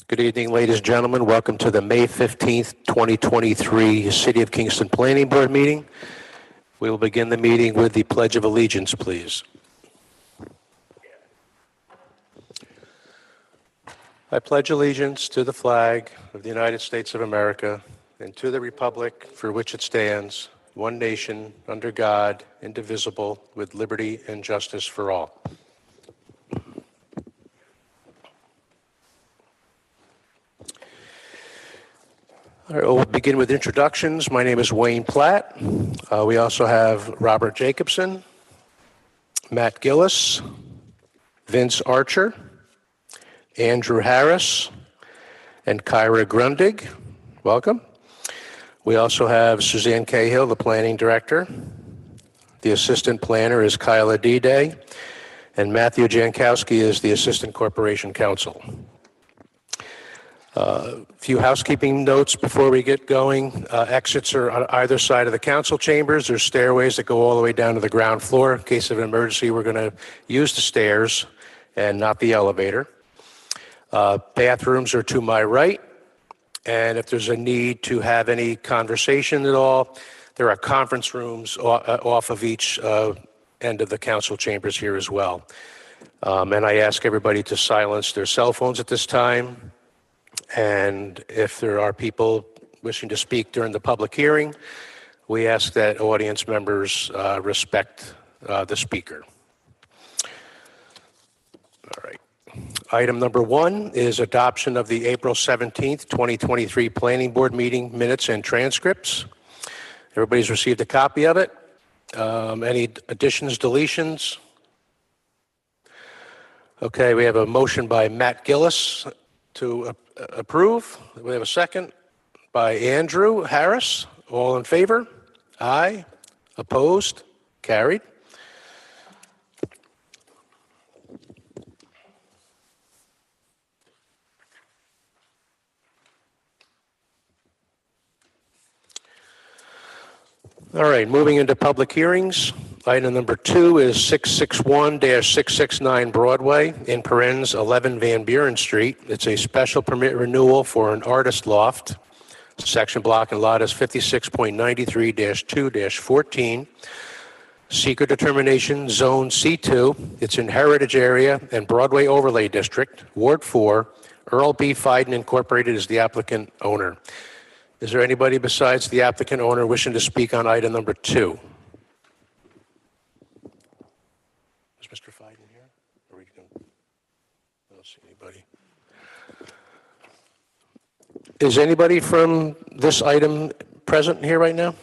Good evening, ladies and gentlemen. Welcome to the May 15th, 2023 City of Kingston Planning Board meeting. We will begin the meeting with the Pledge of Allegiance, please. I pledge allegiance to the flag of the United States of America and to the republic for which it stands, one nation, under God, indivisible, with liberty and justice for all. All right, we'll begin with introductions. My name is Wayne Platt. We also have Robert Jacobson, Matt Gillis, Vince Archer, Andrew Harris, and Kyra Grundig. Welcome. We also have Suzanne Cahill, the Planning Director. The Assistant Planner is Kyla D-Day, and Matthew Jankowski is the Assistant Corporation Counsel. A few housekeeping notes before we get going. Exits are on either side of the council chambers. There's stairways that go all the way down to the ground floor. In case of an emergency, we're going to use the stairs and not the elevator. Bathrooms are to my right. And if there's a need to have any conversation at all, there are conference rooms off of each end of the council chambers here as well. And I ask everybody to silence their cell phones at this time. And if there are people wishing to speak during the public hearing, we ask that audience members respect the speaker. All right. Item number 1 is adoption of the April 17th, 2023 Planning Board meeting minutes and transcripts. Everybody's received a copy of it. Any additions, deletions? Okay, we have a motion by Matt Gillis to approve. We have a second by Andrew Harris. All in favor? Aye. Opposed? Carried. All right, moving into public hearings. Item number 2 is 661-669 Broadway, in parens 11 Van Buren Street. It's a special permit renewal for an artist loft. Section block and lot is 56.93-2-14. Seeker determination, Zone C2. It's in Heritage Area and Broadway Overlay District, Ward 4. Earl B. Fiden Incorporated is the applicant owner. Is there anybody besides the applicant owner wishing to speak on item number 2? Is Mr. Fiden here? Or we can... I don't see anybody. Is anybody from this item present here right now?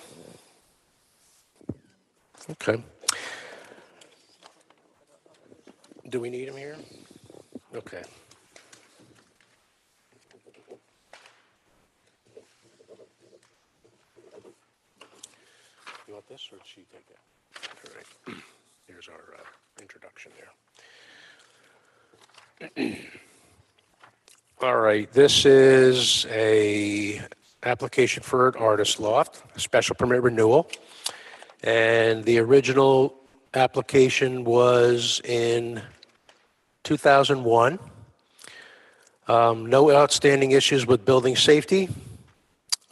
Okay. Do we need him here? Okay. You want this, or did she take that? All right. Here's our introduction there. All right. This is a application for an artist loft, special permit renewal. And the original application was in 2001. No outstanding issues with building safety,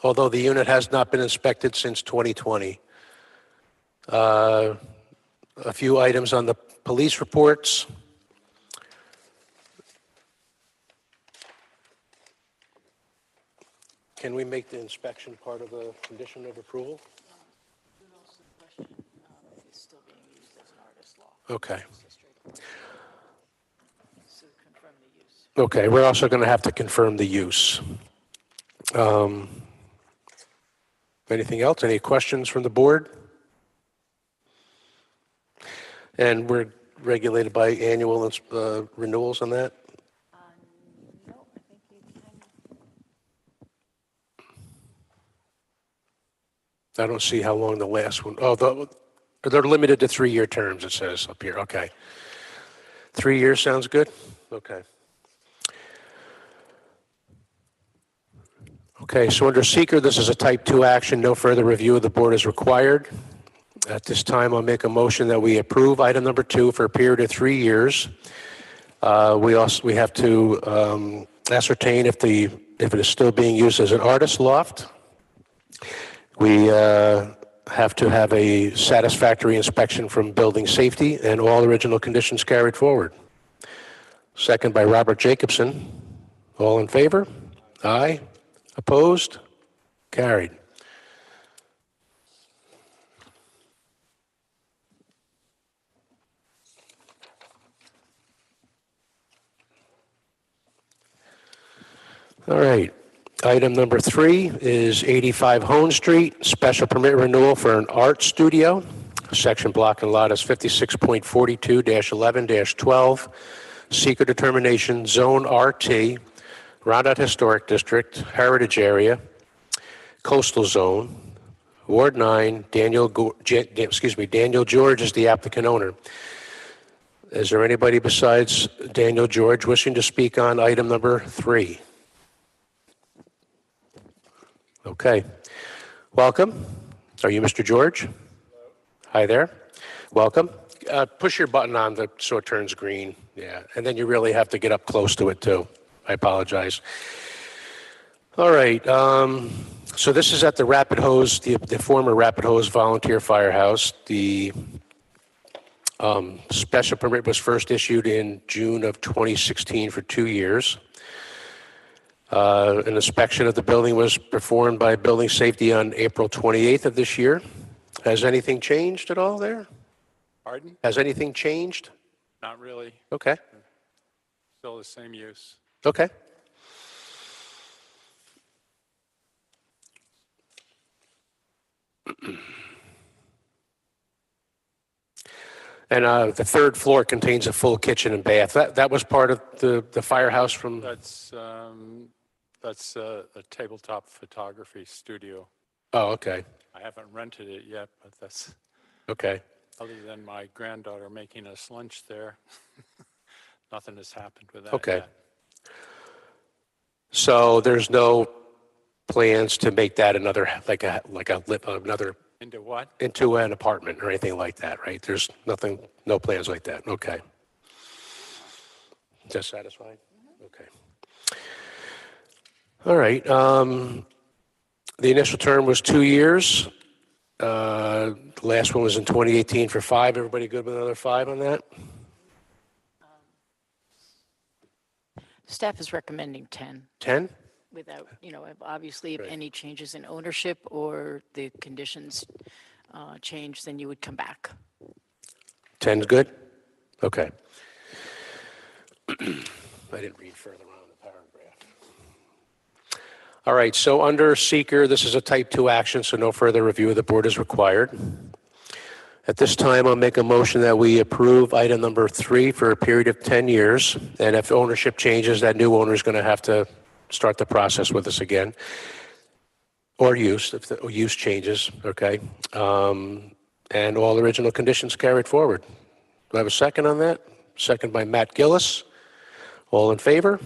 although the unit has not been inspected since 2020. A few items on the police reports. Can we make the inspection part of a condition of approval? It's still being used as an artist loft. Okay. So confirm the use. Okay, we're also going to have to confirm the use. Anything else? Any questions from the board? And we're regulated by annual renewals on that? No, I think you can. I don't see how long the last one. Oh, they're limited to 3-year terms, it says up here. Okay. 3 years sounds good? Okay. Okay, so under seeker, this is a type 2 action. No further review of the board is required. At this time, I'll make a motion that we approve item number 2 for a period of 3 years. We have to ascertain if it is still being used as an artist loft. We have to have a satisfactory inspection from building safety and all original conditions carried forward. Second by Robert Jacobson. All in favor? Aye. Opposed? Carried. All right. Item number 3 is 85 Hone Street, special permit renewal for an art studio. Section block and lot is 56.42-11-12. Seeker determination, Zone RT, Rondout Historic District, Heritage Area, Coastal Zone, Ward 9, Daniel George is the applicant owner. Is there anybody besides Daniel George wishing to speak on item number 3? Okay. Welcome. Are you Mr. George? Hello. Hi there. Welcome. Push your button on so it turns green. Yeah. And then you really have to get up close to it too. I apologize. All right. So this is at the Rapid Hose, the former Rapid Hose Volunteer Firehouse. The special permit was first issued in June of 2016 for 2 years. An inspection of the building was performed by Building Safety on April 28th of this year. Has anything changed at all there? Pardon? Has anything changed? Not really. Okay. Still the same use. Okay. And the third floor contains a full kitchen and bath. That was part of the firehouse from... That's a tabletop photography studio. Oh, okay. I haven't rented it yet, but that's... Okay. Other than my granddaughter making us lunch there, nothing has happened with that Okay. yet. So there's no plans to make that another, another... Into what? Into an apartment or anything like that, right? There's nothing, no plans like that. Okay. Is that satisfied? Okay. All right. The initial term was 2 years. The last one was in 2018 for 5. Everybody good with another 5 on that? Staff is recommending 10 10? without, obviously if Right. any changes in ownership or the conditions change, then you would come back. 10's good? Okay. I didn't read further on the paragraph. All right, so under seeker, this is a type 2 action, so no further review of the board is required. At this time, I'll make a motion that we approve item number 3 for a period of 10 years. And if ownership changes, that new owner is going to have to start the process with us again. Or use, if the use changes, okay? And all original conditions carried forward. Do I have a second on that? Second by Matt Gillis. All in favor?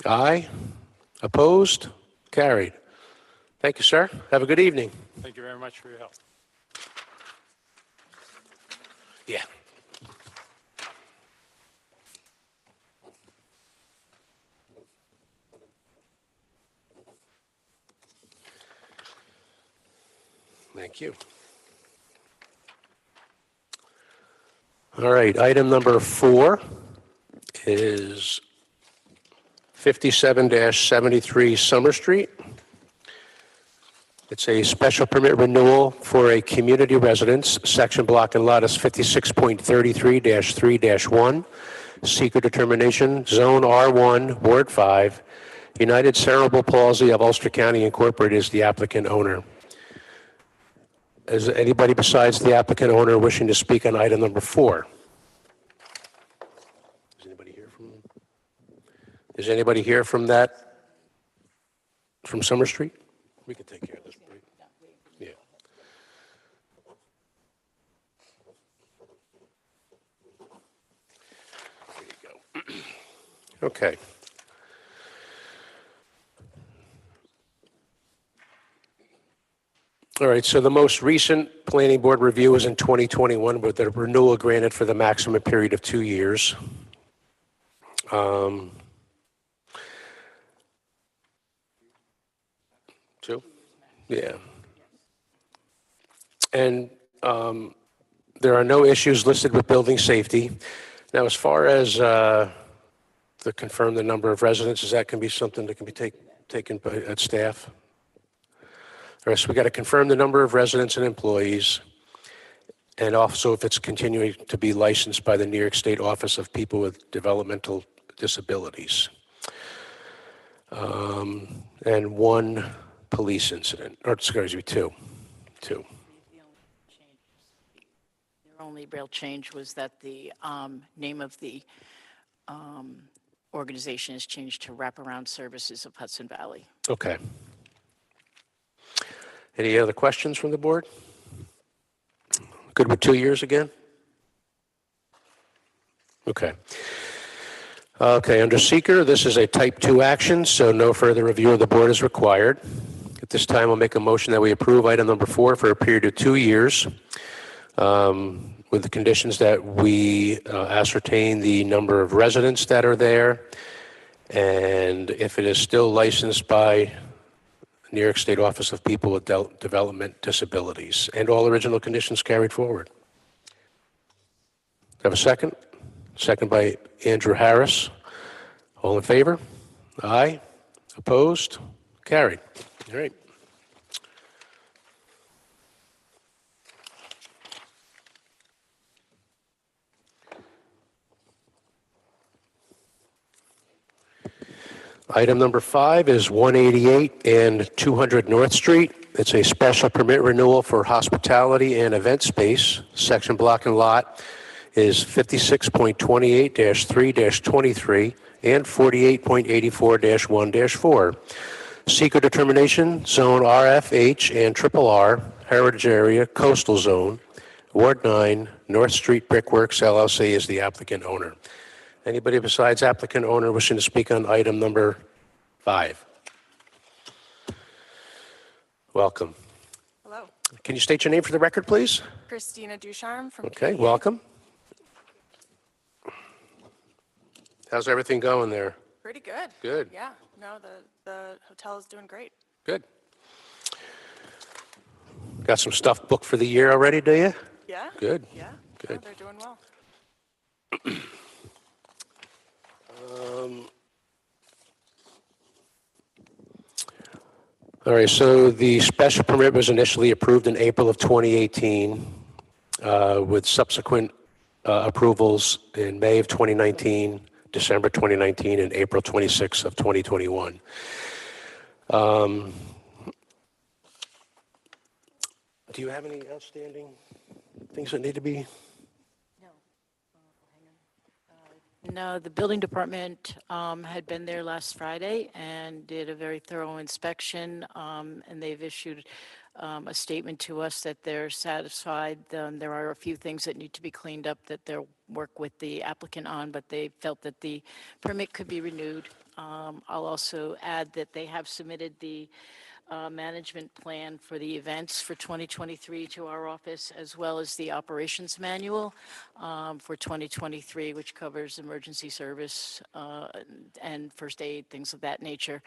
Aye. Opposed? Carried. Thank you, sir. Have a good evening. Thank you very much for your help. Yeah. Thank you. All right, item number 4 is 57-73 Summer Street. It's a special permit renewal for a community residence. Section block and lot is 56.33-3-1. Seeker determination, Zone R1, Ward 5. United Cerebral Palsy of Ulster County Incorporated is the applicant owner. Is anybody besides the applicant owner wishing to speak on item number 4? Is anybody here from that, from Summer Street? We can take care of this. Right? Yeah. There you go. Okay. All right, so the most recent planning board review was in 2021 with the renewal granted for the maximum period of 2 years. Yeah. And there are no issues listed with building safety. Now, as far as to confirm the number of residents, is that can be something that can be taken by, at staff? All right, so we got to confirm the number of residents and employees, and also if it's continuing to be licensed by the New York State Office of People with Developmental Disabilities. And one police incident, or excuse me, two. Their only real change was that the name of the organization is changed to Wraparound Services of Hudson Valley. Okay. Any other questions from the board? Good with 2 years again? Okay. Okay, under seeker, this is a type 2 action, so no further review of the board is required. At this time, I'll make a motion that we approve item number 4 for a period of 2 years, with the conditions that we ascertain the number of residents that are there, and if it is still licensed by New York State Office of People with Development Disabilities, and all original conditions carried forward. Have a second? Second by Andrew Harris. All in favor? Aye. Opposed? Carried. All right. Item number 5 is 188 and 200 North Street. It's a special permit renewal for hospitality and event space. Section block and lot is 56.28-3-23 and 48.84-1-4. Seeker determination, zone RFH and RRR, Heritage Area, Coastal Zone, Ward 9, North Street Brickworks LLC is the applicant owner. Anybody besides applicant owner wishing to speak on item number 5? Welcome. Hello, Can you state your name for the record, please? Christina Ducharme from Okay, KDA. welcome. How's everything going there? Pretty good. Good. Yeah, no, the hotel is doing great. Good. Got some stuff booked for the year already, do you? Yeah? Good. Yeah. Good. No, they're doing well. All right, so the special permit was initially approved in April of 2018, with subsequent approvals in May of 2019, December 2019, and April 26th of 2021. Do you have any outstanding things that need to be? No, the building department had been there last Friday and did a very thorough inspection, and they've issued a statement to us that they're satisfied. There are a few things that need to be cleaned up that they'll work with the applicant on, but they felt that the permit could be renewed. I'll also add that they have submitted the management plan for the events for 2023 to our office, as well as the operations manual for 2023, which covers emergency service and first aid, things of that nature.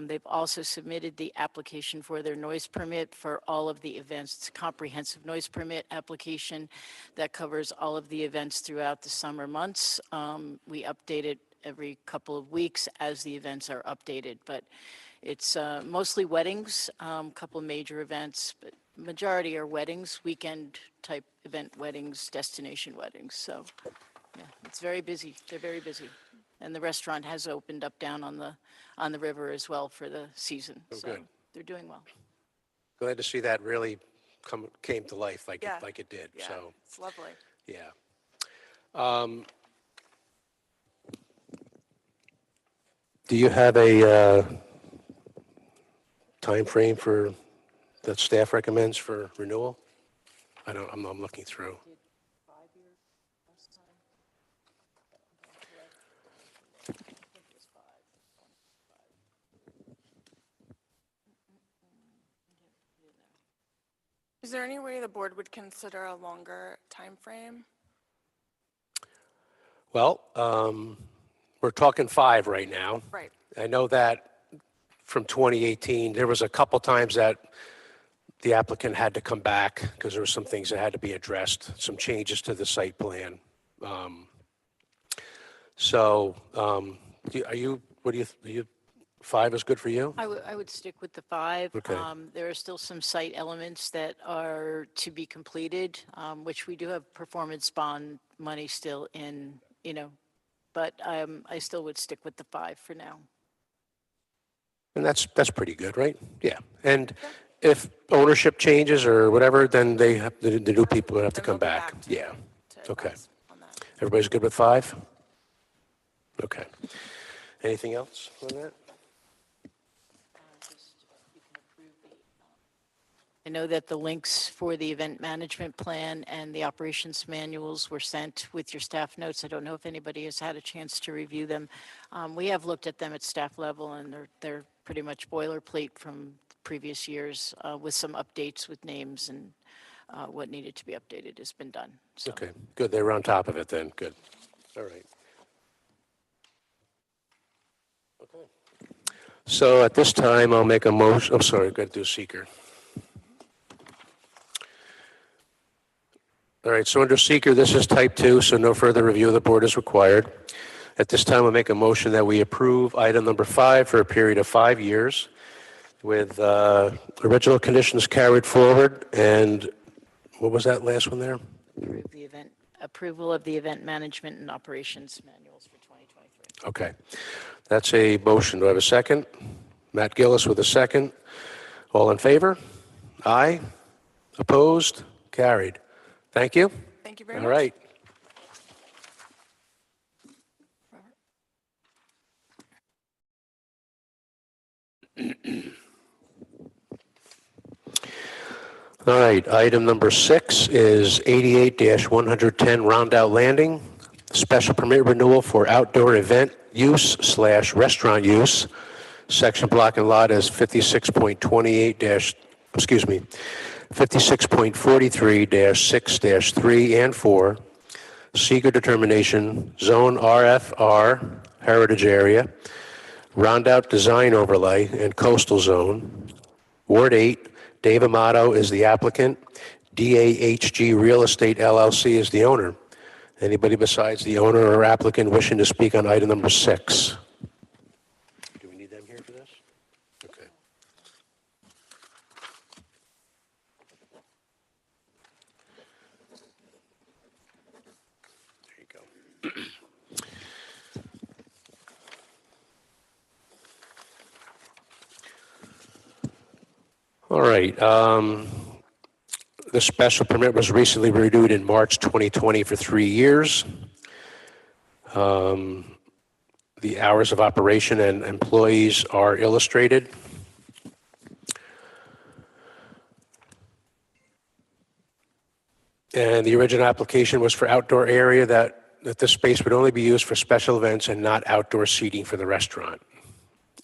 They've also submitted the application for their noise permit for all of the events. It's a comprehensive noise permit application that covers all of the events throughout the summer months. We update it every couple of weeks as the events are updated, but it's mostly weddings, couple of major events, but majority are weddings, weekend type event weddings, destination weddings. So yeah, it's very busy. They're very busy. And the restaurant has opened up down on the river as well for the season. Oh, so good. They're doing well. Glad to see that really came to life like, Yeah. like it did. Yeah, So, it's lovely. yeah. Do you have a time frame for that staff recommends for renewal? I'm looking through. Is there any way the board would consider a longer time frame? Well, we're talking 5 right now. Right. I know that from 2018. There was a couple times that the applicant had to come back because there were some things that had to be addressed, some changes to the site plan. Are you, 5 is good for you? I would stick with the 5. Okay. There are still some site elements that are to be completed, which we do have performance bond money still in, but I still would stick with the 5 for now. And that's pretty good, right? Yeah. And if ownership changes or whatever, then they have, the new people would have to Then come they'll be back. to- Yeah. to Okay. advise on that. Everybody's good with 5? Okay. Anything else on that? I know that the links for the event management plan and the operations manuals were sent with your staff notes. I don't know if anybody has had a chance to review them. We have looked at them at staff level, and they're pretty much boilerplate from previous years with some updates with names, and what needed to be updated has been done. So. Okay, good. They were on top of it then. Good. All right. Okay. So at this time, I'll make a motion. I'm sorry, go ahead, do seeker. All right, so under seeker, this is type 2, so no further review of the board is required. At this time, I'll make a motion that we approve item number 5 for a period of 5 years with original conditions carried forward. And what was that last one there? Approval of the event management and operations manuals for 2023. Okay, that's a motion. Do I have a second? Matt Gillis with a second. All in favor? Aye. Opposed? Carried. Thank you. Thank you very much. All right. All right, item number 6 is 88-110 Rondout Landing, special permit renewal for outdoor event use / restaurant use. Section block and lot is 56.43-6-3 and 4. Seeker determination, zone RFR, heritage area, Rondout design overlay and coastal zone. Ward 8, Dave Amato is the applicant. DAHG Real Estate LLC is the owner. Anybody besides the owner or applicant wishing to speak on item number 6? Do we need them here for this? Okay. There you go. All right. The special permit was recently renewed in March 2020 for 3 years. The hours of operation and employees are illustrated. And the original application was for outdoor area that this space would only be used for special events and not outdoor seating for the restaurant.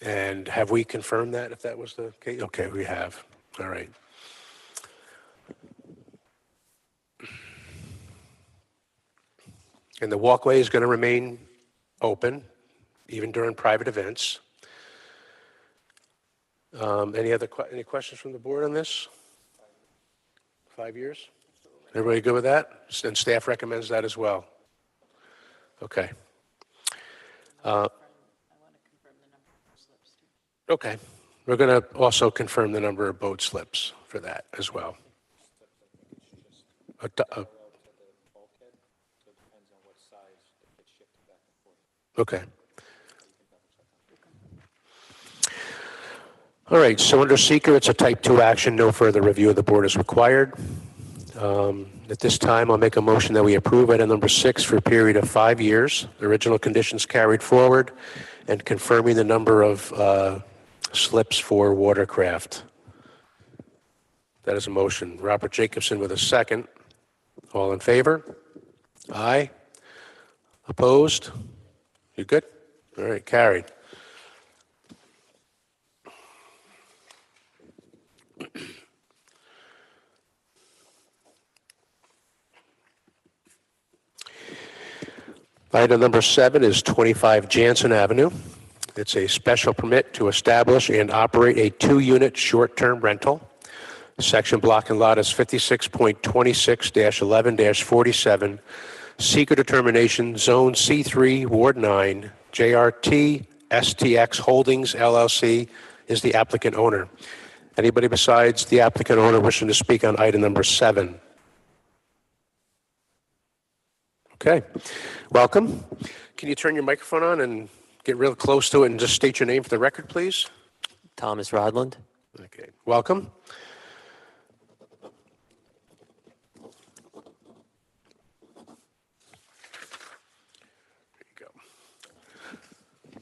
And have we confirmed that, if that was the case? Okay, we have. All right. And the walkway is going to remain open, even during private events. Any questions from the board on this? 5 years? Everybody good with that? And staff recommends that as well. Okay. Okay. We're going to also confirm the number of boat slips for that as well. Okay. All right, so under seeker, it's a type 2 action. No further review of the board is required. At this time, I'll make a motion that we approve item number 6 for a period of 5 years. The original conditions carried forward and confirming the number of slips for watercraft. That is a motion. Robert Jacobson with a second. All in favor? Aye. Opposed? You good? All right, carried. Item number 7 is 25 Jansen Avenue. It's a special permit to establish and operate a 2-unit short-term rental. Section block and lot is 56.26-11-47, seeker determination, Zone C3, Ward 9, JRT STX Holdings LLC is the applicant owner. Anybody besides the applicant owner wishing to speak on item number 7? Okay, welcome. Can you turn your microphone on and get real close to it and just state your name for the record, please? Thomas Rodland. Okay, welcome. There you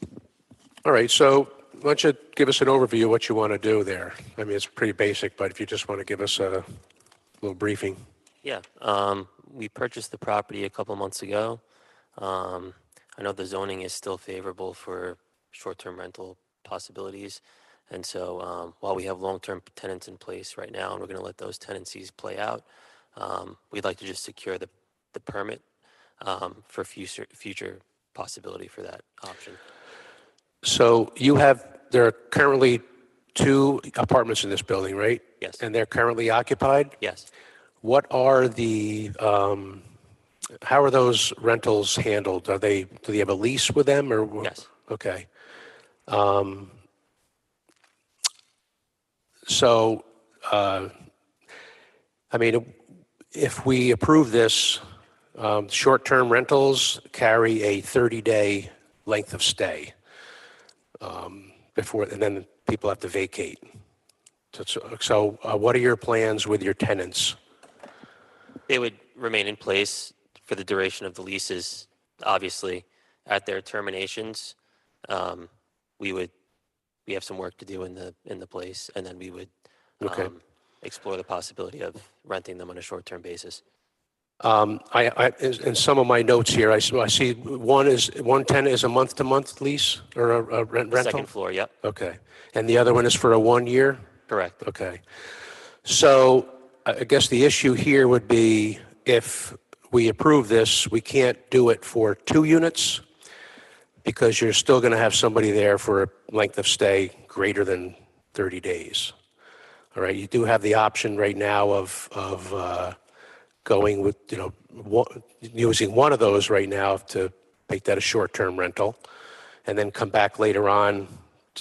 go. All right, so why don't you give us an overview of what you want to do there? I mean, it's pretty basic, but if you just want to give us a little briefing. Yeah, we purchased the property a couple months ago. I know the zoning is still favorable for short-term rental possibilities. And so while we have long-term tenants in place right now, and we're going to let those tenancies play out, we'd like to just secure the permit for future possibility for that option. So there are currently 2 apartments in this building, right? Yes. And they're currently occupied? Yes. What are how are those rentals handled? Do they have a lease with them or? Yes. Okay. So, I mean, if we approve this, short-term rentals carry a 30-day length of stay before, and then people have to vacate. So what are your plans with your tenants? They would remain in place for the duration of the leases. Obviously, at their terminations, we have some work to do in the place, and then we would Okay. Explore the possibility of renting them on a short-term basis. In some of my notes here, I see one tenant is a month-to-month lease or a rental? Second floor, yep, Okay. And the other one is for a 1 year? correct. Okay. So I guess the issue here would be if we approve this, we can't do it for 2 units because you're still going to have somebody there for a length of stay greater than 30 days. All right. You do have the option right now of going with, using one of those right now to make that a short-term rental and then come back later on,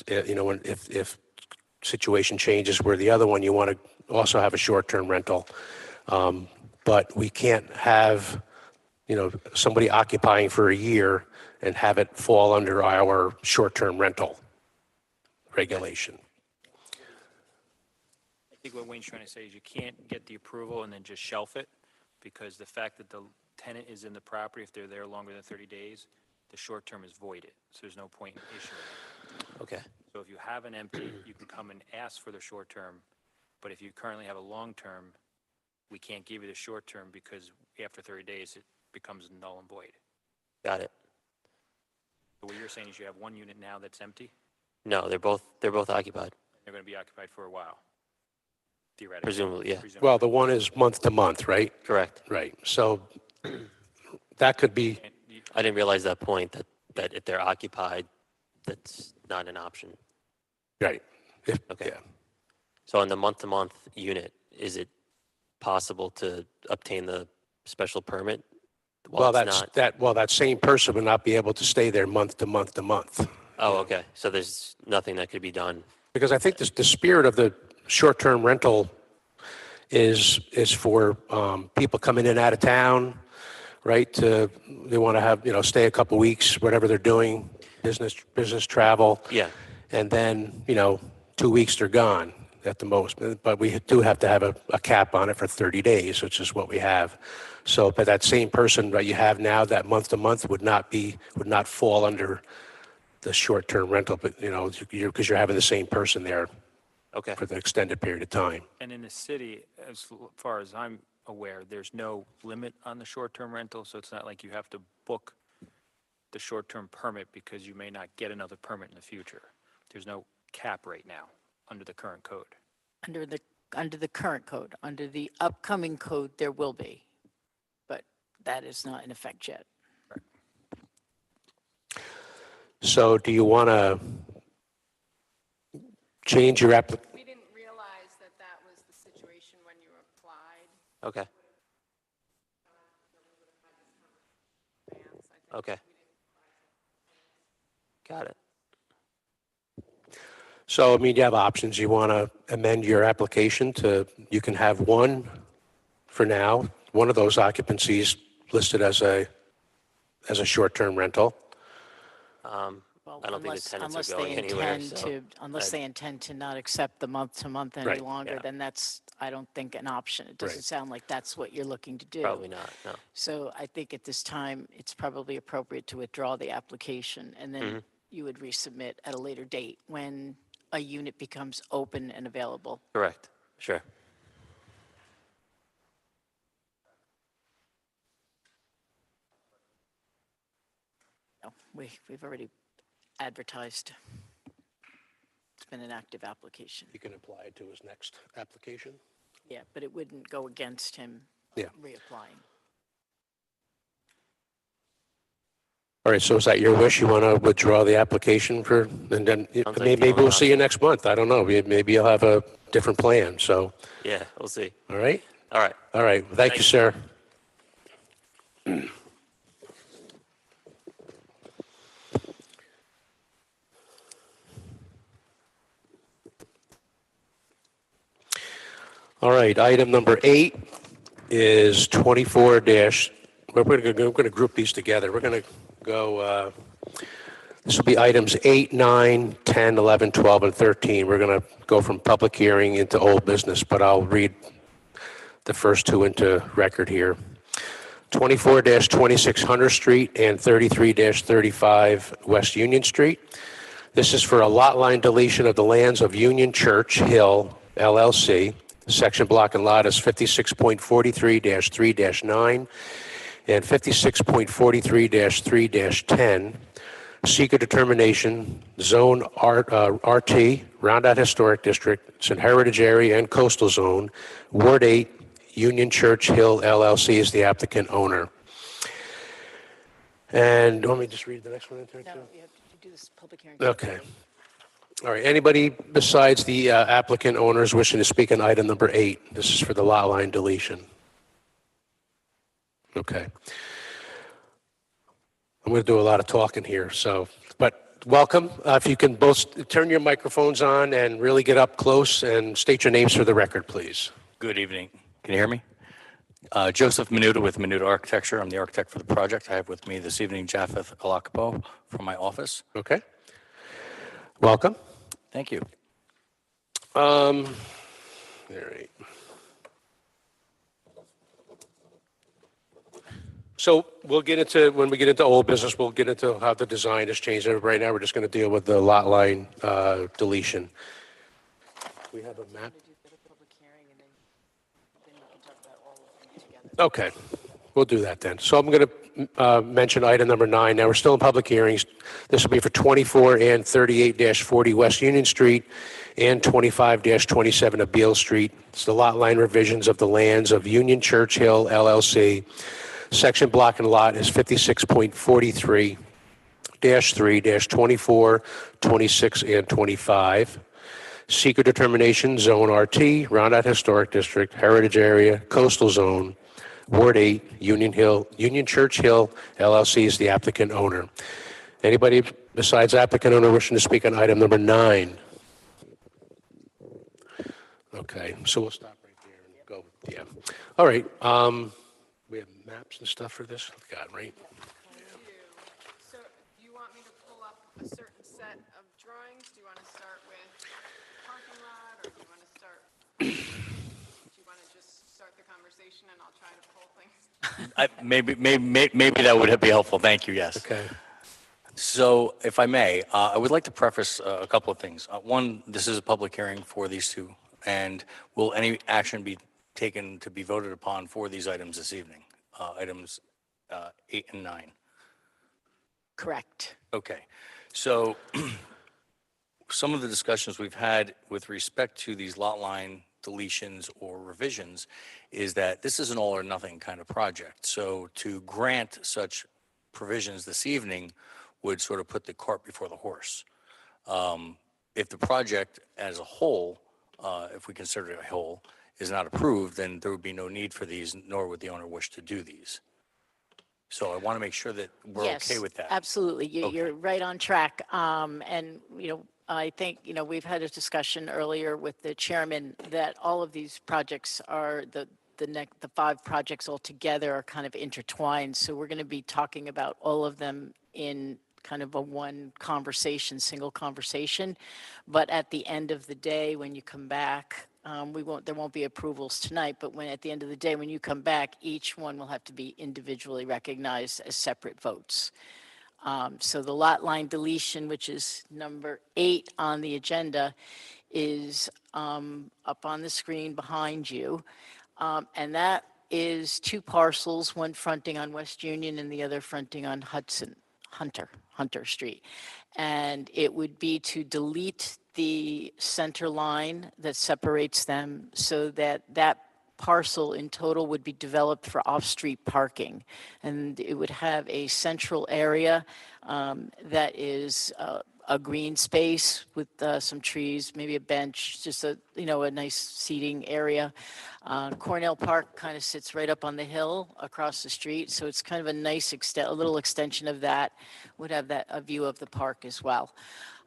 if situation changes where the other one you want to also have a short-term rental. But we can't have, somebody occupying for a year and have it fall under our short-term rental regulation. I think what Wayne's trying to say is you can't get the approval and then just shelf it, because the fact that the tenant is in the property, if they're there longer than 30 days, the short term is voided. So there's no point in issuing it. Okay, So if you have an empty, you can come and ask for the short term. But if you currently have a long term, we can't give you the short term because after 30 days, it becomes null and void. got it. So what you're saying is you have one unit now that's empty, No, they're both occupied, they're going to be occupied for a while, theoretically. presumably, yeah, Well, the one is month-to-month, right? correct. Right. So that could be, And you- I didn't realize that point, that if they're occupied, that's not an option. right. Okay. Yeah. So on the month-to-month unit, is it possible to obtain the special permit? Well, It's not. that same person would not be able to stay there month to month to month. Oh, okay. So there's nothing that could be done. Because I think the spirit of the short-term rental is for people coming in out of town, right? They want to have, stay a couple weeks, whatever they're doing, business travel. Yeah. And then, 2 weeks they're gone at the most. But we do have to have a cap on it for 30 days, which is what we have. So, but that same person that you have now, that month to month would not fall under the short-term rental, but, because you're having the same person there Okay. for the extended period of time. And in the city, as far as I'm aware, there's no limit on the short-term rental, so it's not like you have to book the short-term permit because you may not get another permit in the future. There's no cap right now under the current code. Under the current code. Under the upcoming code, there will be, but that is not in effect yet. So do you want to change your application? We didn't realize that that was the situation when you applied. Okay, Vance, I think. okay. Got it. So, I mean, you have options. You want to amend your application to, you can have one for now, one of those occupancies listed as a short-term rental. Well, I don't think the tenants unless are they going anywhere, intend so unless I'd- they intend to not accept the month-to-month any Right, longer, yeah. then that's, I don't think, an option. It doesn't Right. sound like that's what you're looking to do. Probably not, no. So I think at this time, it's probably appropriate to withdraw the application, and Mm-hmm. then you would resubmit at a later date when a unit becomes open and available. Correct, sure. No, we've already advertised. It's been an active application. You can apply it to his next application. Yeah, but it wouldn't go against him Yeah. reapplying. All right, so is that your wish? You want to withdraw the application for, and then Sounds like the maybe only we'll see you option. next month. I don't know. Maybe you'll have a different plan. So, Yeah, we'll see. all right? All right. All right. Thank you, you. sir. All right, item number 8 is 24 dash, we're going to group these together. We're going to go, this will be items 8, 9, 10, 11, 12, and 13. We're going to go from public hearing into old business, but I'll read the first two into record here. 24-26 Hunter Street and 33-35 West Union Street. This is for a lot line deletion of the lands of Union Church Hill LLC. Section block and lot is 56.43-3-9 and 56.43-3-10. Seeker determination, zone RT, Roundout Historic District, it's in Heritage Area and Coastal Zone, Ward 8, Union Church Hill LLC is the applicant owner. And let me just read the next one into it No, too? you have to do this public hearing. Okay. separately. All right, anybody besides the applicant owners wishing to speak on item number 8? This is for the lot line deletion. Okay. I'm going to do a lot of talking here, so, but welcome. If you can both turn your microphones on and really get up close and state your names for the record, please. Good evening. Can you hear me? Joseph Menuda with Menuda Architecture. I'm the architect for the project. I have with me this evening Japheth Alakapo from my office. Okay? Welcome. Thank you. All right. So we'll get into, when we get into old business, we'll get into how the design has changed. Right now, we're just going to deal with the lot line deletion. We have a map. Do the public hearing, and then you can talk about all of them together. Okay, we'll do that then. So I'm going to mention item number 9. Now, we're still in public hearings. This will be for 24 and 38-40 West Union Street and 25-27 of Beale Street. It's the lot line revisions of the lands of Union Church Hill LLC. Section block and lot is 56.43-3-24, 26, and 25. Seeker determination, Zone RT, Roundout Historic District, Heritage Area, Coastal Zone, Ward 8, Union Church Hill, LLC is the applicant owner. Anybody besides applicant owner wishing to speak on item number 9? Okay, so we'll stop right there and go, yeah. All right, we have maps and stuff for this? God, right? So do you want me to pull up a certain set of drawings? Do you want to start with parking lot, or do you want to start, do you want to just start the conversation and I'll try to pull things? Maybe that would be helpful. Thank you. Yes. Okay. So if I may, I would like to preface a couple of things. One, this is a public hearing for these two, and will any action be taken to be voted upon for these items this evening? Items 8 and 9. Correct. Okay, so some of the discussions we've had with respect to these lot line deletions or revisions is that this is an all or nothing kind of project. So to grant such provisions this evening would sort of put the cart before the horse. If the project as a whole, if we consider it a whole, is not approved, then there would be no need for these, nor would the owner wish to do these. So I want to make sure that we're okay with that. Absolutely. Okay. You're right on track. And, I think, we've had a discussion earlier with the chairman that all of these projects are the 5 projects altogether are kind of intertwined. So we're going to be talking about all of them in kind of a one conversation, single conversation. But at the end of the day, when you come back, there won't be approvals tonight, but at the end of the day, when you come back, each one will have to be individually recognized as separate votes. So the lot line deletion, which is number 8 on the agenda, is up on the screen behind you. And that is 2 parcels, one fronting on West Union and the other fronting on Hunter Street. And it would be to delete the center line that separates them so that that parcel in total would be developed for off-street parking. And it would have a central area that is a green space with some trees, maybe a bench, just a nice seating area. Cornell Park kind of sits right up on the hill across the street, so it's kind of a nice a little extension of that. Would have a view of the park as well.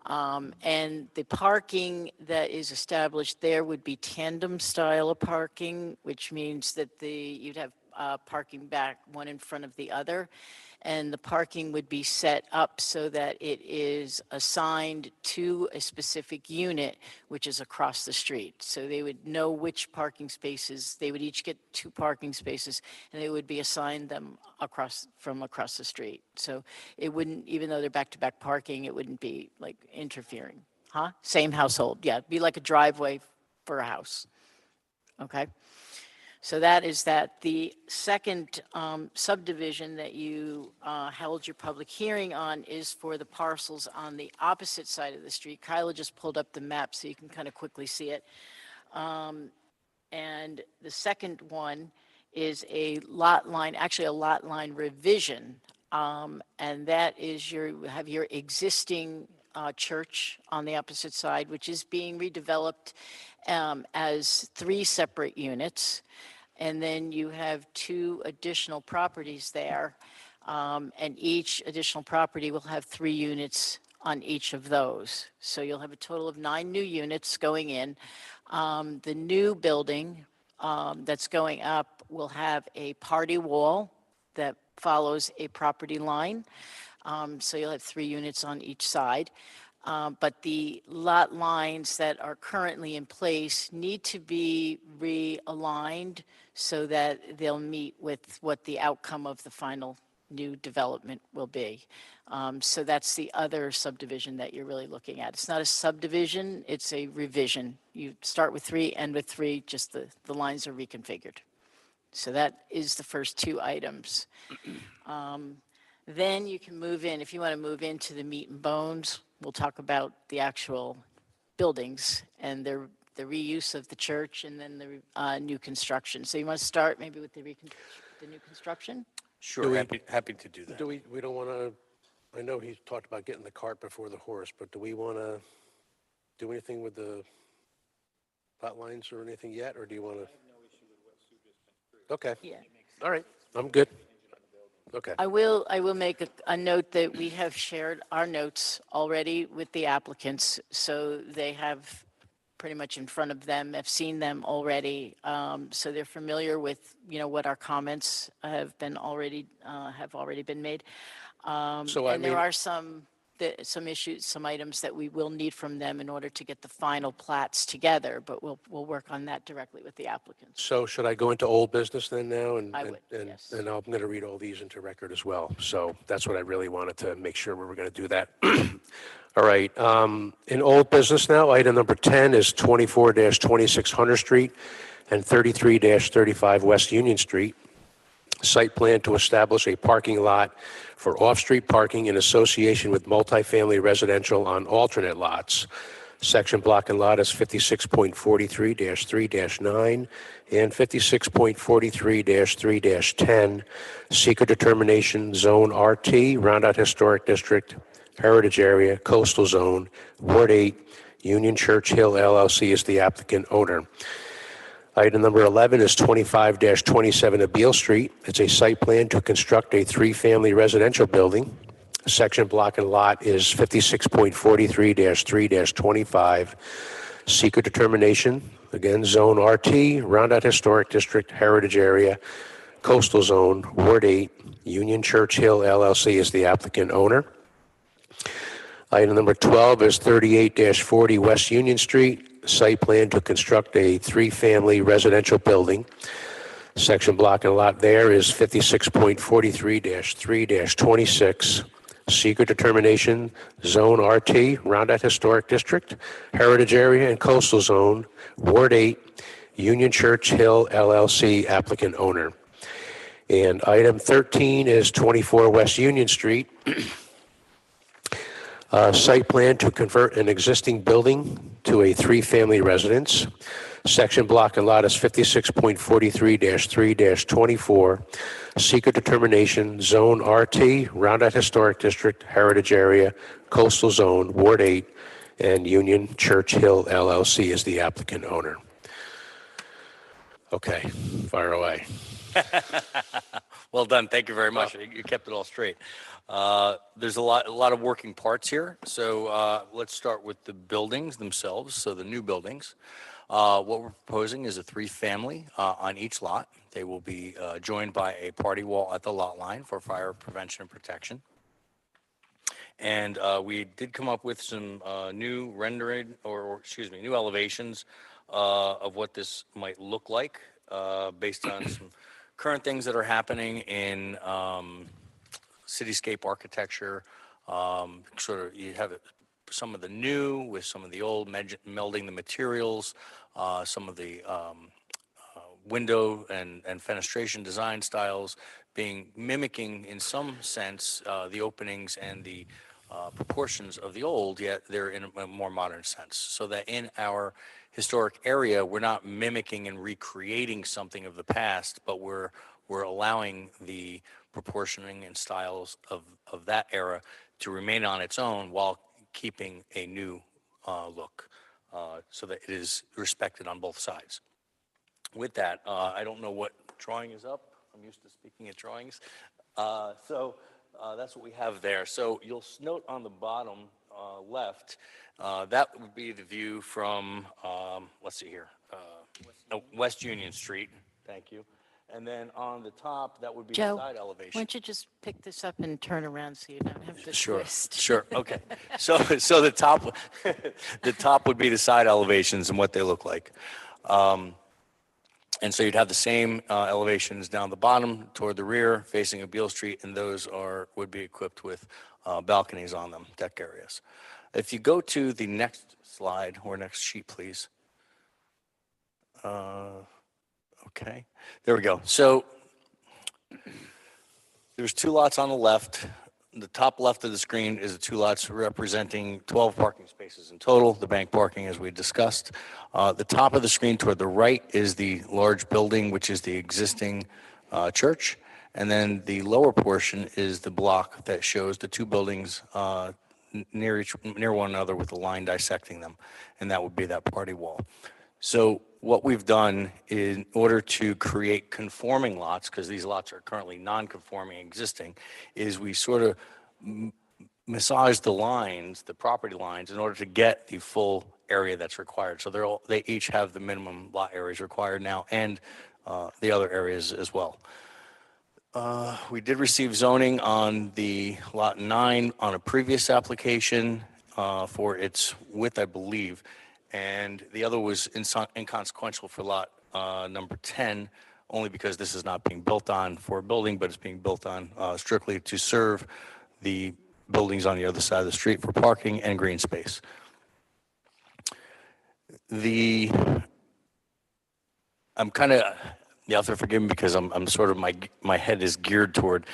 And the parking that is established there would be tandem style of parking, which means that you'd have parking back one in front of the other. And the parking would be set up so that it is assigned to a specific unit, which is across the street. So they would know which parking spaces, they would each get 2 parking spaces, and they would be assigned them from across the street. So it wouldn't, even though they're back-to-back parking, it wouldn't be like interfering. Same household, yeah, it'd be like a driveway for a house, okay? So that is that. The second subdivision that you held your public hearing on is for the parcels on the opposite side of the street. Kyla just pulled up the map so you can kind of quickly see it. And the second one is a lot line revision. And that is have your existing church on the opposite side, which is being redeveloped as 3 separate units. And then you have 2 additional properties there, and each additional property will have 3 units on each of those. So you'll have a total of 9 new units going in. The new building that's going up will have a party wall that follows a property line. So you'll have 3 units on each side. But the lot lines that are currently in place need to be realigned so that they'll meet with what the outcome of the final new development will be. So that's the other subdivision that you're really looking at. It's not a subdivision, it's a revision. You start with 3, end with 3, just the lines are reconfigured. So that is the first 2 items. Then you can move in, if you want to move into the meat and bones, we'll talk about the actual buildings and the reuse of the church and then the new construction. So you want to start maybe with the new construction? Sure, happy to do that. We don't want to, I know he talked about getting the cart before the horse, but do we want to do anything with the lot lines or anything yet, or do you want to? I have no issue with what Sue just went through. Okay. Yeah. All right, I'm good. Okay. I will make a note that we have shared our notes already with the applicants, so they have pretty much in front of them, have seen them already, so they're familiar with, what our comments have already been made. And there are some issues, some items that we will need from them in order to get the final plats together, but we'll work on that directly with the applicants. So should I go into old business then now? I would, yes. And I'm going to read all these into record as well. So that's what I really wanted to make sure we were going to do that. All right. In old business now, item number 10 is 24-26 Hunter Street and 33-35 West Union Street. Site plan to establish a parking lot for off-street parking in association with multifamily residential on alternate lots. Section block and lot is 56.43-3-9 and 56.43-3-10. Seeker determination, Zone RT, Roundout Historic District, Heritage Area, Coastal Zone, Ward 8, Union Church Hill LLC is the applicant owner. Item number 11 is 25-27 of Beale Street. It's a site plan to construct a three-family residential building. Section block and lot is 56.43-3-25. Seeker determination, again, Zone RT, Roundout Historic District, Heritage Area, Coastal Zone, Ward 8, Union Church Hill LLC is the applicant owner. Item number 12 is 38-40 West Union Street, site plan to construct a three-family residential building. Section block and lot there is 56.43-3-26. Seeker determination, Zone RT, Roundout Historic District, Heritage Area and Coastal Zone, Ward 8, Union Church Hill LLC, applicant owner. And item 13 is 24 West Union Street. Site plan to convert an existing building to a three-family residence. Section block and lot is 56.43-3-24. Seeker determination, Zone RT, Roundout Historic District, Heritage Area, Coastal Zone, Ward 8, and Union Church Hill LLC is the applicant owner. Okay, fire away. Well done. Thank you very much. You kept it all straight. There's a lot of working parts here. So let's start with the buildings themselves. So the new buildings. What we're proposing is a three-family on each lot. They will be joined by a party wall at the lot line for fire prevention and protection. And we did come up with some new rendering, new elevations of what this might look like based on some current things that are happening in cityscape architecture. You have some of the new with some of the old, melding the materials, some of the window and fenestration design styles mimicking in some sense the openings and the proportions of the old, yet they're in a more modern sense. So that in our historic area, we're not mimicking and recreating something of the past, but we're allowing the proportioning and styles of that era to remain on its own while keeping a new look so that it is respected on both sides. With that, I don't know what drawing is up. I'm used to speaking at drawings. So that's what we have there. So you'll note on the bottom left, that would be the view from, let's see here, West Union Street. Thank you. And then on the top, that would be the Joe, side why elevation. don't you just pick this up and turn around so you don't have to twist? Sure. Okay. So the top would be the side elevations and what they look like. And so you'd have the same elevations down the bottom toward the rear facing a Beale Street, and those would be equipped with balconies on them, deck areas. If you go to the next slide or next sheet, please. Okay, there we go. So there's two lots on the left. The top left of the screen is the two lots representing 12 parking spaces in total, the bank parking as we discussed. The top of the screen toward the right is the large building, which is the existing church. And then the lower portion is the block that shows the two buildings near one another with a line dissecting them. And that would be that party wall. So what we've done in order to create conforming lots, because these lots are currently non-conforming existing, is we sort of massage the lines, the property lines, in order to get the full area that's required. So they each have the minimum lot areas required now and the other areas as well. We did receive zoning on the lot 9 on a previous application for its width, I believe. And the other was inconsequential for lot number 10, only because this is not being built on for a building, but it's being built on strictly to serve the buildings on the other side of the street for parking and green space. I'm kind of You have to forgive me because I'm sort of, my head is geared toward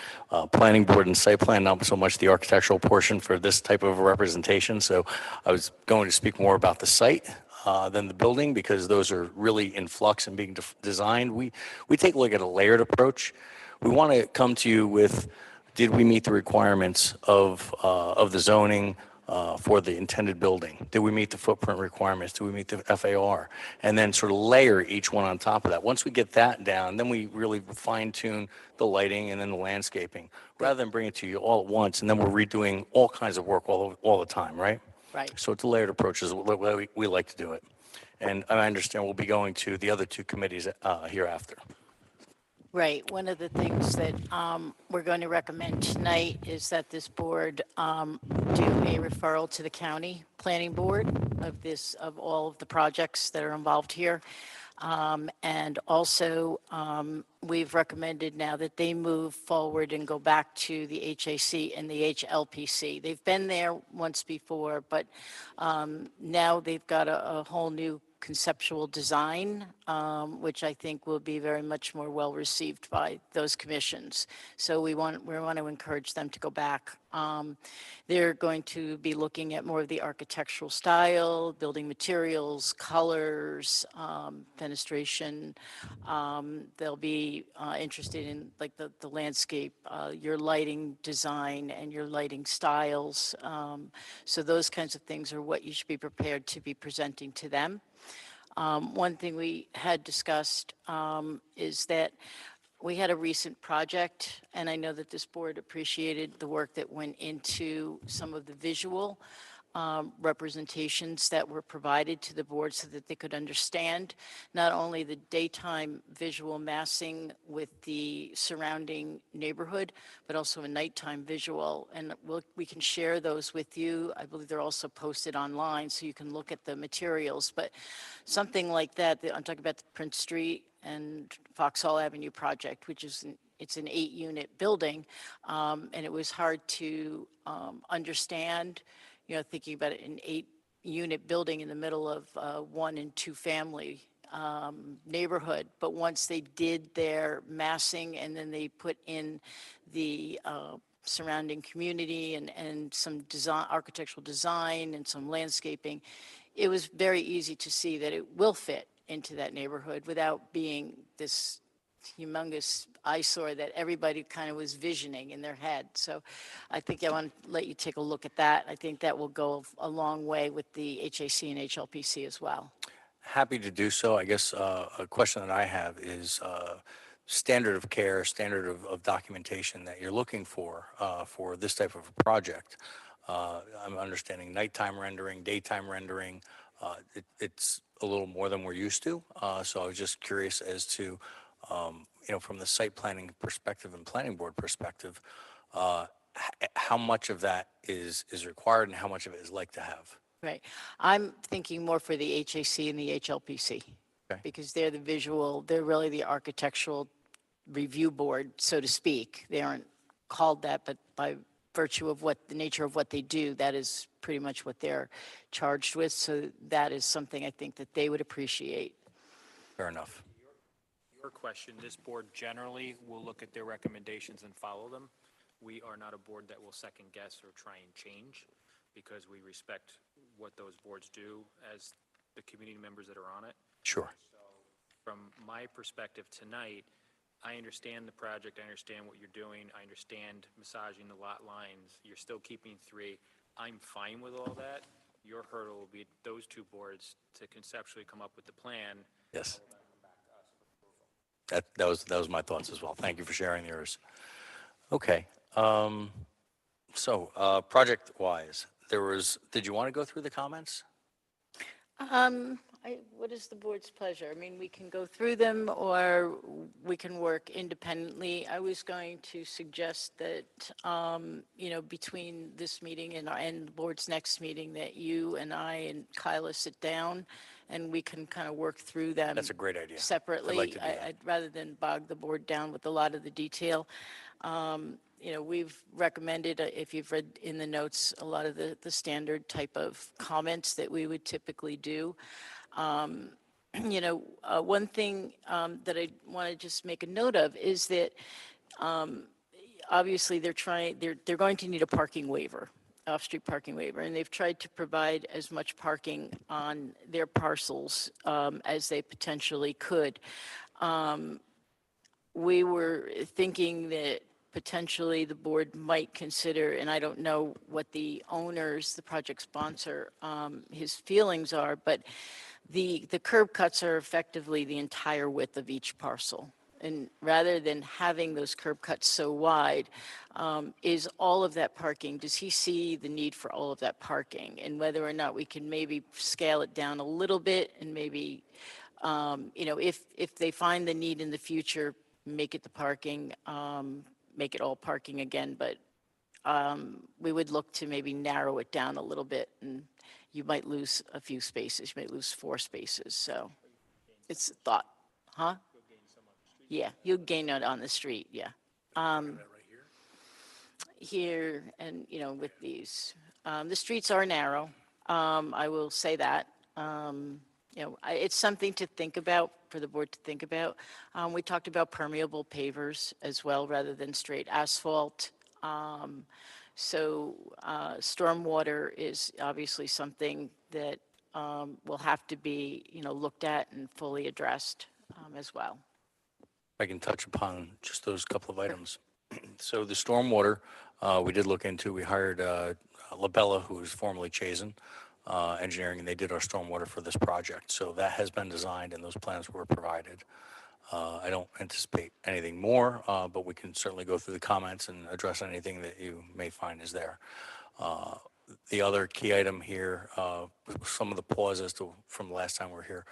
planning board and site plan, not so much the architectural portion for this type of a representation. So I was going to speak more about the site than the building because those are really in flux and being designed. We take a look at a layered approach. We want to come to you with, did we meet the requirements of the zoning, for the intended building? Did we meet the footprint requirements? Did we meet the FAR? And then sort of layer each one on top of that. Once we get that down, then we really fine tune the lighting and then the landscaping, rather than bring it to you all at once, and then we're redoing all kinds of work all the time, right? Right. So it's a layered approach is the way we like to do it. And I understand we'll be going to the other two committees hereafter. Right. One of the things that we're going to recommend tonight is that this board do a referral to the county planning board of all of the projects that are involved here. And also, we've recommended now that they move forward and go back to the HAC and the HLPC. They've been there once before, but now they've got a whole new conceptual design, which I think will be very much more well received by those commissions. So we want to encourage them to go back. They're going to be looking at more of the architectural style, building materials, colors, fenestration. They'll be interested in like the landscape, your lighting design and your lighting styles. So those kinds of things are what you should be prepared to be presenting to them. One thing we had discussed is that we had a recent project, and I know that this board appreciated the work that went into some of the visual representations that were provided to the board so that they could understand not only the daytime visual massing with the surrounding neighborhood, but also a nighttime visual. And we can share those with you. I believe they're also posted online so you can look at the materials. But something like that, I'm talking about the Prince Street and Vauxhall Avenue project, which is it's an 8-unit building, and it was hard to understand, thinking about an 8-unit building in the middle of 1 and 2 family neighborhood. But once they did their massing and then they put in the surrounding community and some design, architectural design and some landscaping, it was very easy to see that it will fit into that neighborhood without being this humongous eyesore that everybody kind of was visioning in their head. So I think I want to let you take a look at that. I think that will go a long way with the HAC and HLPC as well. Happy to do so. I guess a question that I have is standard of care, standard of documentation that you're looking for this type of a project. I'm understanding nighttime rendering, daytime rendering. It's a little more than we're used to. So I was just curious as to, from the site planning perspective and planning board perspective, how much of that is required and how much of it is like to have? Right. I'm thinking more for the HAC and the HLPC. Okay. Because they're the visual, they're really the architectural review board, so to speak. They aren't called that, but by virtue of the nature of what they do, that is pretty much what they're charged with. So that is something I think that they would appreciate. Fair enough. Your question, this board generally will look at their recommendations and follow them. We are not a board that will second guess or try and change because we respect what those boards do as the community members that are on it. Sure. So from my perspective tonight, I understand the project, I understand what you're doing, I understand massaging the lot lines, you're still keeping 3. I'm fine with all that. Your hurdle will be those 2 boards to conceptually come up with the plan. Yes. That was my thoughts as well. Thank you for sharing yours. Okay. So project-wise, did you want to go through the comments? What is the board's pleasure? I mean, we can go through them or we can work independently. I was going to suggest that, between this meeting and the board's next meeting, that you and I and Kyla sit down and we can kind of work through them. That's a great idea. Separately. I'd like to do that. I'd rather than bog the board down with a lot of the detail. We've recommended, if you've read in the notes, a lot of the standard type of comments that we would typically do. one thing that I want to just make a note of is that obviously they're going to need a parking waiver, off-street parking waiver, and they've tried to provide as much parking on their parcels as they potentially could. We were thinking that potentially the board might consider, and I don't know what the owners, the project sponsor, his feelings are, but the curb cuts are effectively the entire width of each parcel. And rather than having those curb cuts so wide, is all of that parking, does he see the need for all of that parking? And whether or not we can maybe scale it down a little bit and maybe, if they find the need in the future, make it the parking, make it all parking again. But we would look to maybe narrow it down a little bit, and you might lose a few spaces. You might lose 4 spaces. So it's a thought, huh? Yeah, you'll gain it on the street, yeah. Here and, with these. The streets are narrow, I will say that. It's something to think about, for the board to think about. We talked about permeable pavers as well, rather than straight asphalt. So stormwater is obviously something that will have to be, looked at and fully addressed as well. I can touch upon just those couple of items. So the stormwater, we did look into. We hired Labella, who was formerly Chazen Engineering, and they did our stormwater for this project. So that has been designed, and those plans were provided. I don't anticipate anything more, but we can certainly go through the comments and address anything that you may find is there. The other key item here, some of the pause from the last time we were here,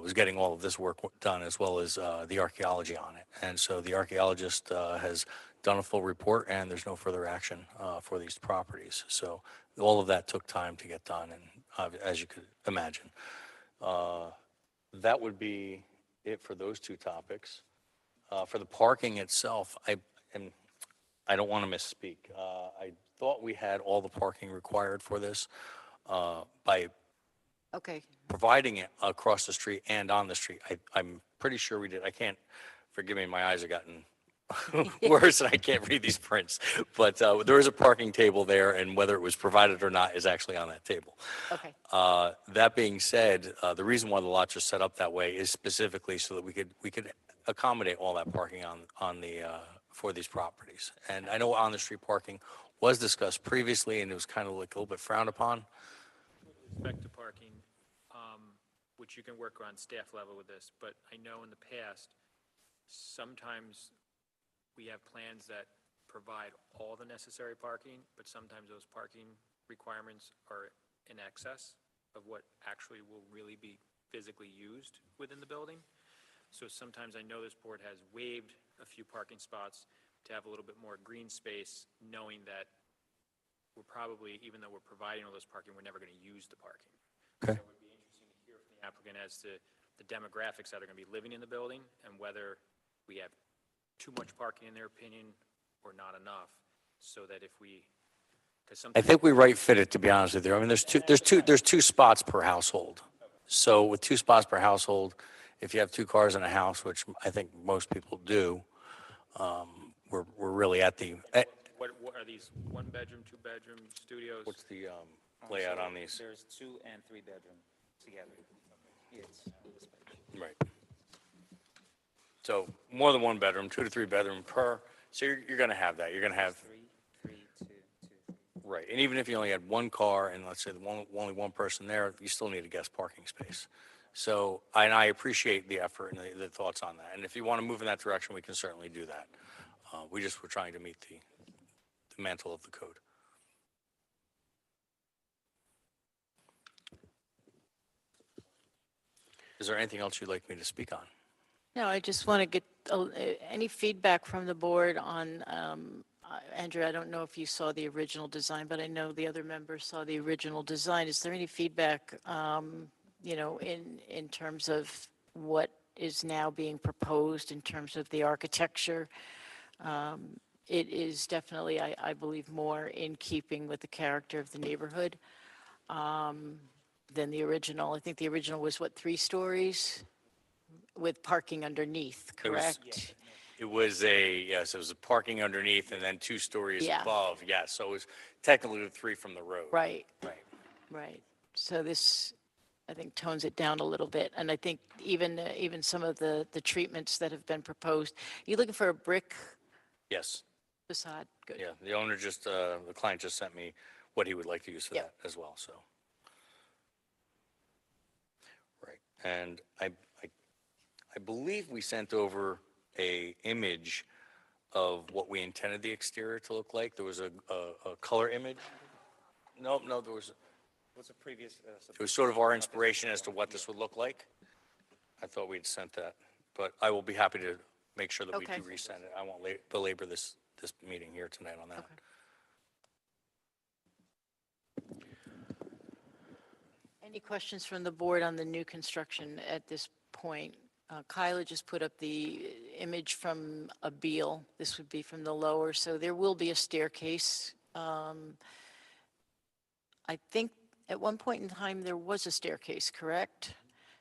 was getting all of this work done, as well as the archaeology on it. And so the archaeologist has done a full report, and there's no further action for these properties. So all of that took time to get done, and as you could imagine. That would be it for those 2 topics. For the parking itself, I don't want to misspeak. I thought we had all the parking required for this by Okay. providing it across the street and on the street. I'm pretty sure we did. I can't, forgive me, my eyes have gotten worse and I can't read these prints. But there is a parking table there, and whether it was provided or not is actually on that table. Okay. That being said, the reason why the lots are set up that way is specifically so that we could accommodate all that parking on the for these properties. And I know on-the-street parking was discussed previously, and it was kind of like a little bit frowned upon. With respect to parking, which you can work on staff level with this, but I know in the past, sometimes we have plans that provide all the necessary parking, but sometimes those parking requirements are in excess of what actually will really be physically used within the building. So sometimes I know this board has waived a few parking spots to have a little bit more green space, knowing that we're probably, even though we're providing all this parking, we're never going to use the parking. Okay. So it would be interesting to hear from the applicant as to the demographics that are going to be living in the building and whether we have too much parking in their opinion or not enough, so that if we, because I think we right fit it, to be honest with you. I mean, there's two spots per household. So with 2 spots per household, if you have 2 cars in a house, which I think most people do, we're really at the. what are these 1-bedroom, 2-bedroom studios? What's the layout on these? There's 2 and 3 bedroom together. It's this page. Right. So more than 1 bedroom, 2 to 3 bedroom per. So you're going to have that. You're going to have. 3, 2, 2. Right. And even if you only had 1 car and let's say only 1 person there, you still need a guest parking space. So I appreciate the effort and the thoughts on that. And if you want to move in that direction, we can certainly do that. We just were trying to meet the mantle of the code. Is there anything else you'd like me to speak on? No, I just want to get any feedback from the board on, Andrew, I don't know if you saw the original design, but I know the other members saw the original design. Is there any feedback, in terms of what is now being proposed in terms of the architecture? It is definitely, I believe, more in keeping with the character of the neighborhood. than the original. I think the original was what, 3 stories with parking underneath, It was- correct? It was yes, it was a parking underneath and then 2 stories Yeah. above. Yes, so it was technically 3 from the road. Right, Right. right. So this, I think, tones it down a little bit. And I think even some of the treatments that have been proposed, you looking for a brick Yes. facade? Good. Yeah, the owner just, the client just sent me what he would like to use for Yep. that as well, so. Right, and I believe we sent over a image of what we intended the exterior to look like. There was a color image. No, there was, What's the previous? it was sort of our inspiration as to what this would look like. I thought we'd sent that, but I will be happy to make sure that we do Okay. resend it. I won't belabor this meeting here tonight on that. Okay. Any questions from the board on the new construction at this point? Kyla just put up the image from a Beal. This would be from the lower, so there will be a staircase. I think at one point in time, there was a staircase, correct?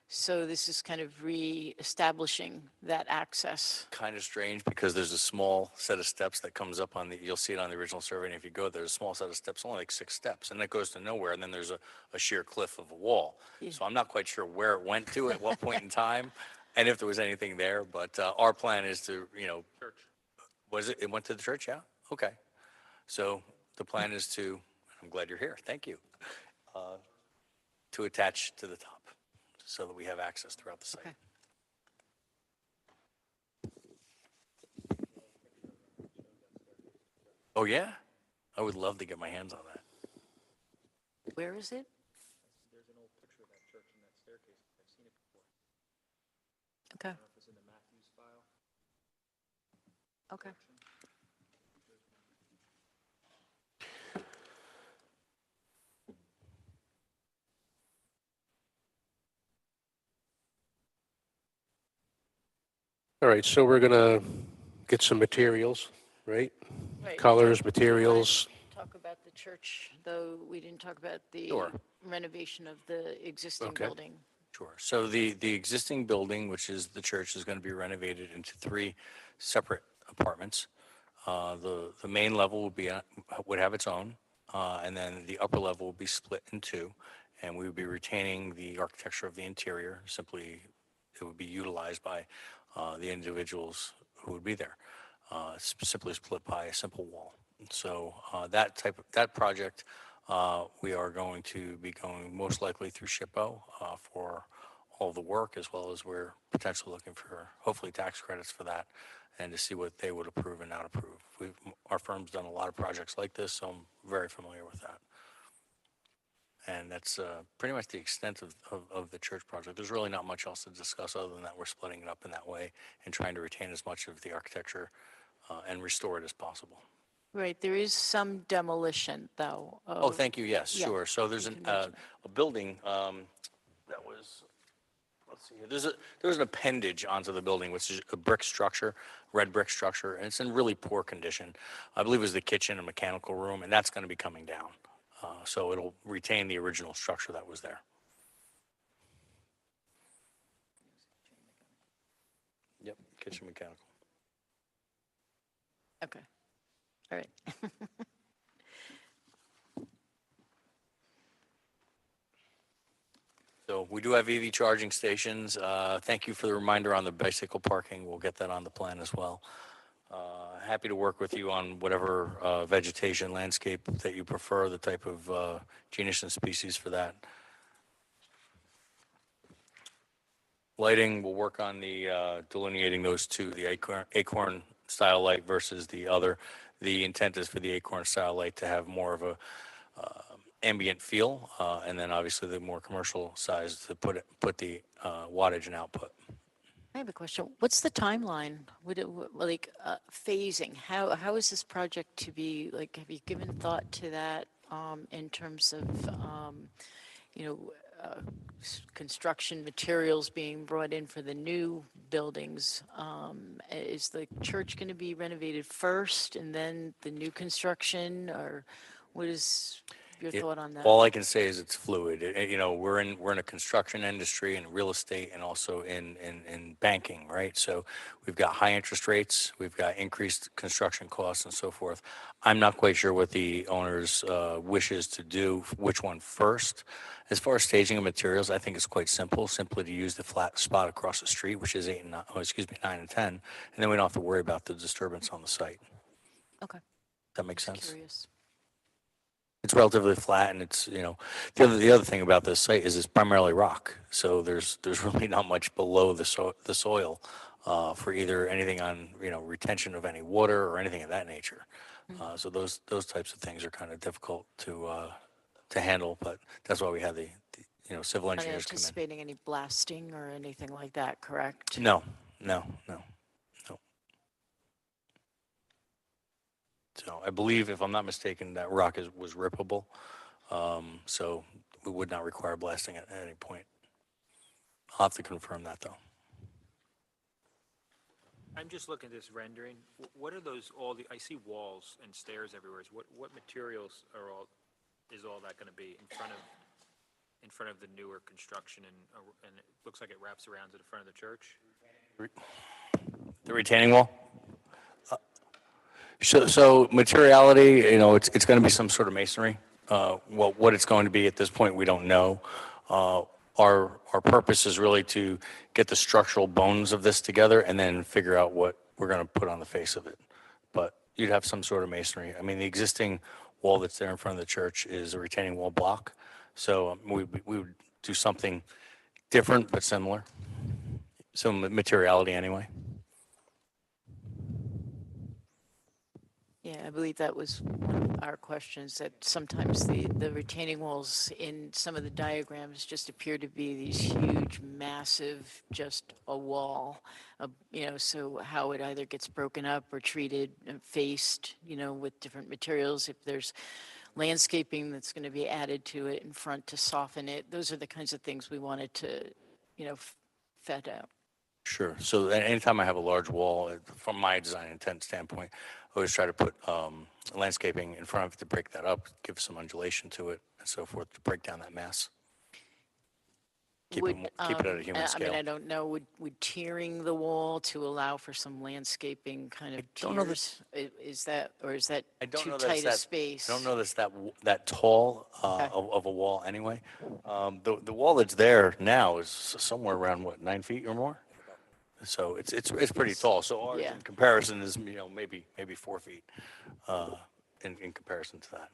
So this is kind of re-establishing that access. Kind of strange because there's a small set of steps that comes up on you'll see it on the original survey, and if you go, there's a small set of steps, only like 6 steps, and it goes to nowhere, and then there's a sheer cliff of a wall. So I'm not quite sure where it went to at what point in time, and if there was anything there, but our plan is to, Church. was it went to the church, yeah? Okay. So the plan is to, I'm glad you're here, thank you, to attach to the top so that we have access throughout the site. Okay. Oh, yeah? I would love to get my hands on that. Where is it? There's an old picture of that church and that staircase. I've seen it before. Okay, I don't know if it's in the Matthews file. okay. All right, so we're going to get some materials, right? Right. Colors, materials. Talk about the church, though we didn't talk about the Sure. renovation of the existing Okay. building. Sure. So the existing building, which is the church, is going to be renovated into 3 separate apartments. The main level would have its own, and then the upper level will be split in 2, and we would be retaining the architecture of the interior. Simply, it would be utilized by the individuals who would be there, simply split by a simple wall. So that project, we are going to be going most likely through SHPO for all the work, as well as we're potentially looking for hopefully tax credits for that and to see what they would approve and not approve. Our firm's done a lot of projects like this, so I'm very familiar with that. And that's pretty much the extent of the church project. There's really not much else to discuss other than that we're splitting it up in that way and trying to retain as much of the architecture and restore it as possible. Right, there is some demolition, though. Oh, thank you, yes, yeah, sure. So there's you a can mention building that was, let's see here, there was an appendage onto the building, which is a brick structure, red brick structure, and it's in really poor condition. I believe it was the kitchen and mechanical room, and that's going to be coming down. So it'll retain the original structure that was there. Yep, kitchen mechanical. Okay, all right. So we do have EV charging stations. Thank you for the reminder on the bicycle parking. We'll get that on the plan as well. Happy to work with you on whatever vegetation landscape that you prefer, the type of genus and species for that. Lighting, we'll work on the delineating those 2, the acorn style light versus the other. The intent is for the acorn style light to have more of a ambient feel, and then obviously the more commercial size to put the wattage and output. I have a question. What's the timeline? Would it, phasing? How is this project to be, have you given thought to that in terms of, construction materials being brought in for the new buildings? Is the church going to be renovated first and then the new construction, or what is? your Yeah, thought on that? All I can say is it's fluid. You know, we're in a construction industry and real estate and also in banking, right? So we've got high interest rates, we've got increased construction costs and so forth. I'm not quite sure what the owner's wishes to do, which one first. As far as staging of materials, I think it's quite simple, simply to use the flat spot across the street, which is 9 and 10, and then we don't have to worry about the disturbance on the site. Okay, That makes just sense? curious. It's relatively flat, and it's, you know, the other thing about this site is it's primarily rock. So there's really not much below the soil for either anything on, you know, retention of any water or anything of that nature. So those types of things are kind of difficult to handle, but that's why we have the you know, civil Not engineers come in. anticipating any blasting or anything like that, correct? No. So I believe, if I'm not mistaken, that rock was rippable. So we would not require blasting at any point. I'll have to confirm that, though. I'm just looking at this rendering. What are those, I see walls and stairs everywhere. What materials is all that going to be in front of the newer construction, and it looks like it wraps around to the front of the church? The retaining wall? So materiality, you know, it's going to be some sort of masonry. What it's going to be at this point, we don't know. Our purpose is really to get the structural bones of this together and then figure out what we're going to put on the face of it. But you'd have some sort of masonry. I mean, the existing wall that's there in front of the church is a retaining wall block. So we would do something different but similar. Some materiality anyway. Yeah, I believe that was one of our questions, that sometimes the retaining walls in some of the diagrams just appear to be these huge, massive, just a wall. You know, so how it either gets broken up or treated and faced, you know, with different materials. If there's landscaping that's going to be added to it in front to soften it, those are the kinds of things we wanted to, you know, vet out. Sure. So anytime I have a large wall, from my design intent standpoint, I always try to put landscaping in front of it to break that up, give some undulation to it, and so forth, to break down that mass. Keep it at a human I scale. mean, I don't know, would tiering the wall to allow for some landscaping kind of don't know tiers? Is that, or is that I don't too know that it's tight a that- space? I don't know that's that tall Okay. of a wall anyway. The wall that's there now is somewhere around, what, 9 feet or more? So it's pretty tall. So ours Yeah. in comparison is, you know, maybe 4 feet in comparison to that.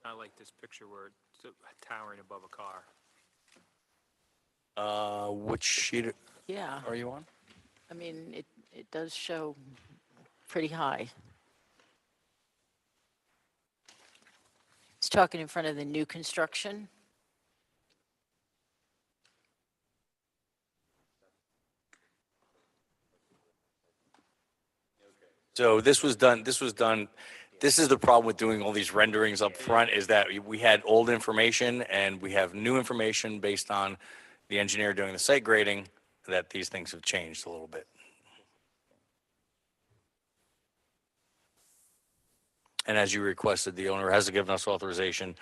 Not like this picture where it's towering above a car. Which sheet Yeah, are you on? I mean, it does show pretty high. It's talking in front of the new construction. So this was done, this is the problem with doing all these renderings up front, is that we had old information and we have new information based on the engineer doing the site grading, that these things have changed a little bit. And as you requested, the owner has given us authorization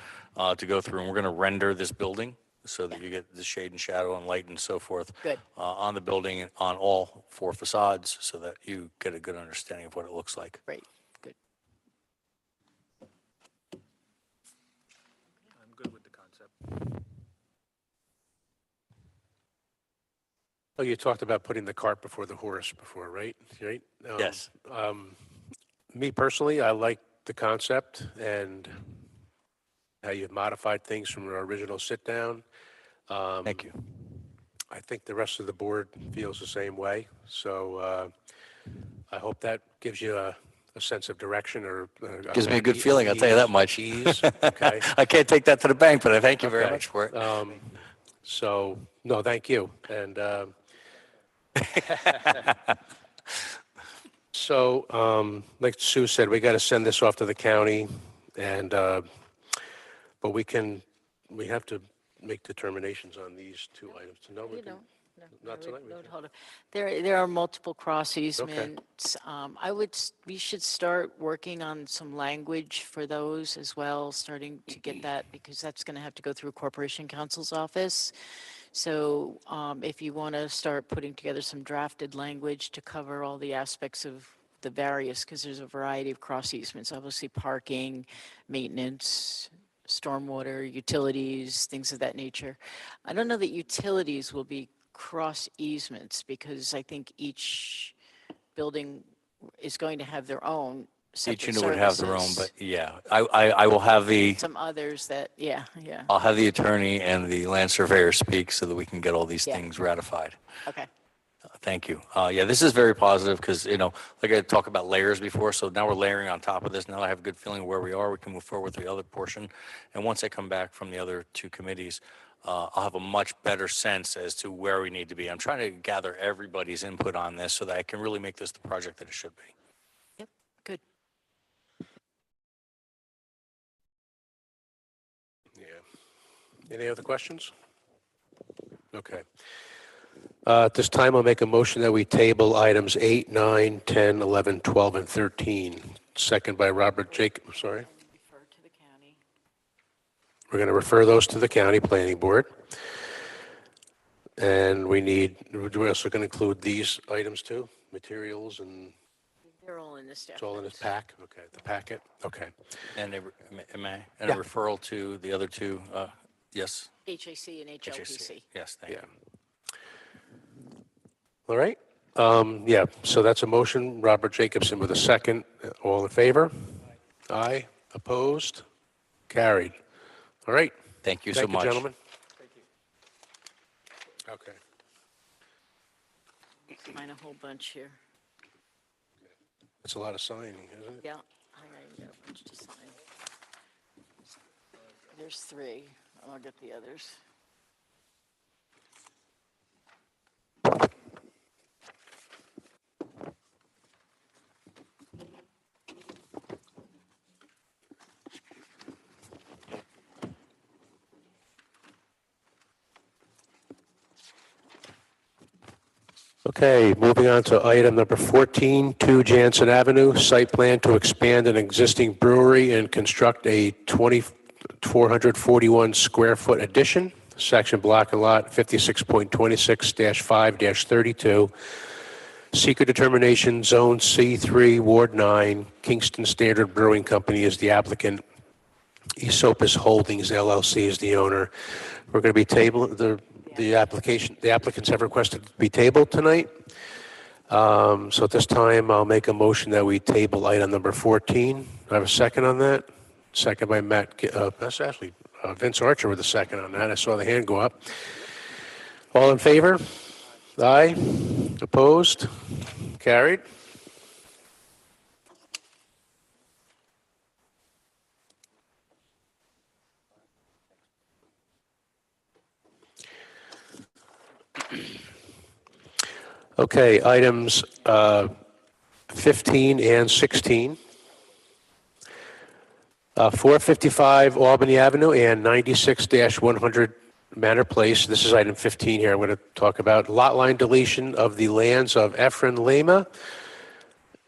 to go through, and we're going to render this building so that you get the shade and shadow and light and so forth. Good. On the building, and on all 4 facades, so that you get a good understanding of what it looks like. Great, good. I'm good with the concept. Oh, you talked about putting the cart before the horse before, right? Right? Yes. Me personally, I like the concept and how you've modified things from our original sit-down. Thank you. I think the rest of the board feels the same way. So I hope that gives you a sense of direction or. Gives me a good feeling, I'll tell you that much. Ease, okay. I can't take that to the bank, but I thank you very Okay. much for it. So, no, thank you. And so, like Sue said, we got to send this off to the county, and but we have to make determinations on these 2 items. No, we You can. know, Not tonight, we no, can- hold on. There are multiple cross easements. We should start working on some language for those as well, starting to get that, because that's going to have to go through Corporation Counsel's office. So if you want to start putting together some drafted language to cover all the aspects of the various, because there's a variety of cross easements, obviously parking, maintenance, stormwater, utilities, things of that nature. I don't know that utilities will be cross easements, because I think each building is going to have their own Each separate unit would have their own, services. but yeah, I will have Some others that, yeah. I'll have the attorney and the land surveyor speak so that we can get all these Yeah. things ratified. Okay. Thank you. Yeah, this is very positive because, like I talked about layers before, so now we're layering on top of this. Now I have a good feeling of where we are. We can move forward with the other portion. And once I come back from the other two committees, I'll have a much better sense as to where we need to be. I'm trying to gather everybody's input on this so that I can really make this the project that it should be. Yep. Good. Yeah. Any other questions? Okay. At this time, I'll make a motion that we table items 8, 9, 10, 11, 12, and 13. Second by Robert Jacob, sorry. Refer to the county. We're going to refer those to the county planning board. And we're also going to include these items too, materials, and They're all in the staff. it's all in this notes. pack? Okay, the packet, okay. And a Yeah. referral to the other two, yes? HAC and HAC. HLPC. Yes, thank you. All right, yeah, so that's a motion. Robert Jacobson with a second. All in favor? Aye. Opposed? Carried. All right. Thank you so Thank you, much. gentlemen. Thank you. Okay. Mine a whole bunch here. It's a lot of signing, isn't it? Yeah, hang on, you got a bunch to sign. There's 3. I'll get the others. Okay, moving on to item number 14, 2 Jansen Avenue, site plan to expand an existing brewery and construct a 2,441 square foot addition, section block and lot 56.26-5-32, seeker determination, zone C3, Ward 9, Kingston Standard Brewing Company is the applicant, Esopus Holdings LLC is the owner. We're going to be the applicants have requested to be tabled tonight. So at this time, I'll make a motion that we table item number 14. Do I have a second on that? Second by that's actually Vince Archer with a second on that. I saw the hand go up. All in favor? Aye. Opposed? Carried. Okay, items 15 and 16. 455 Albany Avenue and 96-100 Manor Place. This is item 15 here. I'm going to talk about lot line deletion of the lands of Efren Lema.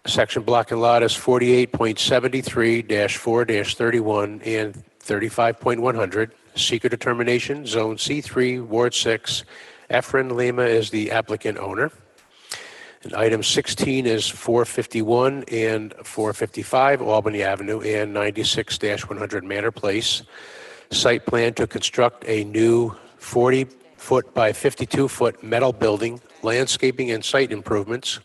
Section block and lot is 48.73-4-31 and 35.100. Seeker determination, Zone C3, Ward 6. Efren Lema is the applicant owner. And item 16 is 451 and 455 Albany Avenue and 96-100 Manor Place. Site plan to construct a new 40-foot by 52-foot metal building, landscaping and site improvements.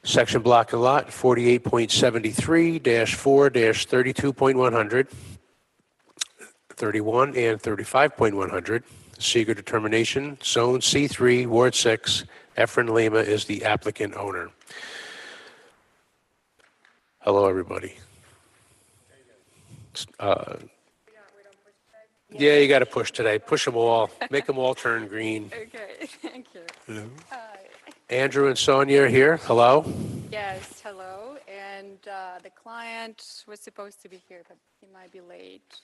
Section block and lot 48.73-4-32.100, 31 and 35.100. Seeker determination, Zone C3, Ward 6. Efren Lema is the applicant owner. Hello, everybody. Yeah, you got to push today. Push them all. Make them all turn green. Okay, thank you. Hello. Hi. Andrew and Sonia are here. Hello. Yes, hello. And the client was supposed to be here, but he might be late.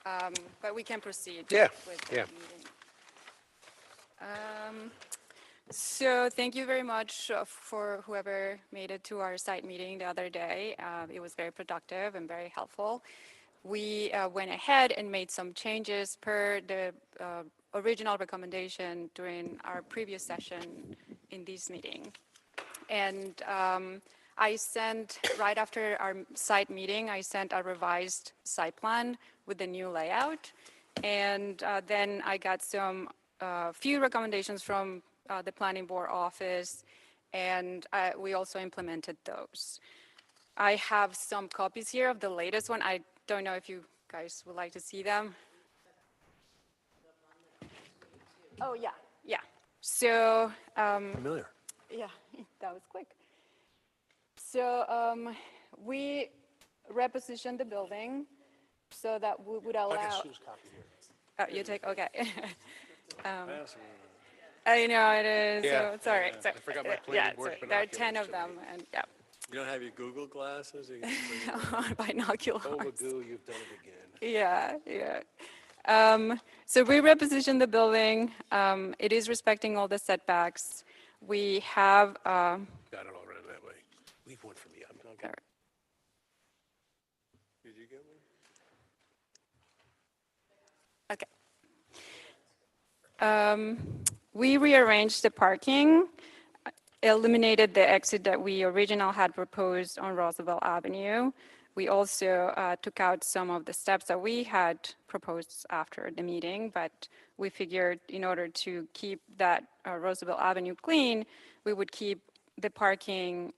But we can proceed Yeah, with the yeah. meeting. So thank you very much for whoever made it to our site meeting the other day. It was very productive and very helpful. We went ahead and made some changes per the original recommendation during our previous session in this meeting. And I sent, right after our site meeting, I sent a revised site plan with the new layout. And then I got some few recommendations from the planning board office, and we also implemented those. I have some copies here of the latest one. I don't know if you guys would like to see them. Oh, yeah, yeah. So, Familiar. yeah, that was quick. So we repositioned the building so that we would allow. Oh, you take, okay. I know it is, Yeah, so it's all right. yeah. So, I forgot my yeah, planning board so there are 10 binoculars, of them, and yeah. You don't have your Google glasses? Binoculars. Oh, Magoo, you've done it again. Yeah, yeah. So we repositioned the building. It is respecting all the setbacks. We have, Got it already that way. Leave one for me. I'll get it. Did you get one? okay. We rearranged the parking, eliminated the exit that we originally had proposed on Roosevelt Avenue. We also took out some of the steps that we had proposed after the meeting, but we figured in order to keep that Roosevelt Avenue clean, we would keep the parking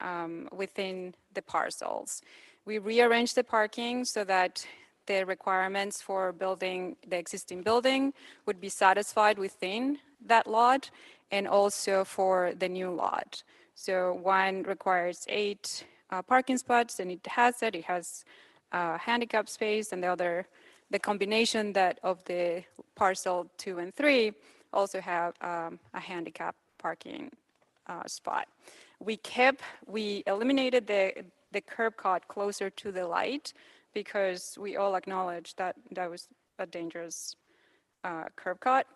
within the parcels. We rearranged the parking so that the requirements for building the existing building would be satisfied within that lot and also for the new lot. So one requires 8 parking spots, and it has it. It has handicap space, and the other, the combination that of the parcel 2 and 3 also have a handicap parking spot. We eliminated the curb cut closer to the light because we all acknowledge that that was a dangerous curb cut.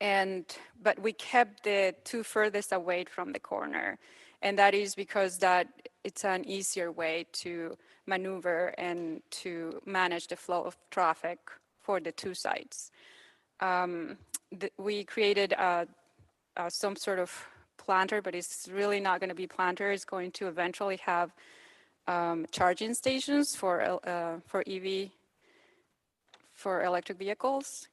But we kept the 2 furthest away from the corner. And that is because that it's an easier way to maneuver and to manage the flow of traffic for the 2 sites. We created some sort of planter, but it's really not going to be planter. It's going to eventually have charging stations for EV, for electric vehicles.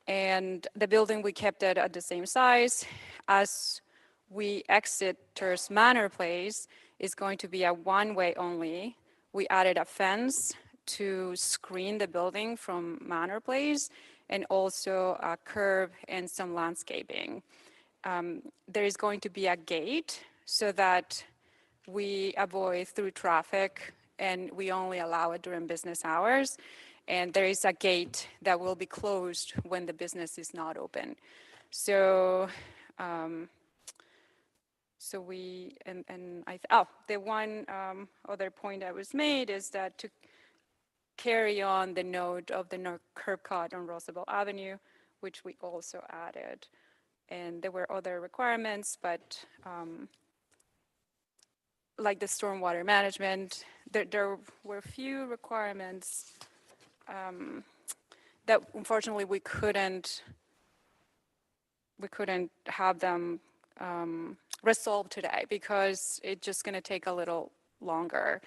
And the building, we kept it at the same size. As we exit towards Manor Place, it's going to be a one-way only. We added a fence to screen the building from Manor Place, and also a curb and some landscaping. There is going to be a gate so that we avoid through traffic, and we only allow it during business hours. And there is a gate that will be closed when the business is not open. So, the one other point that was made is that to carry on the note of the no curb cut on Roosevelt Avenue, which we also added. And there were other requirements, but like the stormwater management, there were few requirements that unfortunately we couldn't have them resolved today because it's just going to take a little longer.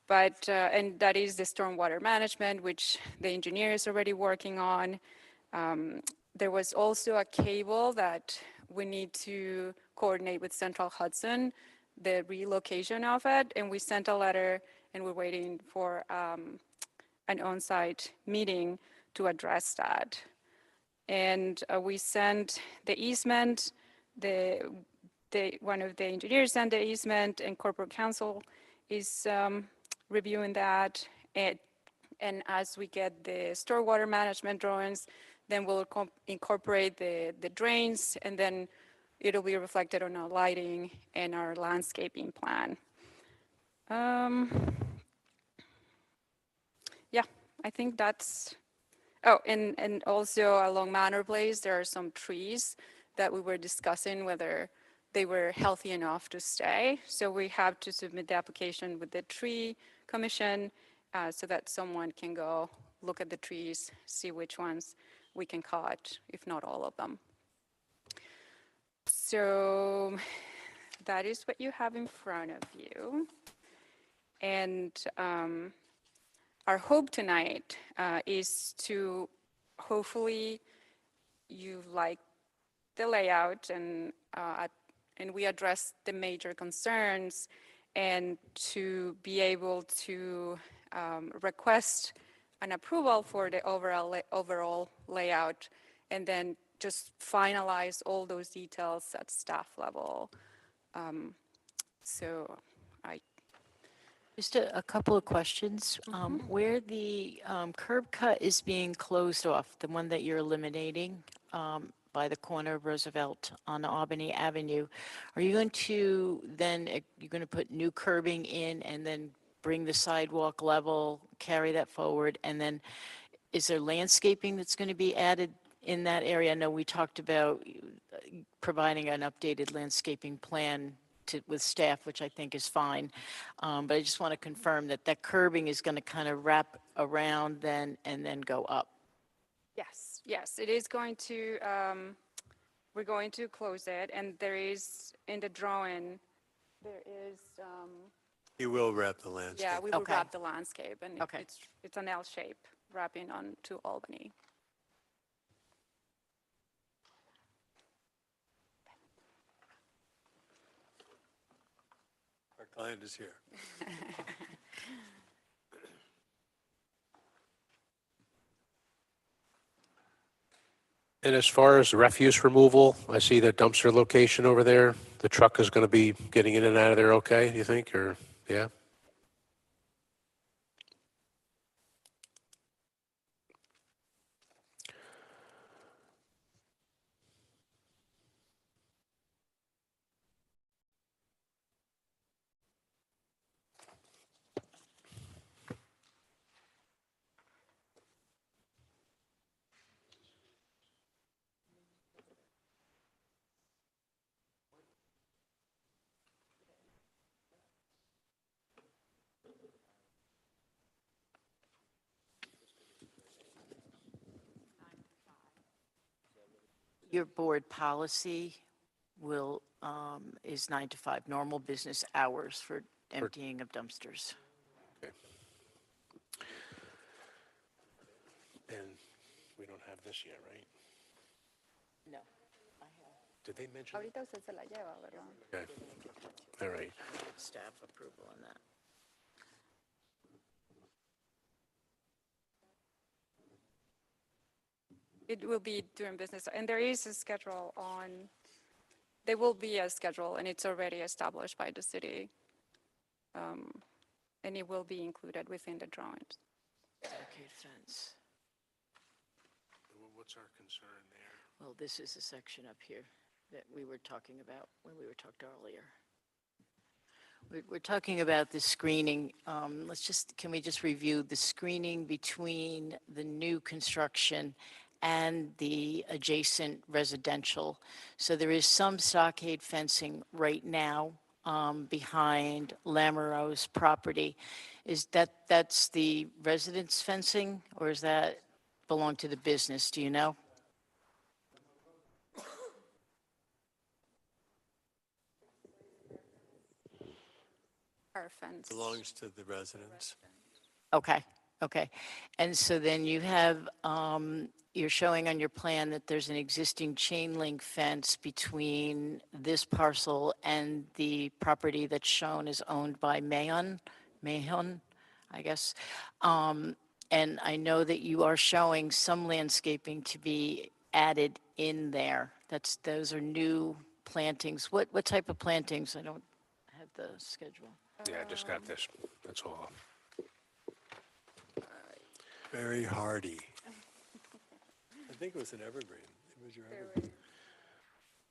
But and that is the stormwater management, which the engineer is already working on. There was also a cable that we need to coordinate with Central Hudson, the relocation of it, and we sent a letter, and we're waiting for an on-site meeting to address that. And we sent the easement, one of the engineers sent the easement, and corporate counsel is reviewing that. And as we get the stormwater management drawings, then we'll incorporate the drains, and then it'll be reflected on our lighting and our landscaping plan. Yeah, I think that's, oh, and also along Manor Place, there are some trees that we were discussing whether they were healthy enough to stay. So we have to submit the application with the tree commission so that someone can go look at the trees, see which ones we can cut, if not all of them. So that is what you have in front of you. And our hope tonight is to hopefully you like the layout and we address the major concerns and to be able to request an approval for the overall layout and then just finalize all those details at staff level. So Just a couple of questions. Where the curb cut is being closed off, the one that you're eliminating by the corner of Roosevelt on Albany Avenue, are you going to then, you're going to put new curbing in and then bring the sidewalk level, carry that forward, and then is there landscaping that's going to be added in that area? I know we talked about providing an updated landscaping plan with staff, which I think is fine. But I just want to confirm that that curbing is going to kind of wrap around then and then go up. yes, it is going to, we're going to close it, and there is, in the drawing, there is, You will wrap the landscape. yeah, we will Okay. wrap the landscape, and Okay. it's an L shape wrapping on to Albany. Our client is here. And as far as refuse removal, I see the dumpster location over there. The truck is going to be getting in and out of there okay, do you think, or, yeah? Your board policy will, is 9 to 5, normal business hours for emptying of dumpsters. And we don't have this yet, right? No. Did they mention? Ahorita usted se la lleva, ¿verdad? Okay, all right. Staff approval on that. It will be during business, and there is a schedule there will be a schedule, and it's already established by the city. And it will be included within the drawings. Barricade fence. What's our concern there? Well, this is a section up here that we were talking about when we were talked earlier. We're talking about the screening. Can we just review the screening between the new construction and the adjacent residential? So there is some stockade fencing right now behind Lamoureux's property. That's the residence fencing, or is that belong to the business? Do you know? Our fence. Belongs to the residents. Okay, okay. And so then you have, you're showing on your plan that there's an existing chain link fence between this parcel and the property that's shown as owned by Mahon, I guess. And I know that you are showing some landscaping to be added in there. Those are new plantings. What type of plantings? I don't have the schedule. Yeah, I just got this, that's all. Very hardy. I think it was an evergreen. It was your evergreen.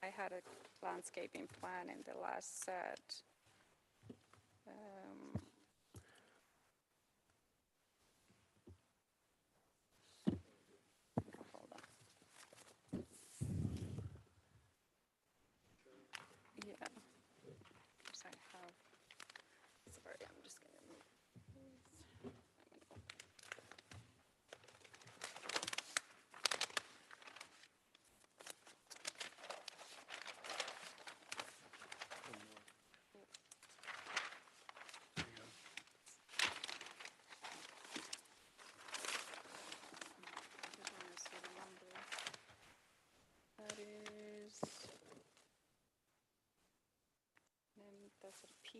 I had a landscaping plan in the last set. Hold on.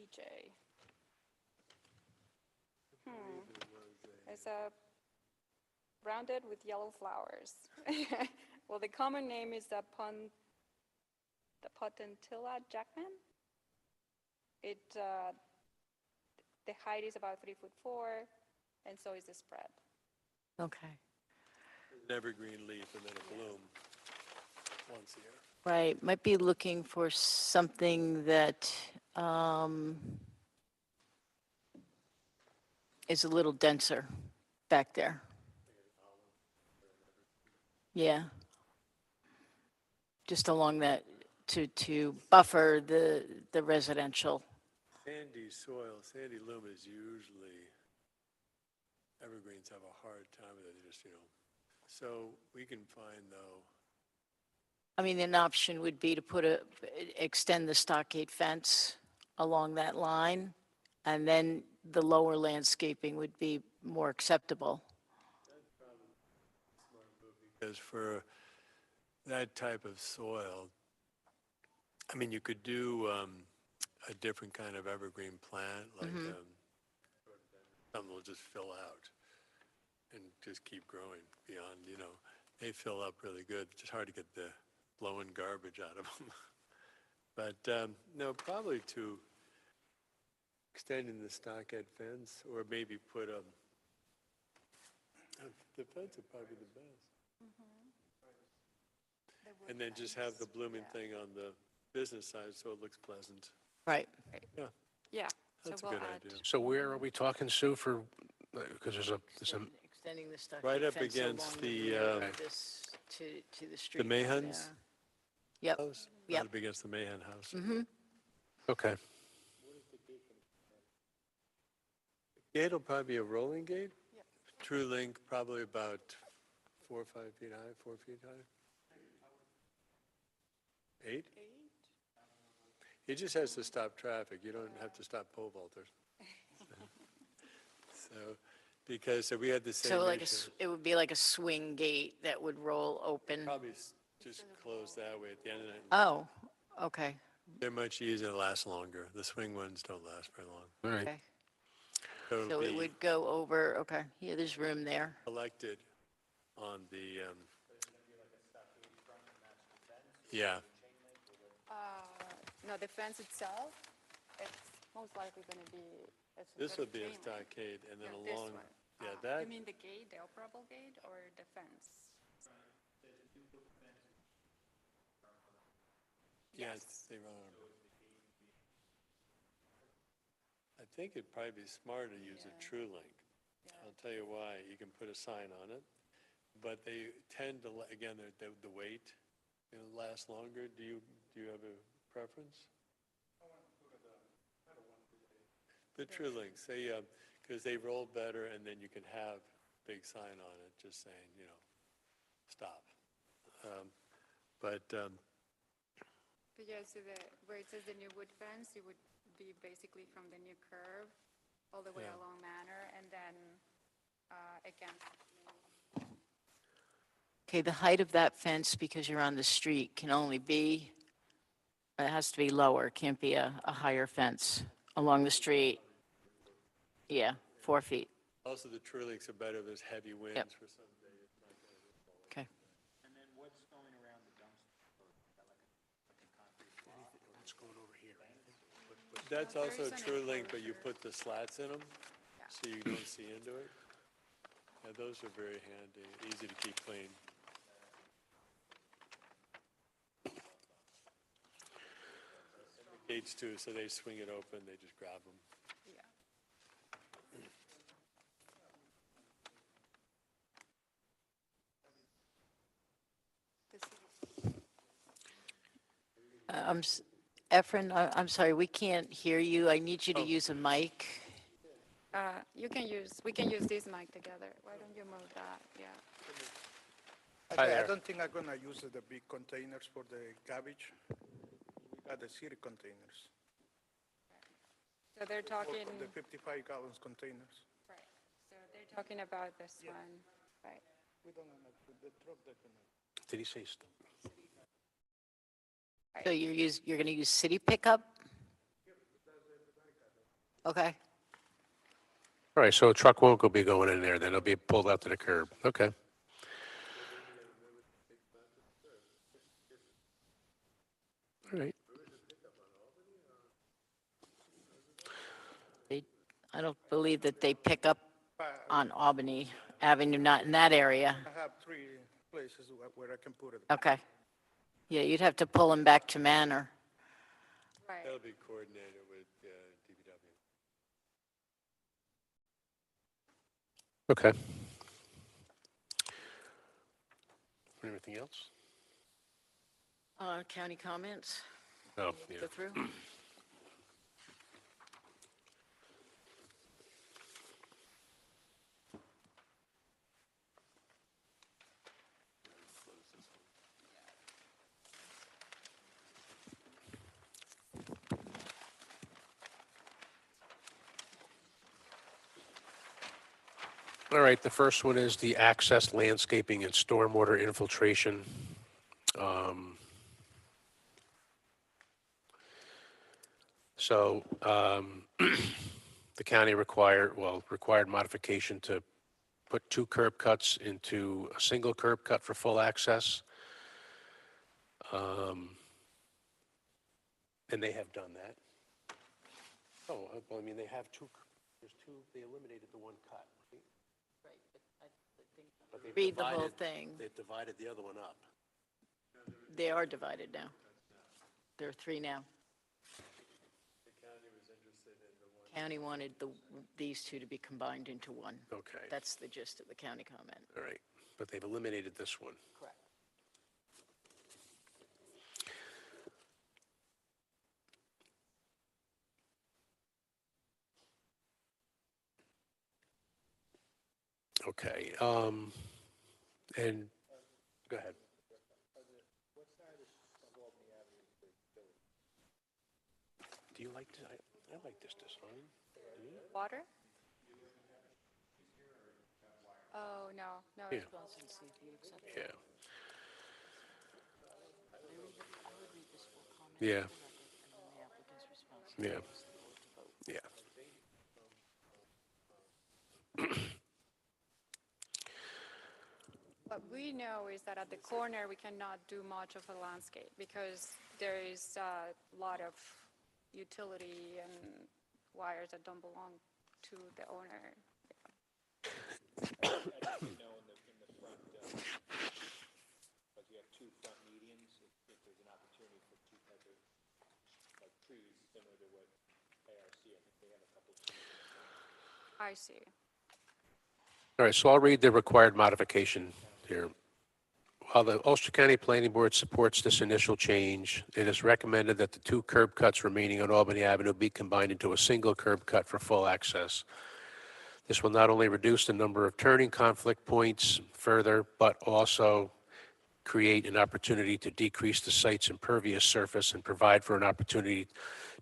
PJ. It's a rounded with yellow flowers. Well, the common name is the Potentilla jackman. The height is about 3'4", and so is the spread. Okay. An evergreen leaf and then a bloom once a year. Right, might be looking for something that is a little denser back there. Yeah. Just along that, to buffer the residential. Sandy soil, sandy loam is usually, evergreens have a hard time with it, just, So we can find though, I mean, an option would be to extend the stockade fence along that line, and then the lower landscaping would be more acceptable. because for that type of soil, I mean, you could do a different kind of evergreen plant, like something will just fill out and just keep growing beyond, they fill up really good. It's just hard to get the blowing garbage out of them. But no, probably to extending the stockade fence, or maybe put the fence would probably be the best. And then just have the blooming thing on the business side so it looks pleasant. Right. Yeah, Yeah. that's a we'll good add- idea. So where are we talking, Sue, for, because there's a, Extending the stockade Right up fence against along the, rear of this to the street. down Mahans? there. Yep. House, Yep. right up against the Mahan house. okay. Gate will probably be a rolling gate. True link, probably about 4 or 5 feet high, 4 feet high. 8? It just has to stop traffic. You don't have to stop pole vaulters. So, because we had the same So like issue. it would be like a swing gate that would roll open. Probably just close that way at the end of it. Oh, okay, They're much easier, last longer. The swing ones don't last very long. All right. okay. So So it it'll be would go over, okay, yeah, there's room there. collected on the, yeah. No, the fence itself, it's most likely going to be. This would be a stockade, and then This along, one. yeah, You that, mean the gate, the operable gate, or the fence? yeah, they run on. I think it'd probably be smarter to use a true link. I'll tell you why. You can put a sign on it, but they tend to, again, the weight, last longer. Do you have a preference? The true links, because they roll better, and then you can have big sign on it, just saying, stop. But Yeah, so where it says the new wood fence, it would be basically from the new curve all the way Yeah. along Manor, and then again. Okay, the height of that fence, because you're on the street, can only be, it has to be lower, it can't be a higher fence along the street. Yeah, 4 feet, also, the true links are better if there's heavy winds Yep. for some days. okay. And then what's going around the dumpster? What's going over here? That's There also a is an true link, but you enclosure. put the slats in them, so you don't see into it. Yeah, those are very handy, easy to keep clean. Gates too, so they swing it open, they just grab them. Yeah. Efren, I'm sorry, we can't hear you. I need you to use a mic. We can use this mic together. Why don't you move that? Yeah. Hi I there. don't think I'm gonna use the big containers for the garbage. We got the city containers, So they're talking, the 55 gallons containers. right, so they're talking about this one, right? We don't wanna put the truck that can. Did he say stop? So you're going to use city pickup? Okay. All right, so a truck won't be going in there, then it'll be pulled out to the curb. Okay. All right. I don't believe that they pick up on Albany Avenue, not in that area. I have 3 places where I can put it. Okay. Yeah, you'd have to pull them back to Manor. Right. That'll be coordinated with DPW. Okay. Anything else? County comments? Oh, yeah. Go through? All right, the first one is the access landscaping and stormwater infiltration. The county required modification to put 2 curb cuts into a single curb cut for full access. And they have done that. Oh, well, I mean, they have 2, there's 2, they eliminated the 1 cut. Right? But they've Read the whole divided- thing. They've divided the other one up. They are divided now. There are 3 now. County wanted these 2 to be combined into 1. Okay. That's the gist of the county comment. All right, but they've eliminated this one. Correct. Okay, and, go ahead. Do you like, I like this design. Water? Oh, no, no. Yeah. Yeah. Yeah. Yeah. Yeah. What we know is that at the corner, we cannot do much of a landscape because there is a lot of utility and wires that don't belong to the owner. I see. All right, so I'll read the required modification here. While the Ulster County Planning Board supports this initial change, it is recommended that the 2 curb cuts remaining on Albany Avenue be combined into a single curb cut for full access. This will not only reduce the number of turning conflict points further, but also create an opportunity to decrease the site's impervious surface and provide for an opportunity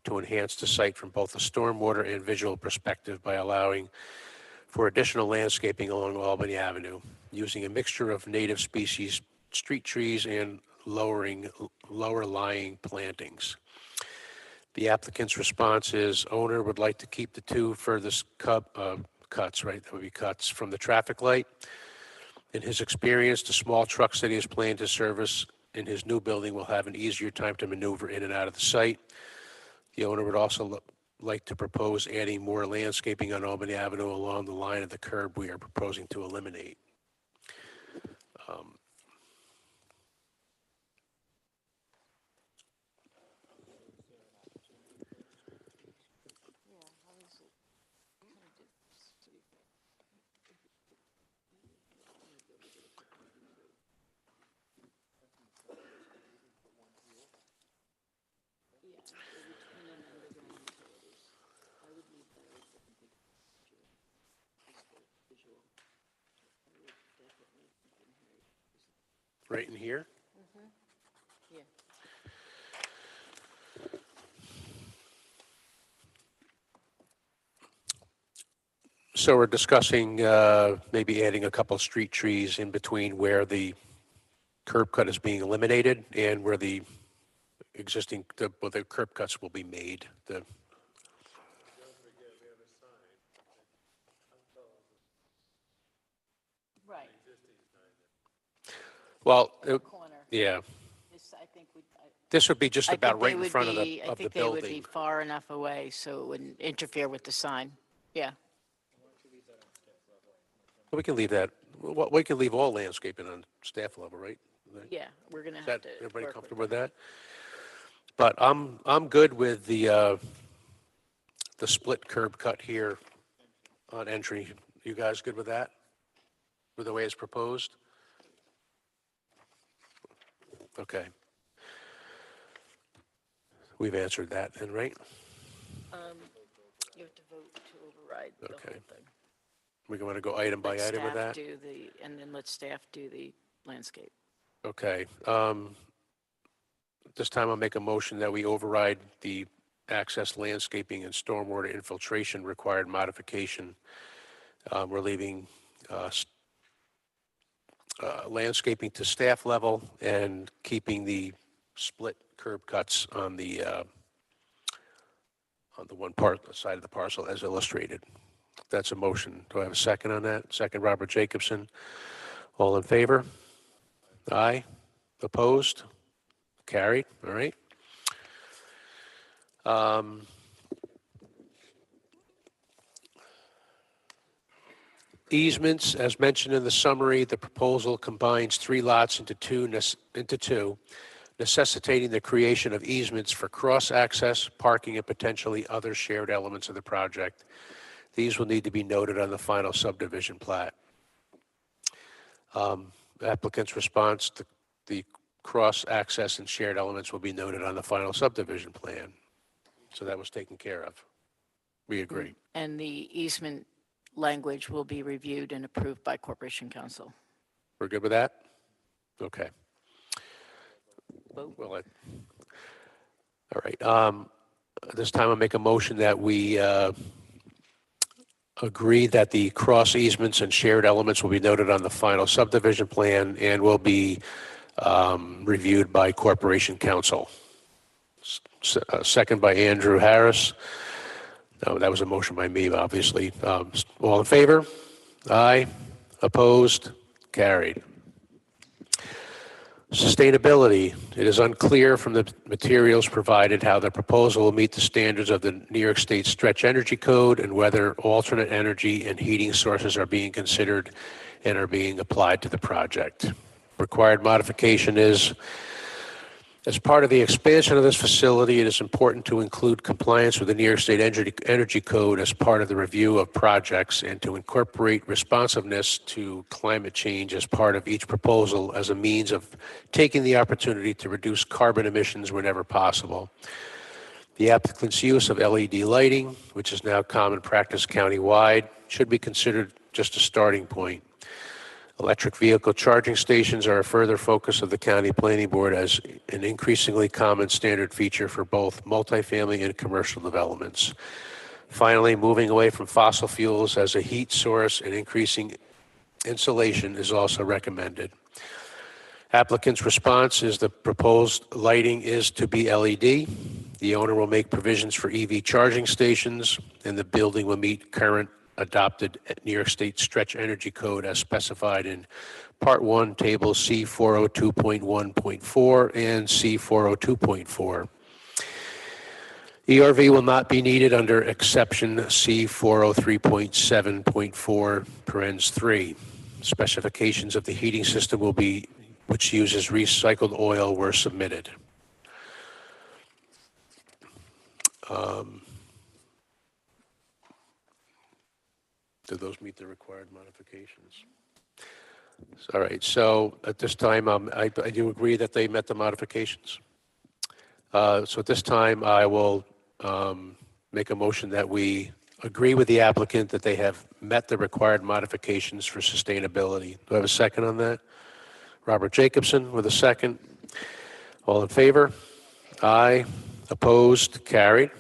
to enhance the site from both a stormwater and visual perspective by allowing for additional landscaping along Albany Avenue, using a mixture of native species, street trees, and lower lying plantings. The applicant's response is, owner would like to keep the 2 furthest cuts, right? That would be cuts from the traffic light. In his experience, the small trucks that he has planned to service in his new building will have an easier time to maneuver in and out of the site. The owner would also like to propose adding more landscaping on Albany Avenue along the line of the curb we are proposing to eliminate. Right in here? Yeah. So we're discussing maybe adding a couple street trees in between where the curb cut is being eliminated and where the existing, where the curb cuts will be made. Right. Well, Corner. yeah, This, I think, this would be just I about think right they in would front of be, the, I of the think they would be building. far enough away so it wouldn't interfere with the sign. Yeah. We can leave that, we can leave all landscaping on staff level, right? Yeah, we're going to Is have that, to everybody work comfortable with that? But I'm good with the split curb cut here on entry. You guys good with that? With the way it's proposed? Okay. We've answered that then, right? You have to vote to override the whole Okay. thing. We're going to go item by Let item with staff that? do the, and then let staff do the landscape. Okay. This time I'll make a motion that we override the access landscaping and stormwater infiltration required modification. We're leaving landscaping to staff level and keeping the split curb cuts on the one part, the side of the parcel as illustrated. That's a motion. Do I have a second on that? Second, Robert Jacobson. All in favor? Aye. Opposed? Carried. All right. Easements, as mentioned in the summary, the proposal combines 3 lots into two, necessitating the creation of easements for cross-access, parking, and potentially other shared elements of the project. These will need to be noted on the final subdivision plat. Applicant's response, the cross-access and shared elements will be noted on the final subdivision plan. So that was taken care of. We agree. And the easement language will be reviewed and approved by Corporation Council. We're good with that? Okay. Vote. Well, all right. This time I'll make a motion that we agree that the cross easements and shared elements will be noted on the final subdivision plan and will be reviewed by Corporation Council. Second by Andrew Harris. No, that was a motion by me, obviously. All in favor? Aye. Opposed? Carried. Sustainability. It is unclear from the materials provided how the proposal will meet the standards of the New York State Stretch Energy Code and whether alternate energy and heating sources are being considered and are being applied to the project. Required modification is, as part of the expansion of this facility, it is important to include compliance with the New York State Energy Code as part of the review of projects and to incorporate responsiveness to climate change as part of each proposal as a means of taking the opportunity to reduce carbon emissions whenever possible. The applicant's use of LED lighting, which is now common practice countywide, should be considered just a starting point. Electric vehicle charging stations are a further focus of the County Planning Board as an increasingly common standard feature for both multifamily and commercial developments. Finally, moving away from fossil fuels as a heat source and increasing insulation is also recommended. Applicant's response is the proposed lighting is to be LED. The owner will make provisions for EV charging stations, and the building will meet current adopted New York State Stretch Energy Code as specified in Part 1, Table C402.1.4 and C402.4. ERV will not be needed under exception C403.7.4, parens 3. Specifications of the heating system will be, which uses recycled oil, were submitted. Do those meet the required modifications? All right, so at this time, I do agree that they met the modifications. So at this time, I will make a motion that we agree with the applicant that they have met the required modifications for sustainability. Do I have a second on that? Robert Jacobson with a second. All in favor? Aye. Opposed? Carried.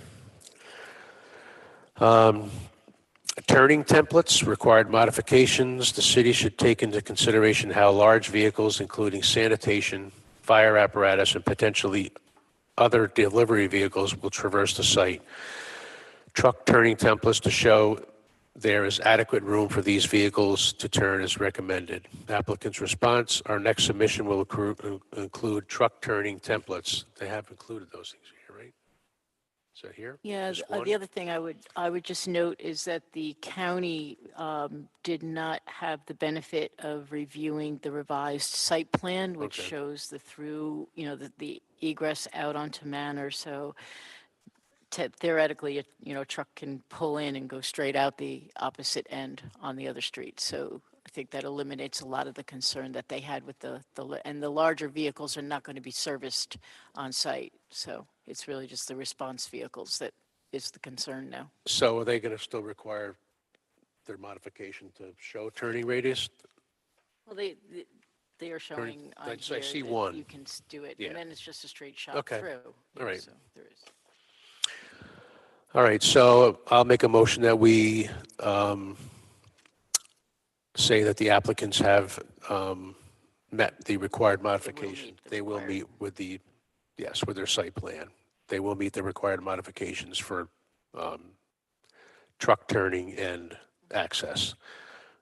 Turning templates, required modifications. The city should take into consideration how large vehicles, including sanitation, fire apparatus, and potentially other delivery vehicles will traverse the site. Truck turning templates to show there is adequate room for these vehicles to turn as recommended. Applicant's response, our next submission will include truck turning templates. They have included those things here, right? Is that here? Yeah, Just one? the other thing I would just note is that the county did not have the benefit of reviewing the revised site plan, which Okay. shows the through, the egress out onto Manor. So theoretically, a truck can pull in and go straight out the opposite end on the other street. So I think that eliminates a lot of the concern that they had with and the larger vehicles are not going to be serviced on site. So it's really just the response vehicles that is the concern now. So are they going to still require their modification to show turning radius? Well, they are showing on I here see that one. you can do it, Yeah. and then it's just a straight shot Okay. through. All right. So there is. All right, so I'll make a motion that we say that the applicants have met the required modification. They will meet with with their site plan. They will meet the required modifications for truck turning and access.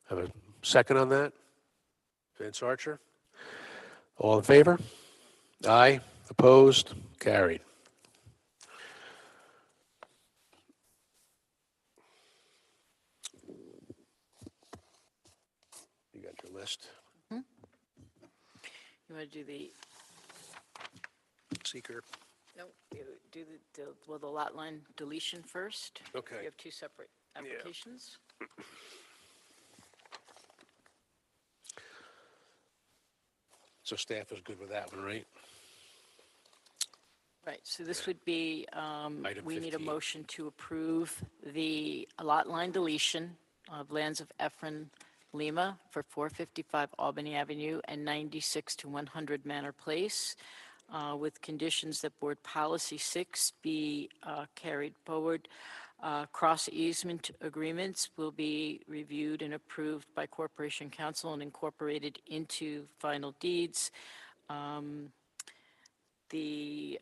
Have a second on that? Vince Archer? All in favor? Aye. Opposed? Carried. You got your list. You want to do the, Seeker. no, do the lot line deletion first? Okay. You have two separate applications. So staff is good with that one, right? Right, so this would be, Item we need a 15. motion to approve the lot line deletion of lands of Efren Lima for 455 Albany Avenue and 96 to 100 Manor Place, with conditions that Board Policy 6 be carried forward. Cross easement agreements will be reviewed and approved by Corporation Council and incorporated into final deeds. The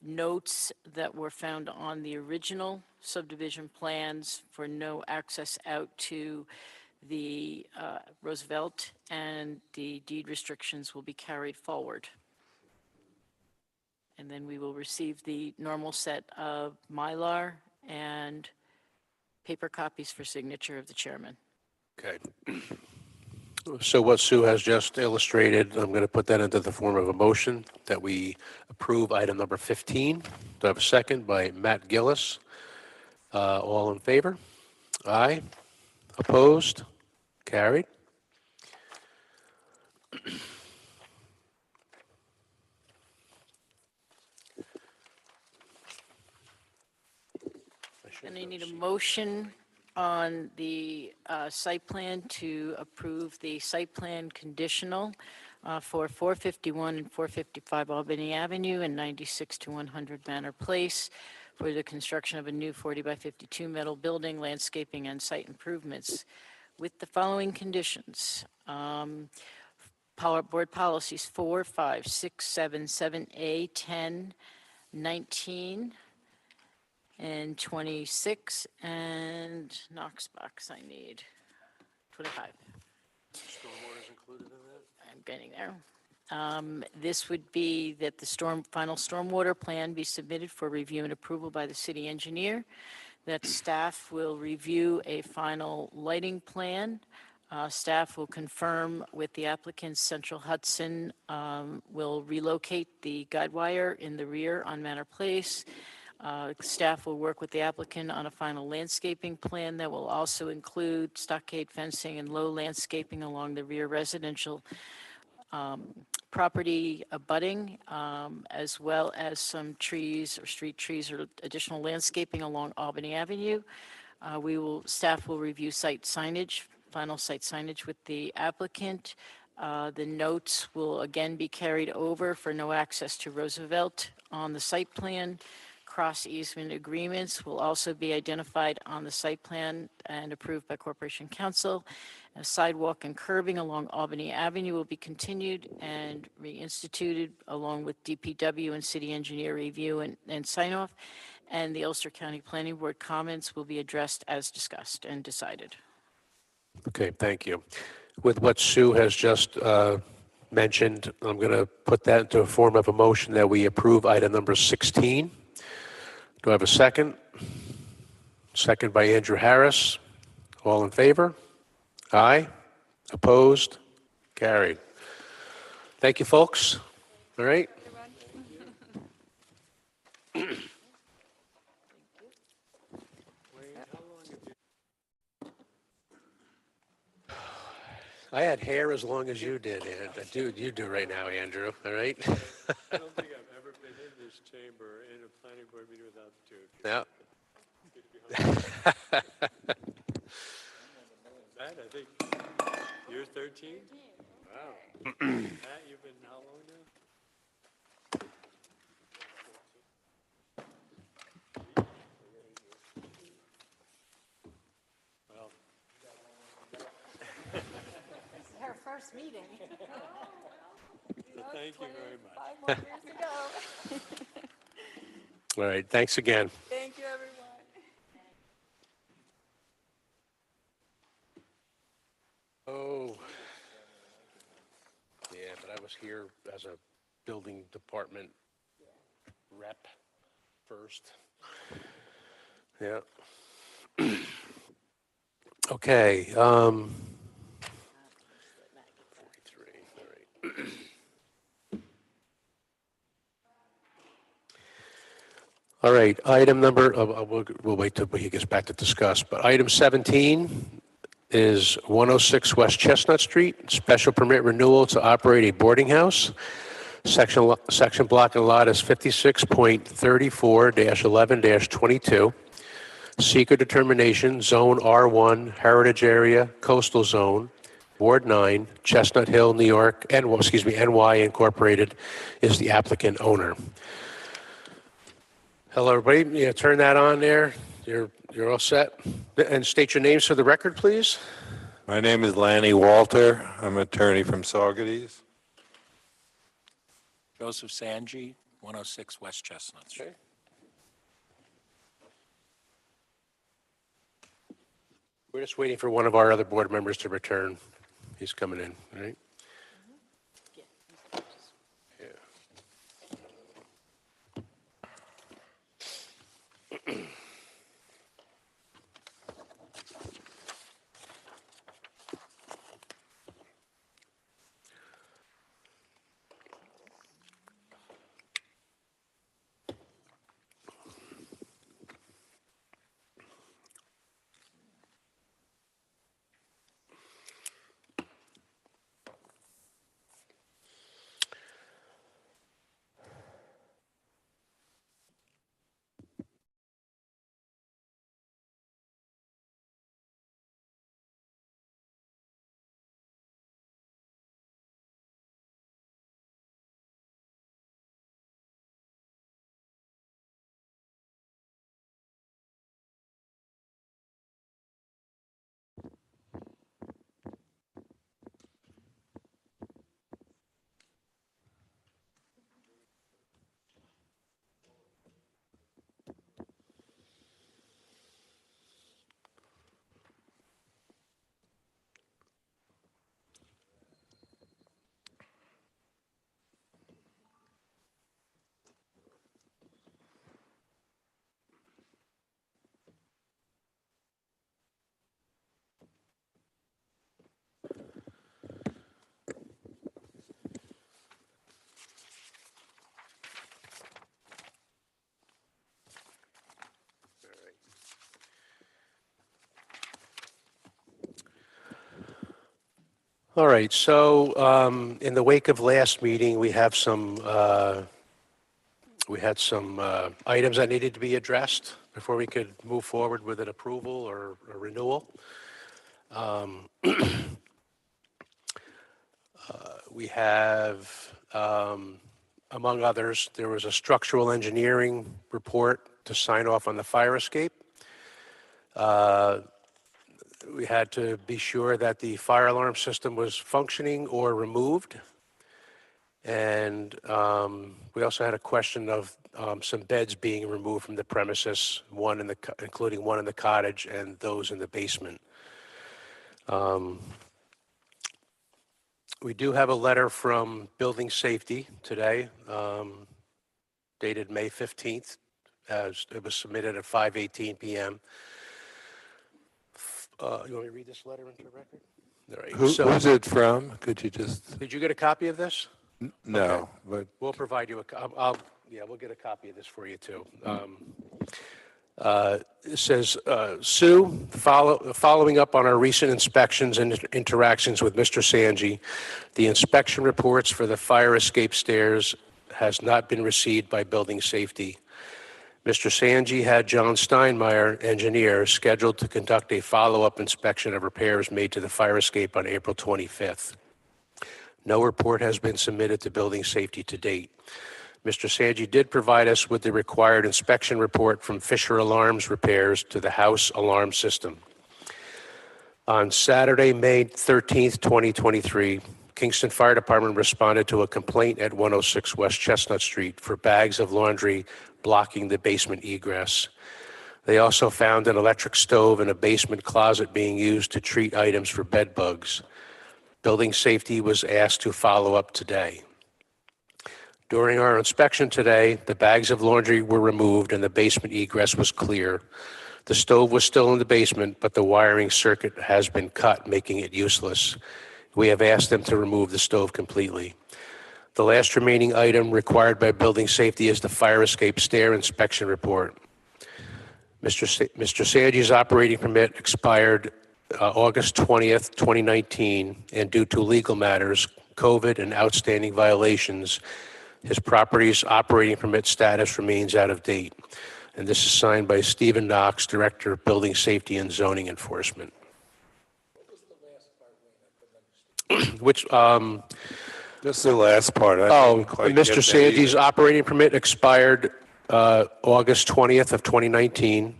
notes that were found on the original subdivision plans for no access out to the Roosevelt and the deed restrictions will be carried forward. And then we will receive the normal set of Mylar and paper copies for signature of the chairman. Okay. So what Sue has just illustrated, I'm going to put that into the form of a motion that we approve item number 15. Do I have a second by Matt Gillis? All in favor? Aye. Opposed? Carried. And I need a motion on the site plan to approve the site plan conditional for 451 and 455 Albany Avenue and 96 to 100 Manor Place for the construction of a new 40 by 52 metal building, landscaping, and site improvements with the following conditions. Board policies 4, 5, 6, 7, 7A, 10, 19, and 26, and Knox box I need 25. Stormwater's included in that? I'm getting there. This would be that the final stormwater plan be submitted for review and approval by the city engineer, that staff will review a final lighting plan. Staff will confirm with the applicant Central Hudson will relocate the guide wire in the rear on Manor Place. Staff will work with the applicant on a final landscaping plan that will also include stockade fencing and low landscaping along the rear residential property abutting, as well as some trees or street trees or additional landscaping along Albany Avenue. Staff will review site signage, final site signage with the applicant. The notes will again be carried over for no access to Roosevelt on the site plan. Cross easement agreements will also be identified on the site plan and approved by Corporation Council. A sidewalk and curbing along Albany Avenue will be continued and reinstituted along with DPW and city engineer review and sign off. and the Ulster County Planning Board comments will be addressed as discussed and decided. Okay, thank you. With what Sue has just mentioned, I'm going to put that into a form of a motion that we approve item number 16. Do I have a second? Second by Andrew Harris. All in favor? Aye. Opposed? Carried. Thank you, folks. All right. I had hair as long as you did, and dude, you do right now, Andrew. All right. I don't think I've ever been in this chamber in a planning board meeting without the two of you. Yeah. Matt, I think you're 13? Wow. Matt, you've been how long now? Well, Our first meeting. thank you very much. 5 more years to go. All right. Thanks again. Thank you, everyone. Oh. Yeah, but I was here as a building department rep first. Yeah. Okay. 43. All right. All right. Item number. We'll wait till he gets back to discuss. But item 17 is 106 West Chestnut Street, special permit renewal to operate a boarding house. Section block and lot is 56.34-11-22. Seeker determination, Zone R1, Heritage Area, Coastal Zone, Ward 9, Chestnut Hill, New York, NY Incorporated is the applicant owner. Hello, everybody. Yeah, turn that on there. You're all set. And state your names for the record, please. My name is Lanny Walter. I'm an attorney from Saugerties. Joseph Sanji, 106 West Chestnut Street. Okay. We're just waiting for one of our other board members to return. He's coming in, all right? Yeah. All right, so in the wake of last meeting, we had some items that needed to be addressed before we could move forward with an approval or a renewal. We have, among others, there was a structural engineering report to sign off on the fire escape. We had to be sure that the fire alarm system was functioning or removed. And we also had a question of some beds being removed from the premises, including one in the cottage and those in the basement. We do have a letter from Building Safety today, dated May 15th, as it was submitted at 5:18 PM. You want me to read this letter into the record? All right. Who's it from? Could you just, Did you get a copy of this? no, but We'll provide you we'll get a copy of this for you too. It says, Sue, following up on our recent inspections and interactions with Mr. Sanji, the inspection reports for the fire escape stairs has not been received by Building Safety. Mr. Sanji had John Steinmeier, engineer, scheduled to conduct a follow-up inspection of repairs made to the fire escape on April 25th. No report has been submitted to Building Safety to date. Mr. Sanji did provide us with the required inspection report from Fisher Alarms repairs to the house alarm system. On Saturday, May 13th, 2023, Kingston Fire Department responded to a complaint at 106 West Chestnut Street for bags of laundry blocking the basement egress. They also found an electric stove in a basement closet being used to treat items for bed bugs. Building Safety was asked to follow up today. During our inspection today, the bags of laundry were removed and the basement egress was clear. The stove was still in the basement, but the wiring circuit has been cut, making it useless. We have asked them to remove the stove completely. The last remaining item required by Building Safety is the fire escape stair inspection report. Mr. Sanji's operating permit expired August 20th, 2019, and due to legal matters, COVID, and outstanding violations, his property's operating permit status remains out of date. And this is signed by Stephen Knox, Director of Building Safety and Zoning Enforcement. Which, just the last part. I didn't quite Mr. get that either. Sanji's operating permit expired August 20th of 2019,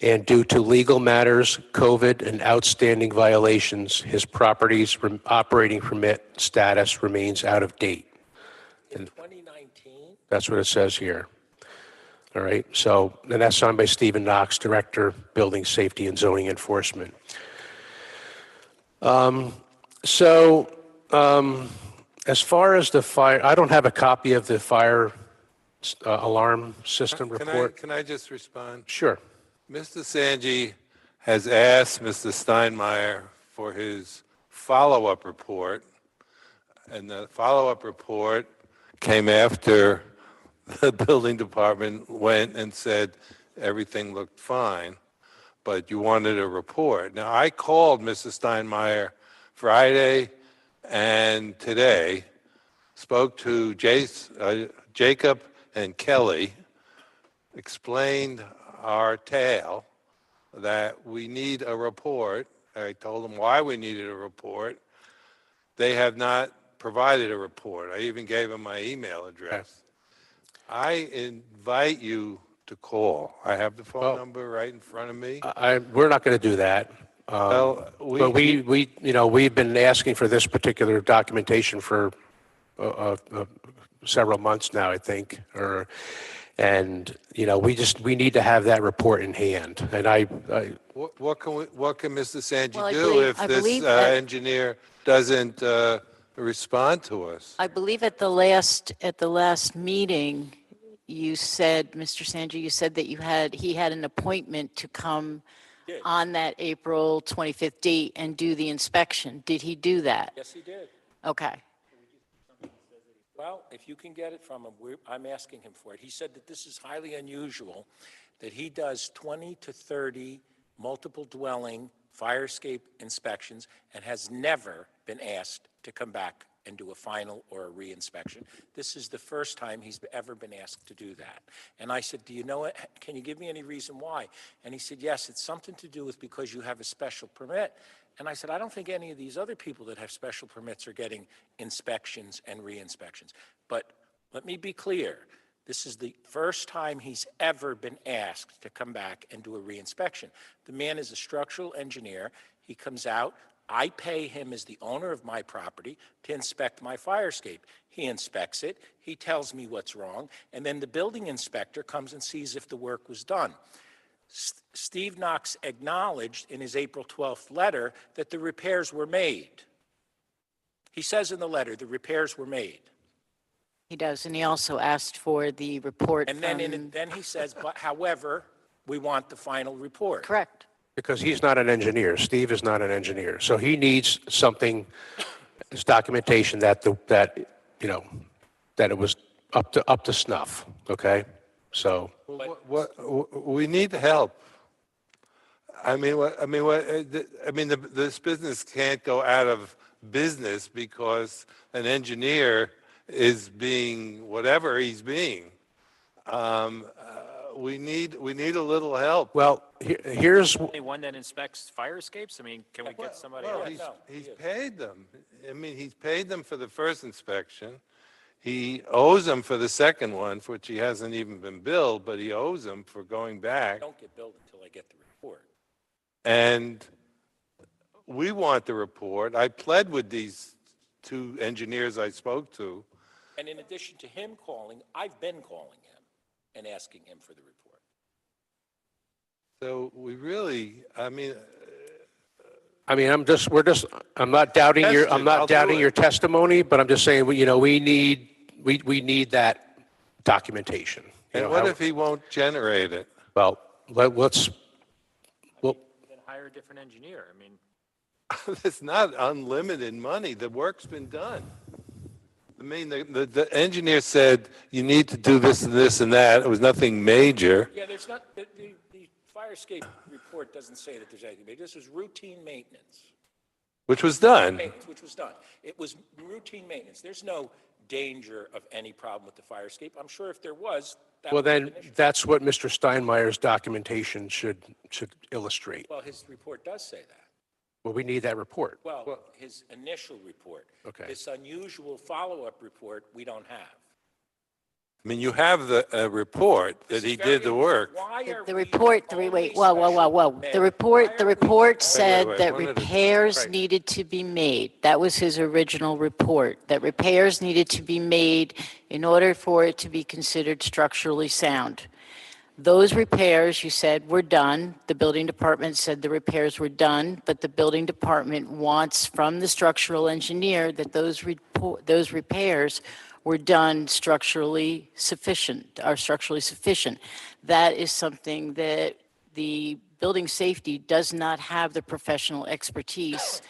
and due to legal matters, COVID, and outstanding violations, his property's operating permit status remains out of date. In 2019? That's what it says here. All right, so, and that's signed by Stephen Knox, Director, Building Safety and Zoning Enforcement. As far as the fire, I don't have a copy of the fire alarm system report. Can I just respond? Sure. Mr. Sanji has asked Mr. Steinmeier for his follow-up report, and the follow-up report came after the building department went and said everything looked fine, but you wanted a report. Now, I called Mr. Steinmeier Friday and today, spoke to Jacob and Kelly, explained our tale that we need a report. I told them why we needed a report. They have not provided a report. I even gave them my email address. I invite you to call. I have the phone number right in front of me. We're not going to do that. But we've been asking for this particular documentation for several months now, I think. We need to have that report in hand. And what can Mr. Sanji Well, do if I this believe that- engineer doesn't respond to us? I believe at the last meeting, you said, Mr. Sanji, you said that he had an appointment to come on that April 25th date and do the inspection. Did he do that? Yes, he did. Okay. Well, if you can get it from him, I'm asking him for it. He said that this is highly unusual, that he does 20 to 30 multiple dwelling fire escape inspections and has never been asked to come back and do a final or a re-inspection. This is the first time he's ever been asked to do that. And I said, do you know it? Can you give me any reason why? And he said, yes, it's something to do with because you have a special permit. And I said, I don't think any of these other people that have special permits are getting inspections and re-inspections. But let me be clear. This is the first time he's ever been asked to come back and do a re-inspection. The man is a structural engineer. He comes out, I pay him as the owner of my property to inspect my fire escape. He inspects it, he tells me what's wrong, and then the building inspector comes and sees if the work was done. Steve Knox acknowledged in his April 12th letter that the repairs were made. He says in the letter the repairs were made. He does, and he also asked for the report And then, from... then he says, but however, we want the final report. Correct. Because he's not an engineer. Steve is not an engineer. So he needs something, this documentation that that it was up to snuff, okay? So, We need help. This business can't go out of business because an engineer is being whatever he's being. We need a little help. well, here's, Anyone that inspects fire escapes? I mean, can we get somebody Well, else? he's paid them. He's paid them for the first inspection. He owes them for the second one, for which he hasn't even been billed, but he owes them for going back. I don't get billed until I get the report. And we want the report. I pled with these two engineers I spoke to. And in addition to him calling, I've been calling him and asking him for the report. So we really, I'm not doubting your testimony, but I'm just saying, we need that documentation. and what if he won't generate it? Well, let's, Then hire a different engineer. I mean, It's not unlimited money. The work's been done. The engineer said, you need to do this and this and that. It was nothing major. Yeah, there's not, the fire escape report doesn't say that there's anything major. This was routine maintenance. Which was done. Which was done. It was routine maintenance. There's no danger of any problem with the fire escape. I'm sure if there was, that well, would have then been an issue. that's what Mr. Steinmeier's documentation should illustrate. Well, his report does say that. Well, we need that report. Well, his initial report. Okay. This unusual follow-up report, we don't have. You have the report that he did the work. Why are The we report, only wait, special- whoa. The report said wait, that one at a time. repairs Right. needed to be made. That was his original report, that repairs needed to be made in order for it to be considered structurally sound. Those repairs, you said, were done. The building department said the repairs were done, but the building department wants from the structural engineer that those repairs were done structurally sufficient. That is something that the building safety does not have the professional expertise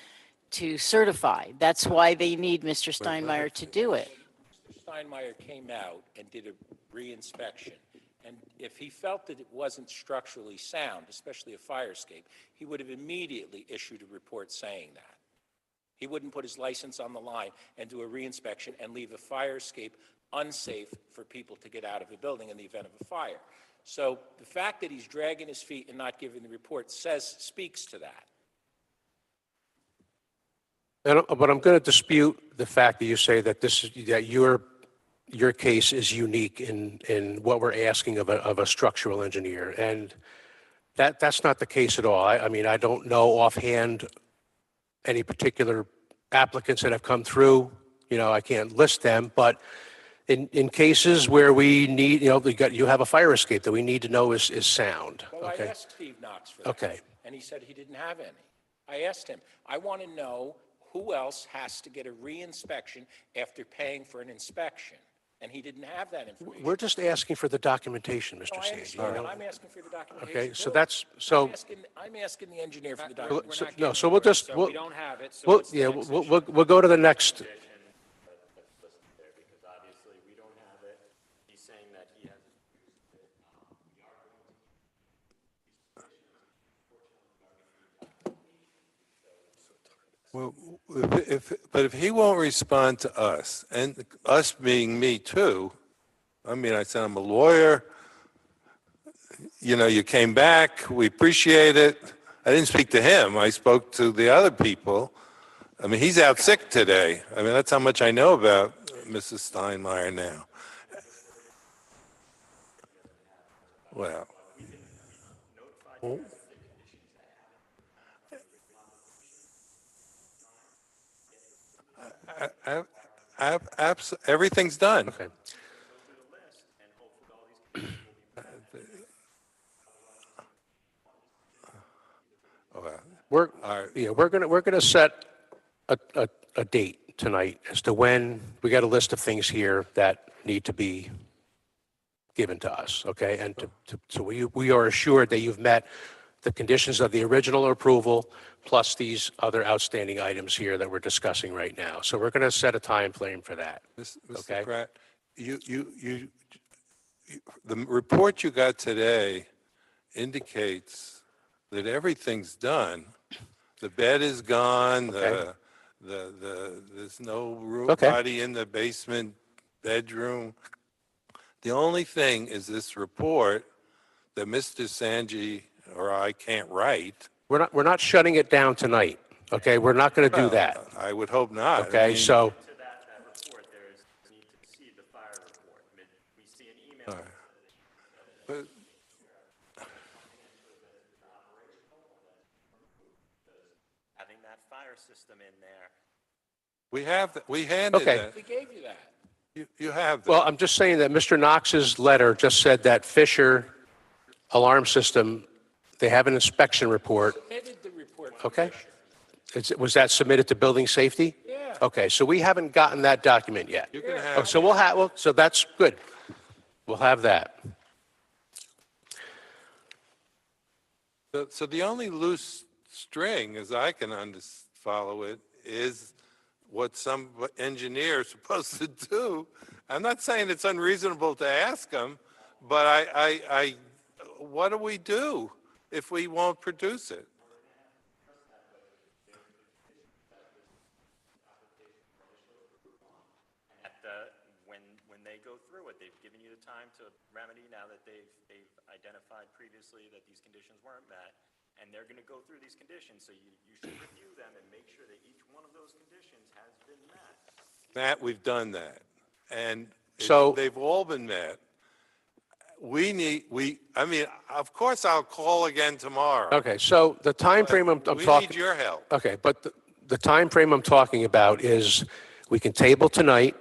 to certify. That's why they need Mr. Steinmeier to do it. Mr. Steinmeier came out and did a re-inspection. And if he felt that it wasn't structurally sound, especially a fire escape, he would have immediately issued a report saying that. He wouldn't put his license on the line and do a re-inspection and leave a fire escape unsafe for people to get out of a building in the event of a fire. So the fact that he's dragging his feet and not giving the report speaks to that. But I'm going to dispute the fact that you say that your case is unique in what we're asking of a structural engineer, and that's not the case at all. I don't know offhand any particular applicants that have come through. I can't list them, but in cases where we need, you have a fire escape that we need to know is sound. Well, Okay. I asked Steve Knox for that. Okay. And he said he didn't have any. I asked him, I want to know who else has to get a re-inspection after paying for an inspection. And he didn't have that information. We're just asking for the documentation, No, Mr. I Sandy. understand, but I'm asking for the documentation. Okay, so too. that's, so, I'm asking the engineer for the we're documentation. not no, getting so we'll anywhere, just, so we'll, we don't have it, so we'll, what's the yeah, next we'll go to the next, Because obviously we don't have it. He's saying that he has. Well, if he won't respond to us, and us being me too, I said, I'm a lawyer, you came back, we appreciate it. I didn't speak to him, I spoke to the other people. He's out sick today. That's how much I know about Mrs. Steinmeier now. Well. Everything's done. Okay. We're, yeah, we're gonna set a date tonight as to when, we got a list of things here that need to be given to us, okay? And so we are assured that you've met the conditions of the original approval plus these other outstanding items here that we're discussing right now. So we're gonna set a time frame for that. Okay. Mr. Pratt, the report you got today indicates that everything's done. The bed is gone, Okay. there's no room, Okay. body in the basement bedroom. The only thing is this report that Mr. Sanji or I can't write. We're not shutting it down tonight, okay? We're not gonna do Well, that, I would hope not. I okay? mean, So, To that report, there is need to see the fire report. I mean, we see an email. all right. But Having that fire system in there. we handed Okay. that. We gave you that. You have that. well, I'm just saying that Mr. Knox's letter just said that Fisher Alarm System, they have an inspection report. Submitted the report. from Okay. Fisher. Was that submitted to Building Safety? Yeah. Okay, so we haven't gotten that document yet. You can Oh, have, so we'll have, so that's good. We'll have that. so the only loose string, as I can follow it, is what some engineer is supposed to do. I'm not saying it's unreasonable to ask them, but what do we do if we won't produce it? When they go through it, they've given you the time to remedy now that they've identified previously that these conditions weren't met, and they're going to go through these conditions, so you should review them and make sure that each one of those conditions has been met. Matt, we've done that, and So- they've all been met. I mean, of course, I'll call again tomorrow. Okay, so the time frame I'm We talking. need your help. Okay, but the time frame I'm talking about is we can table tonight,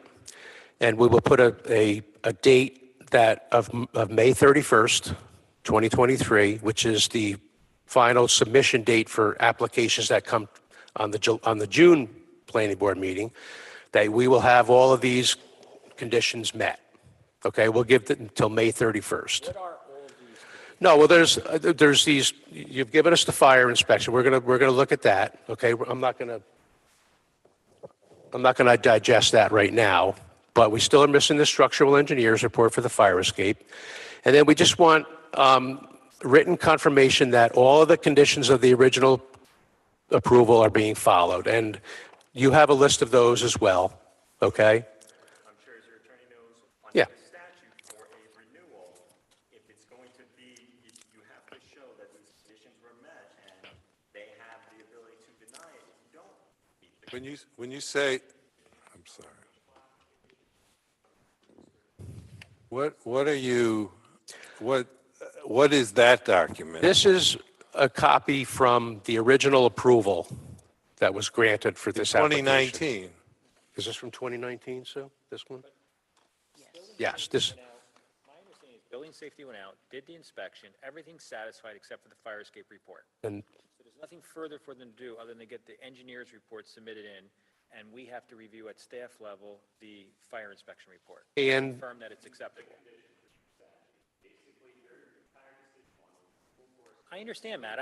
and we will put a date that of May 31st, 2023, which is the final submission date for applications that come on the June Planning Board meeting, that we will have all of these conditions met. Okay, we'll give it until May 31st. What are all of these? No, well, there's these, you've given us the fire inspection. We're gonna look at that, okay? I'm not gonna digest that right now, but we still are missing the structural engineer's report for the fire escape. And then we just want written confirmation that all of the conditions of the original approval are being followed. And you have a list of those as well, okay? I'm sure as your attorney knows, Yeah. under the statute for a renewal, if it's going to be, you have to show that these conditions were met, and they have the ability to deny it if you don't meet the. When you say, I'm sorry. What are you, what is that document? This is a copy from the original approval that was granted for this application. 2019. Is this from 2019, Sue? This one? Yes, this, My understanding is building safety went out, did the inspection, everything's satisfied except for the fire escape report. and So there's nothing further for them to do other than get the engineer's report submitted in, and we have to review at staff level the fire inspection report. And- Confirm that it's acceptable. I understand, Matt.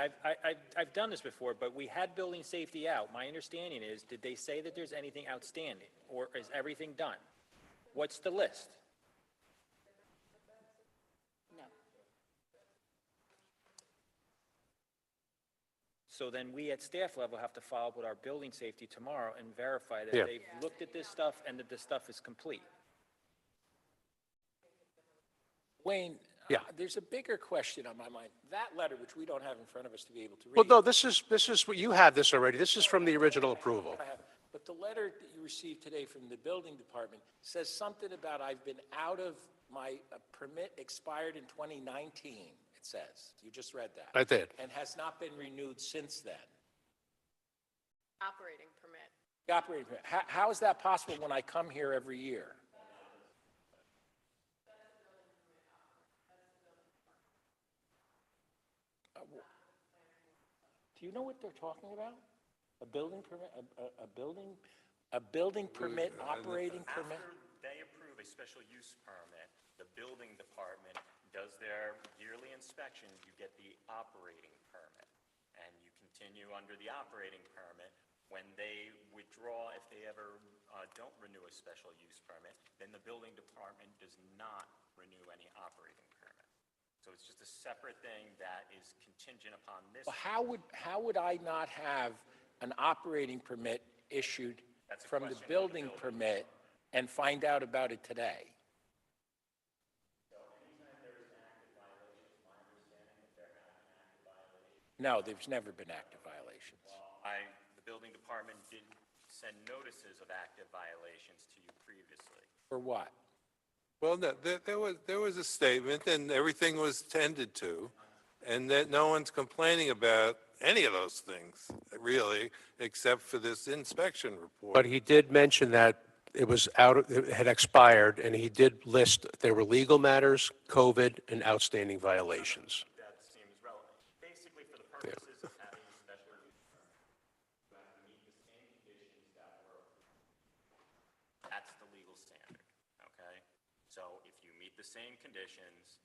I've done this before, but we had building safety out. My understanding is, did they say that there's anything outstanding, or is everything done? What's the list? No. So then we at staff level have to follow up with our building safety tomorrow and verify that Yeah. they've looked at this stuff and that this stuff is complete. Wayne, Yeah. there's a bigger question on my mind. That letter, which we don't have in front of us to be able to read. well, no, this is, what you have this already. This is from the original approval. But the letter that you received today from the building department says something about I've been out of my permit expired in 2019, it says. You just read that. I did. And has not been renewed since then. Operating permit. The operating permit. How is that possible when I come here every year? Do you know what they're talking about? A building permit, a building permit, operating permit? After they approve a special use permit, the building department does their yearly inspection, you get the operating permit. And you continue under the operating permit. When they withdraw, if they ever don't renew a special use permit, then the building department does not renew any operating permit. So it's just a separate thing that is contingent upon this. Well, how would I not have an operating permit issued That's a from the question for the building building. permit and find out about it today? No, there's never been active violations. The building department did send notices of active violations to you previously. For what? Well, no, there was a statement, and everything was tended to, and that no one's complaining about any of those things, really, except for this inspection report. But he did mention that it was it had expired, and he did list there were legal matters, COVID, and outstanding violations. That seems relevant. Basically, for the purposes of having a special use permit, you have to meet the same conditions that were. That's the legal standard, okay? So if you meet the same conditions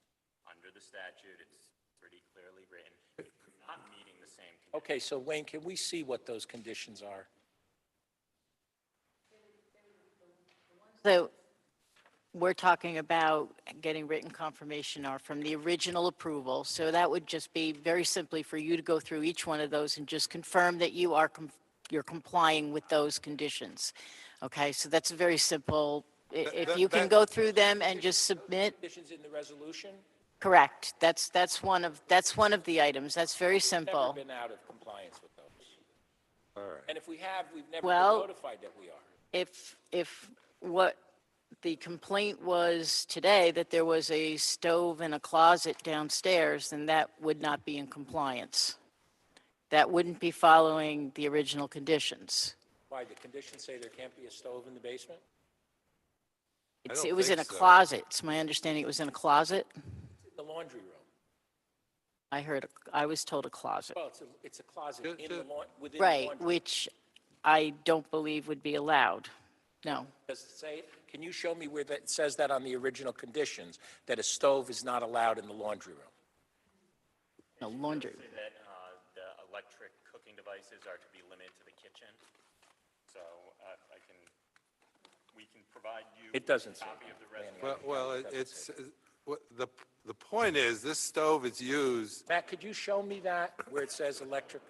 under the statute, it's pretty clearly written. If you're not meeting the same conditions. Okay, so Wayne, can we see what those conditions are? So we're talking about getting written confirmation or from the original approval. So that would just be very simply for you to go through each one of those and just confirm that you are you're complying with those conditions. Okay, so that's very simple. If you can go through them and just submit, Conditions in the resolution? correct. That's one of the items. That's very simple. Never been out of compliance with those. All right. And if we have, we've never been Well- notified that we are. If what the complaint was today, that there was a stove and a closet downstairs, then that would not be in compliance. That wouldn't be following the original conditions. Why, the conditions say there can't be a stove in the basement? It was in a think so. closet. It's my understanding it was in a closet. The laundry room. I was told a closet. Well, it's a closet in the within the Right, laundry. which I don't believe would be allowed. No. Does it say, can you show me where that says that on the original conditions, that a stove is not allowed in the laundry room? No, laundry. Say that the electric cooking devices are to be limited to the kitchen. So we can provide you It doesn't a say copy of the resolution. Well, it's, the point is, this stove is used, Matt, could you show me that, where it says electric?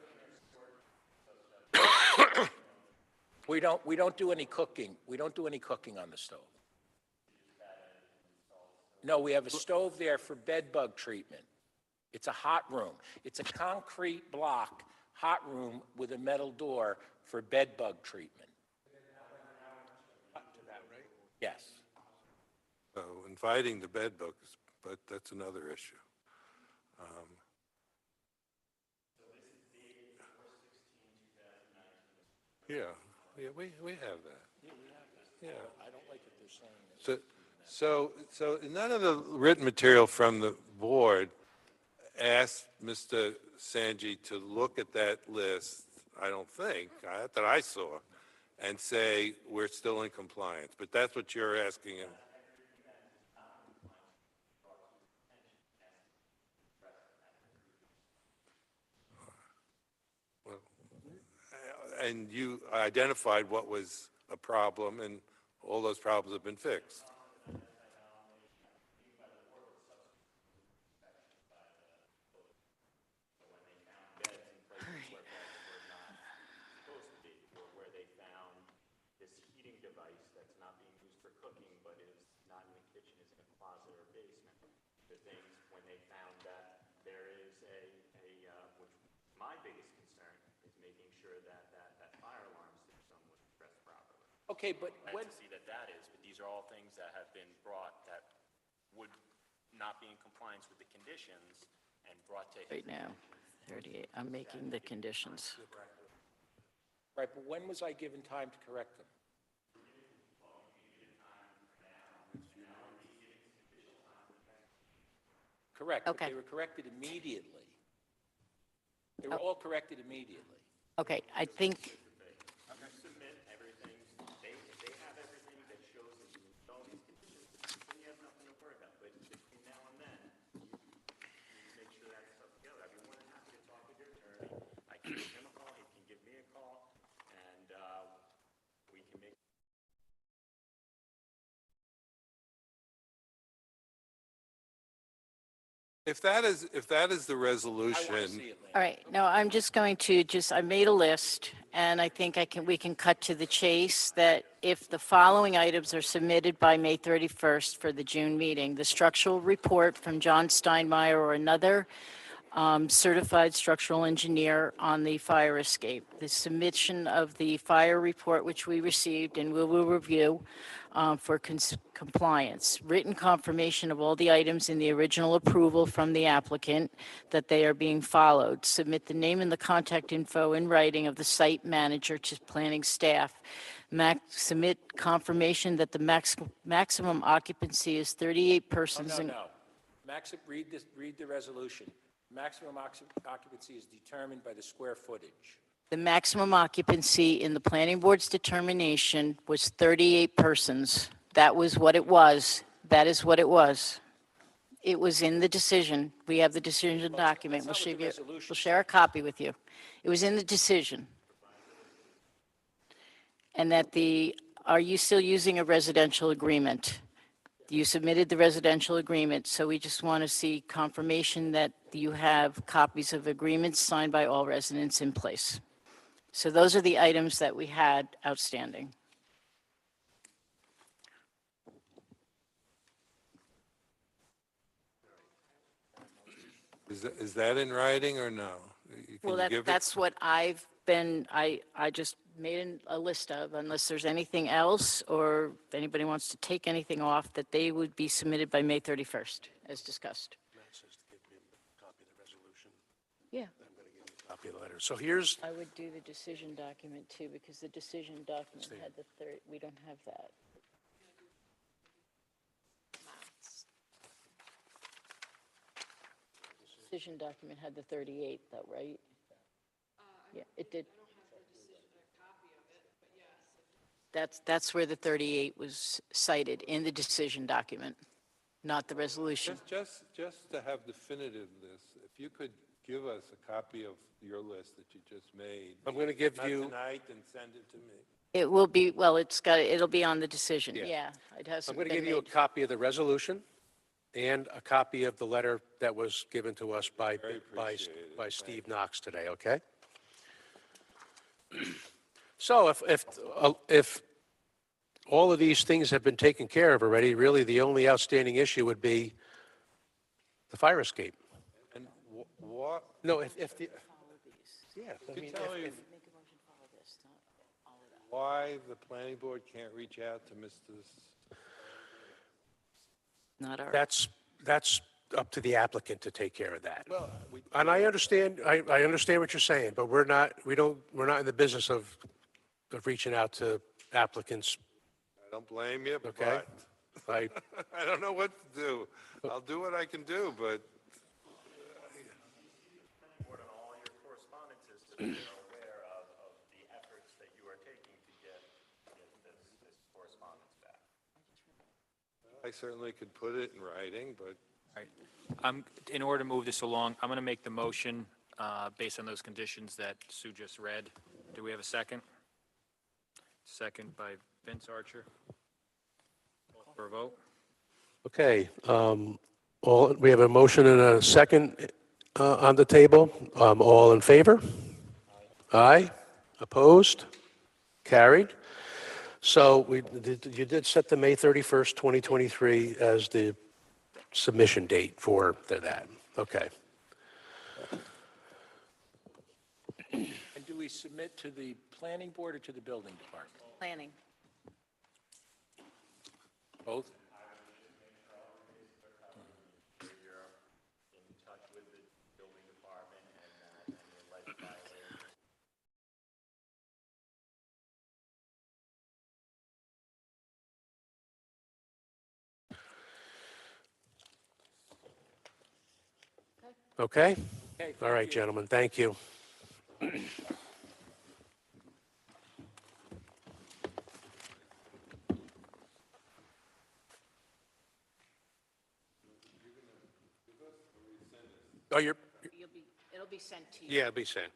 We don't do any cooking. We don't do any cooking on the stove. No, we have a stove there for bed bug treatment. It's a hot room. It's a concrete block, hot room with a metal door for bed bug treatment. Yes. inviting the bed bugs, but that's another issue. Yeah, we have that. Yeah. I don't like what they're saying. So none of the written material from the board asked Mr. Sanji to look at that list, I don't think, that I saw, and say, we're still in compliance. But that's what you're asking him. Well, and you identified what was a problem, and all those problems have been fixed. Where they found this heating device that's not being used for cooking, but is not in the kitchen, is in a closet or basement. The things, when they found that there is which my biggest concern is making sure that fire alarm system was pressed properly. Okay, but I'd when, like to see that is, but these are all things that have been brought that would not be in compliance with the conditions and brought to his Right now, 38, I'm making the conditions. Right, but when was I given time to correct them? Correct, but Okay. they were corrected immediately. They were all corrected immediately. Okay, I think, Submit everything, they have everything that shows that you meet all these conditions, then you have nothing to worry about. But between now and then, you make sure that's stuff together. I'd be more than happy to talk with your attorney. I can give him a call, he can give me a call, and we can make. If that is the resolution, all right, no, I'm just going to I made a list, and I think we can cut to the chase that if the following items are submitted by May 31st for the June meeting, the structural report from John Steinmeier or another certified structural engineer on the fire escape, the submission of the fire report, which we received and we will review for compliance, written confirmation of all the items in the original approval from the applicant that they are being followed, submit the name and the contact info in writing of the site manager to planning staff, submit confirmation that the maximum occupancy is 38 persons. No. Read the resolution. Maximum occupancy is determined by the square footage. The maximum occupancy in the planning board's determination was 38 persons. That was what it was. That is what it was. It was in the decision. We have the decision document. We'll share a copy with you. It was in the decision. And are you still using a residential agreement? You submitted the residential agreement, so we just want to see confirmation that you have copies of agreements signed by all residents in place. So those are the items that we had outstanding. is that in writing or no? Can Well, you give it? that's what I just made a list of, unless there's anything else, or if anybody wants to take anything off, that they would be submitted by May 31st, as discussed. Matt says to give me a copy of the resolution. Yeah. I'm going to give him a copy of the letter. So here's, I would do the decision document too, because the decision document had the third, we don't have that. Decision document had the 38, though, right? Yeah, it did. That's where the 38 was cited, in the decision document, not the resolution. Just to have definitiveness, if you could give us a copy of your list that you just made. I'm going to give Not you, tonight, and send it to me. It will be, well, it'll be on the decision, Yeah. yeah. It I'm hasn't going to been give you a made. copy of the resolution and a copy of the letter that was given to us by Steve Knox today, okay? So if all of these things have been taken care of already, really the only outstanding issue would be the fire escape. And what, No, if the, yeah, I could mean, you tell me why the planning board can't reach out to Mr. Not our. that's up to the applicant to take care of that. Well, And I understand what you're saying, but we're not in the business of reaching out to applicants. I don't blame you, Okay. but I, I don't know what to do. I'll do what I can do, but Board on all your correspondences so that they're aware of the efforts that you are taking to get this correspondence back. I certainly could put it in writing, but All right. In order to move this along, I'm going to make the motion based on those conditions that Sue just read. Do we have a second? Second by Vince Archer. Call for a vote. okay, we have a motion and a second on the table. All in favor? Aye. Opposed? Carried. So you did set the May 31st, 2023 as the submission date for that. Okay. And do we submit to the planning board or to the building department? Planning. Both? Okay? Okay, All thank right, you. gentlemen, thank you. Oh, It'll be sent to you. yeah, it'll be sent.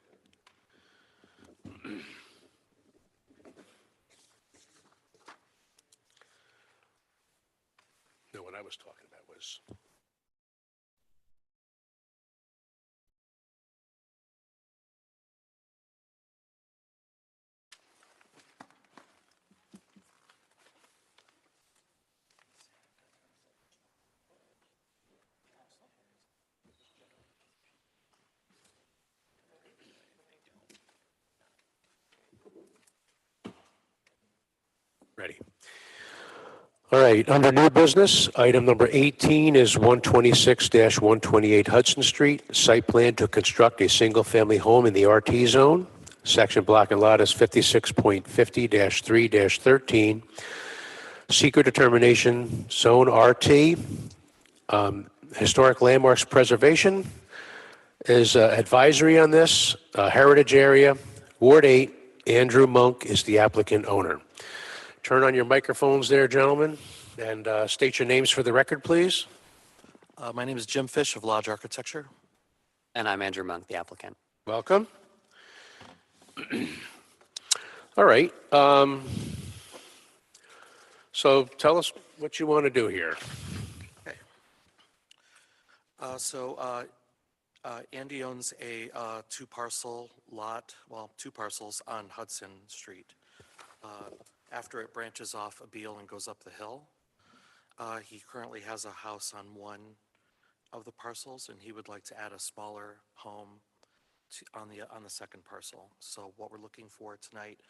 No, what I was talking about was, ready. All right, under new business, item number 18 is 126-128 Hudson Street, site plan to construct a single-family home in the RT zone. Section block and lot is 56.50-3-13. Seeker determination, zone RT. Historic landmarks preservation is advisory on this. Heritage area, Ward 8, Andrew Monk is the applicant owner. Turn on your microphones there, gentlemen, and state your names for the record, please. My name is Jim Fish of Lodge Architecture. And I'm Andrew Monk, the applicant. Welcome. All right. So tell us what you want to do here. Okay. Andy owns a two-parcel lot, well, two parcels on Hudson Street. After it branches off Abeal and goes up the hill, he currently has a house on one of the parcels, and he would like to add a smaller home on the second parcel. So what we're looking for tonight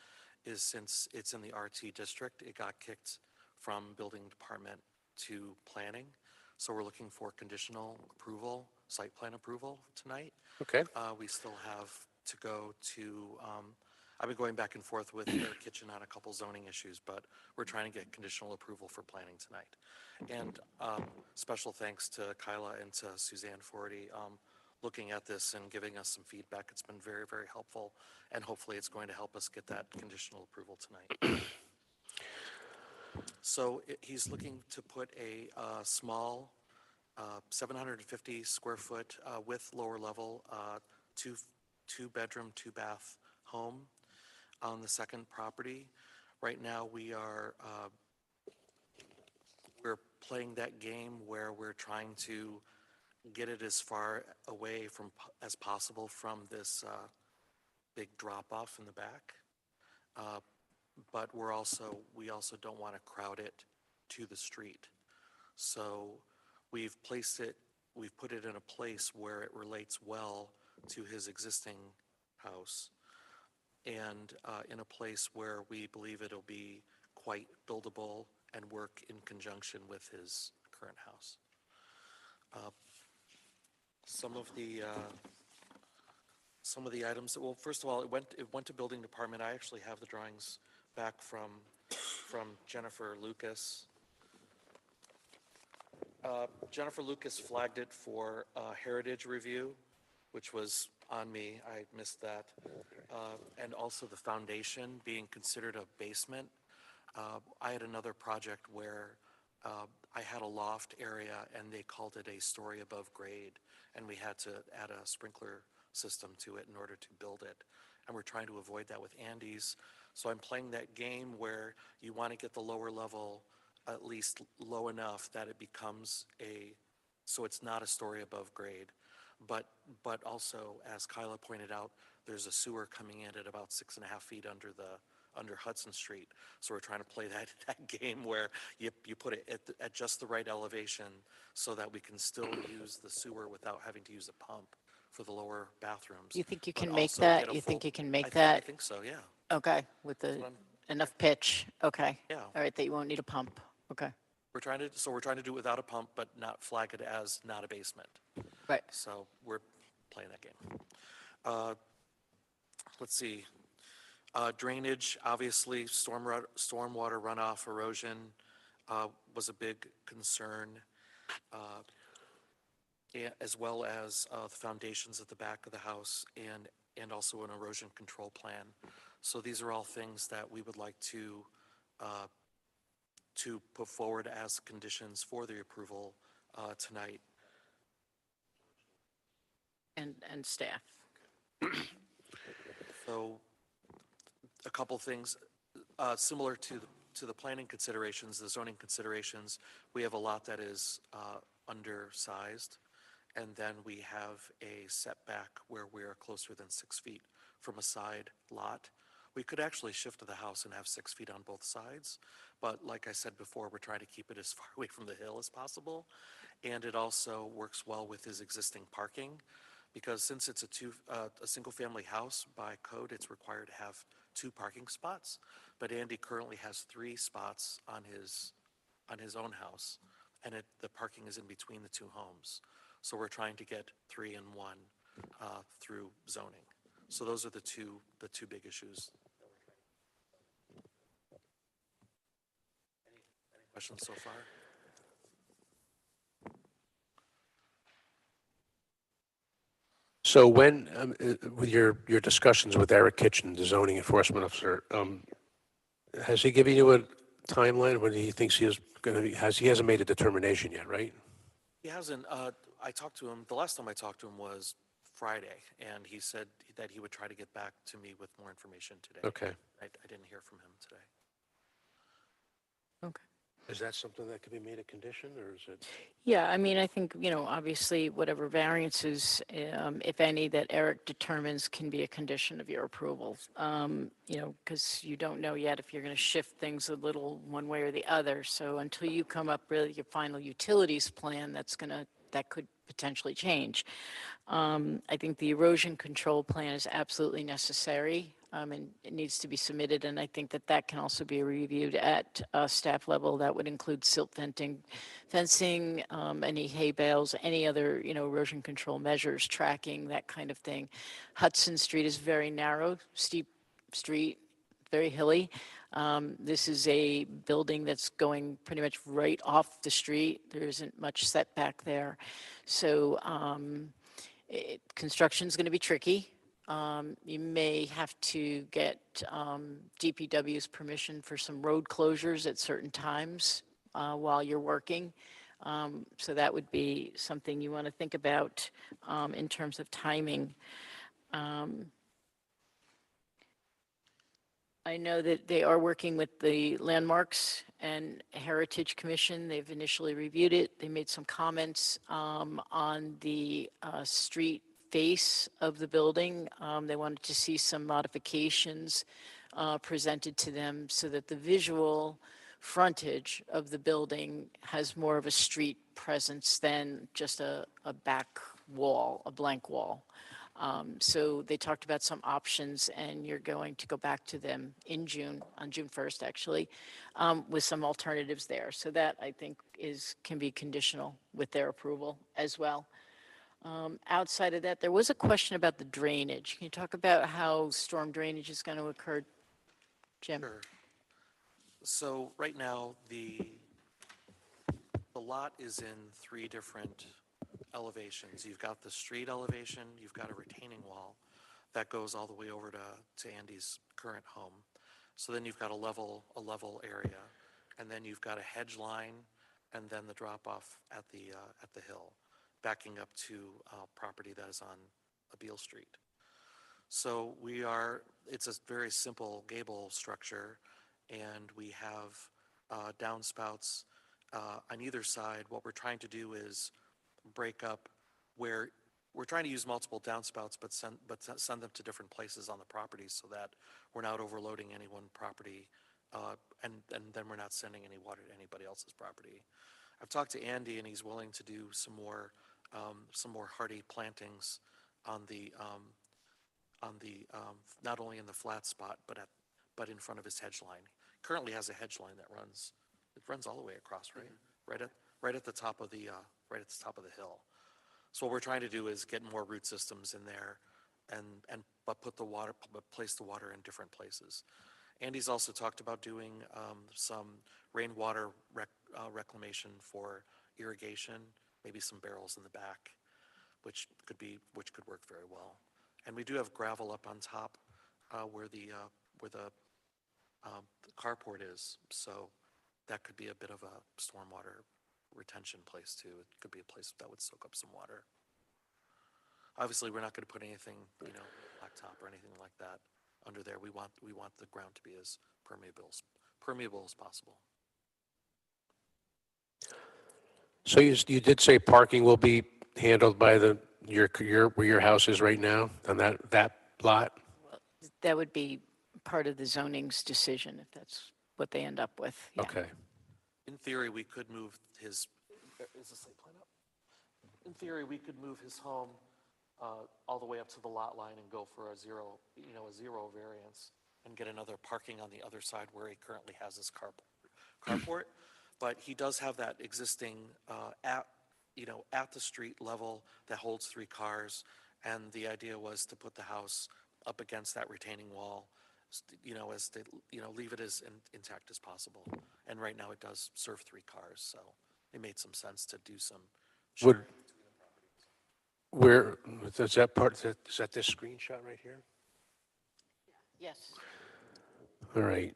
is, since it's in the RT district, it got kicked from building department to planning. So we're looking for conditional approval, site plan approval tonight. Okay. We still have to go to, I've been going back and forth with Air Kitchen on a couple zoning issues, but we're trying to get conditional approval for planning tonight. And special thanks to Kyla and to Suzanne Forty looking at this and giving us some feedback. It's been very, very helpful, and hopefully it's going to help us get that conditional approval tonight. So he's looking to put a small 750 square foot with lower level, two bedroom, two bath home on the second property. Right now we're playing that game where we're trying to get it as far away from as possible from this big drop off in the back. But we also don't want to crowd it to the street. So we've put it in a place where it relates well to his existing house, and in a place where we believe it'll be quite buildable and work in conjunction with his current house. Some of the items, well, first of all, it went to building department. I actually have the drawings back from Jennifer Lucas. Jennifer Lucas flagged it for heritage review, which was on me. I missed that. And also the foundation being considered a basement. I had another project where I had a loft area and they called it a story above grade, and we had to add a sprinkler system to it in order to build it. And we're trying to avoid that with Andy's. So I'm playing that game where you want to get the lower level at least low enough that it becomes so it's not a story above grade. But also, as Kyla pointed out, there's a sewer coming in at about 6.5 feet under Hudson Street. So we're trying to play that game where you put it at just the right elevation so that we can still use the sewer without having to use a pump for the lower bathrooms. You think you but can make also that? get a You think full- you can make I that? think so, yeah. Okay, with enough pitch. Okay. Yeah. All right, that you won't need a pump. Okay. We're trying to do it without a pump, but not flag it as not a basement. Right. So we're playing that game. Let's see. Drainage, obviously, stormwater runoff, erosion was a big concern. as well as the foundations at the back of the house and also an erosion control plan. So these are all things that we would like to put forward as conditions for the approval tonight. And staff. So a couple things similar to the planning considerations, the zoning considerations. We have a lot that is undersized, and then we have a setback where we are closer than 6 feet from a side lot. We could actually shift to the house and have 6 feet on both sides, but like I said before, we're trying to keep it as far away from the hill as possible. And it also works well with his existing parking, because since it's a single-family house, by code, it's required to have 2 parking spots. But Andy currently has 3 spots on his own house, and the parking is in between the 2 homes. So we're trying to get 3 and 1 through zoning. So those are the two big issues. Any questions so far? So when, with your discussions with Eric Kitchen, the zoning enforcement officer, has he given you a timeline when he thinks he is going to be, he hasn't made a determination yet, right? He hasn't. I talked to him, the last time I talked to him was Friday, and he said that he would try to get back to me with more information today. Okay. I didn't hear from him today. Okay. Is that something that could be made a condition, or is it? Yeah, I mean, I think, obviously, whatever variances, if any, that Eric determines can be a condition of your approval. Because you don't know yet if you're going to shift things a little one way or the other. So until you come up with your final utilities plan, that could potentially change. I think the erosion control plan is absolutely necessary, and it needs to be submitted, and I think that can also be reviewed at staff level. That would include silt fencing, any hay bales, any other, erosion control measures, tracking, that kind of thing. Hudson Street is very narrow, steep street, very hilly. This is a building that's going pretty much right off the street. There isn't much setback there. So construction is going to be tricky. You may have to get DPW's permission for some road closures at certain times while you're working. So that would be something you want to think about in terms of timing. I know that they are working with the Landmarks and Heritage Commission. They've initially reviewed it. They made some comments on the street face of the building. They wanted to see some modifications presented to them so that the visual frontage of the building has more of a street presence than just a back wall, a blank wall. So they talked about some options, and you're going to go back to them in June, on June 1st, actually, with some alternatives there. So that, I think, can be conditional with their approval as well. Outside of that, there was a question about the drainage. Can you talk about how storm drainage is going to occur, Jim? Sure. So right now, the lot is in 3 different elevations. You've got the street elevation, you've got a retaining wall that goes all the way over to Andy's current home. So then you've got a level area, and then you've got a hedge line, and then the drop off at the hill, backing up to property that is on Abeal Street. So it's a very simple gable structure, and we have downspouts on either side. What we're trying to do is break up where we're trying to use multiple downspouts, but send them to different places on the property so that we're not overloading any one property, and then we're not sending any water to anybody else's property. I've talked to Andy, and he's willing to do some more hardy plantings on the not only in the flat spot, but in front of his hedge line. Currently has a hedge line that runs all the way across, right? Right at the top of the hill. So what we're trying to do is get more root systems in there, but place the water in different places. Andy's also talked about doing some rainwater reclamation for irrigation, maybe some barrels in the back, which could work very well. And we do have gravel up on top where the carport is, so that could be a bit of a stormwater retention place too. It could be a place that would soak up some water. Obviously, we're not going to put anything, blacktop or anything like that under there. We want the ground to be as permeable as possible. So you did say parking will be handled by where your house is right now on that lot? That would be part of the zoning's decision, if that's what they end up with. Yeah. Okay. In theory, we could move his, is the site plan up? In theory, we could move his home all the way up to the lot line and go for a zero variance and get another parking on the other side where he currently has his carport. But he does have that existing at the street level that holds 3 cars. And the idea was to put the house up against that retaining wall, leave it as intact as possible. And right now it does serve 3 cars, so it made some sense to do some sharing. Where is that part? Is that this screenshot right here? Yes. All right.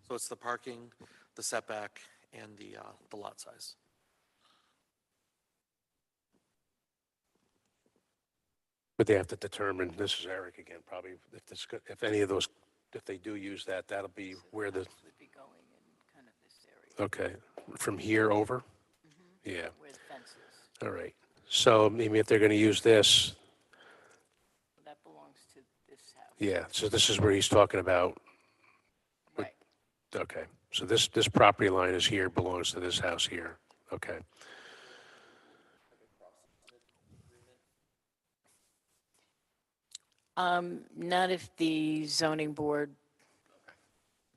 So it's the parking, the setback, and the lot size. But they have to determine, this is Eric again, probably, if any of those, if they do use that, that'll be where the, Would be going in kind of this area. okay, from here over? Yeah, Where the fence is. all right. So maybe if they're going to use this, That belongs to this house. yeah, so this is where he's talking about. Right. Okay, so this property line is here, belongs to this house here. Okay. Not if the zoning board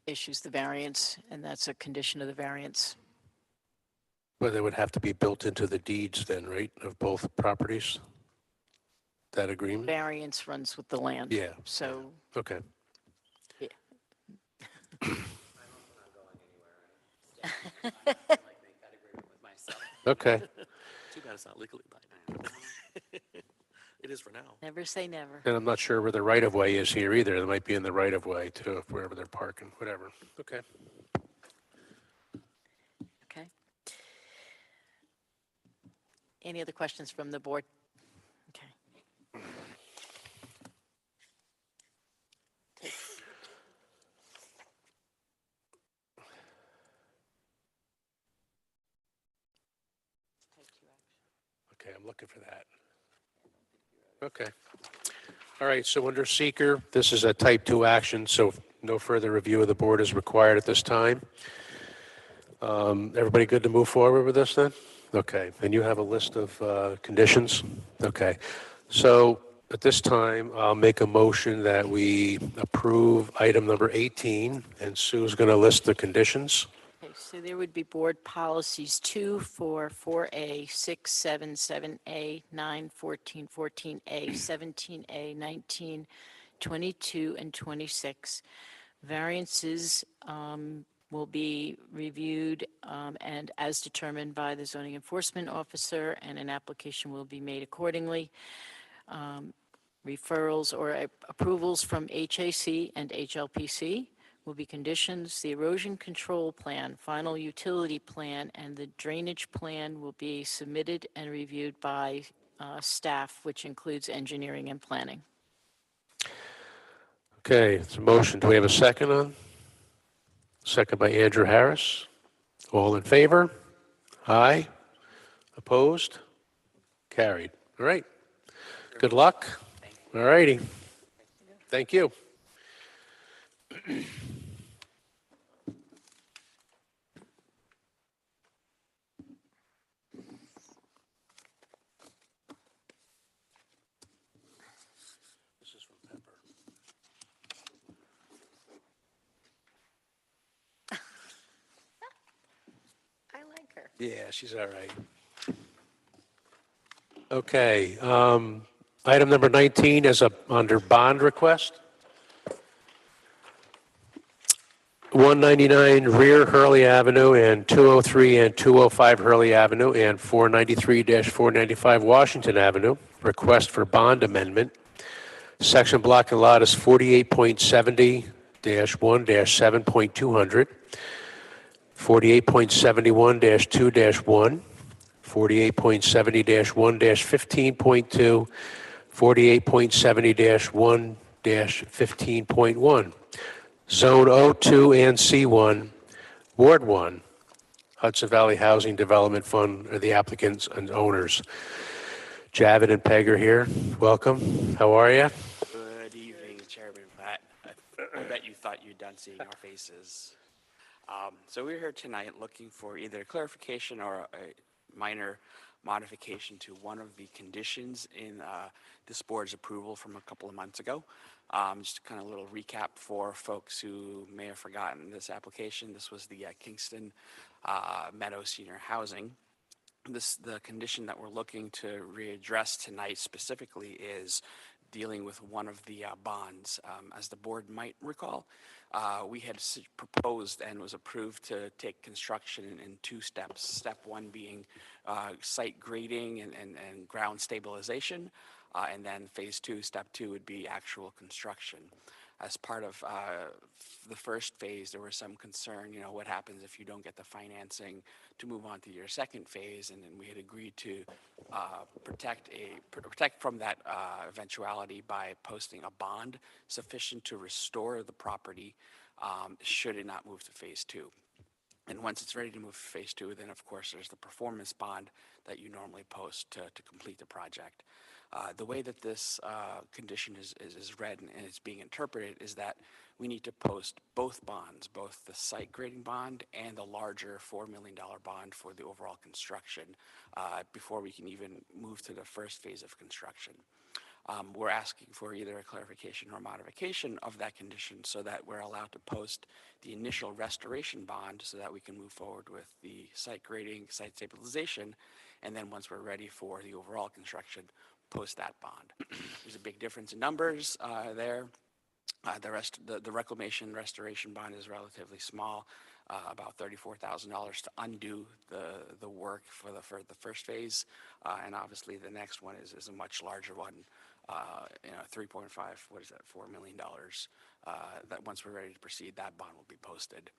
issues the variance, and that's a condition of the variance. But they would have to be built into the deeds then, right, of both properties? That agreement? Variance runs with the land. Yeah. So, Okay. yeah. Okay. Too bad it's not legally binding. It is for now. Never say never. And I'm not sure where the right-of-way is here either. They might be in the right-of-way too, wherever they're parking, whatever. Okay. Okay. Any other questions from the board? Okay. Okay, I'm looking for that. Okay. All right, so under seeker, this is a type 2 action, so no further review of the board is required at this time. Everybody good to move forward with this then? Okay, and you have a list of conditions? Okay, so at this time, I'll make a motion that we approve item number 18, and Sue's going to list the conditions. Okay, so there would be board policies 2, 4, 4A, 6, 7, 7A, 9, 14, 14A, 17A, 19, 22, and 26. Variances will be reviewed and as determined by the zoning enforcement officer, and an application will be made accordingly. Referrals or approvals from HAC and HLPC will be conditions. The erosion control plan, final utility plan, and the drainage plan will be submitted and reviewed by staff, which includes engineering and planning. Okay, it's a motion. Do we have a second on? Second by Andrew Harris. All in favor? Aye. Opposed? Carried. All right. Good luck. All righty. Thank you. This is from Pepper. I like her. Yeah, she's all right. Okay, item number 19 is under bond request. 199 rear Hurley Avenue and 203 and 205 Hurley Avenue and 493-495 Washington Avenue. Request for bond amendment. Section block and lot is 48.70-1-7.200, 48.71-2-1, 48.70-1-15.2, 48.70-1-15.1. Zone O2 and C1, Ward 1, Hudson Valley Housing Development Fund are the applicants and owners. Javid and Peg are here. Welcome. How are you? Good evening, Chairman Platt. I bet you thought you'd done seeing our faces. So we're here tonight looking for either clarification or a minor modification to one of the conditions in this board's approval from a couple of months ago. Just kind of a little recap for folks who may have forgotten this application. This was the Kingston Meadow Senior Housing. The condition that we're looking to readdress tonight specifically is dealing with one of the bonds. As the board might recall, we had proposed and was approved to take construction in two steps. Step one being site grading and ground stabilization. And then phase two, step two, would be actual construction. As part of the first phase, there was some concern, what happens if you don't get the financing to move on to your second phase, and then we had agreed to protect from that eventuality by posting a bond sufficient to restore the property should it not move to phase two. And once it's ready to move to phase two, then of course there's the performance bond that you normally post to complete the project. The way that this condition is read and it's being interpreted is that we need to post both bonds, both the site grading bond and the larger $4 million bond for the overall construction before we can even move to the first phase of construction. We're asking for either a clarification or modification of that condition so that we're allowed to post the initial restoration bond so that we can move forward with the site grading, site stabilization, and then once we're ready for the overall construction, post that bond. There's a big difference in numbers there. The reclamation restoration bond is relatively small, about $34,000 to undo the work for the first phase, and obviously the next one is a much larger one, 3.5, $4 million. That once we're ready to proceed, that bond will be posted.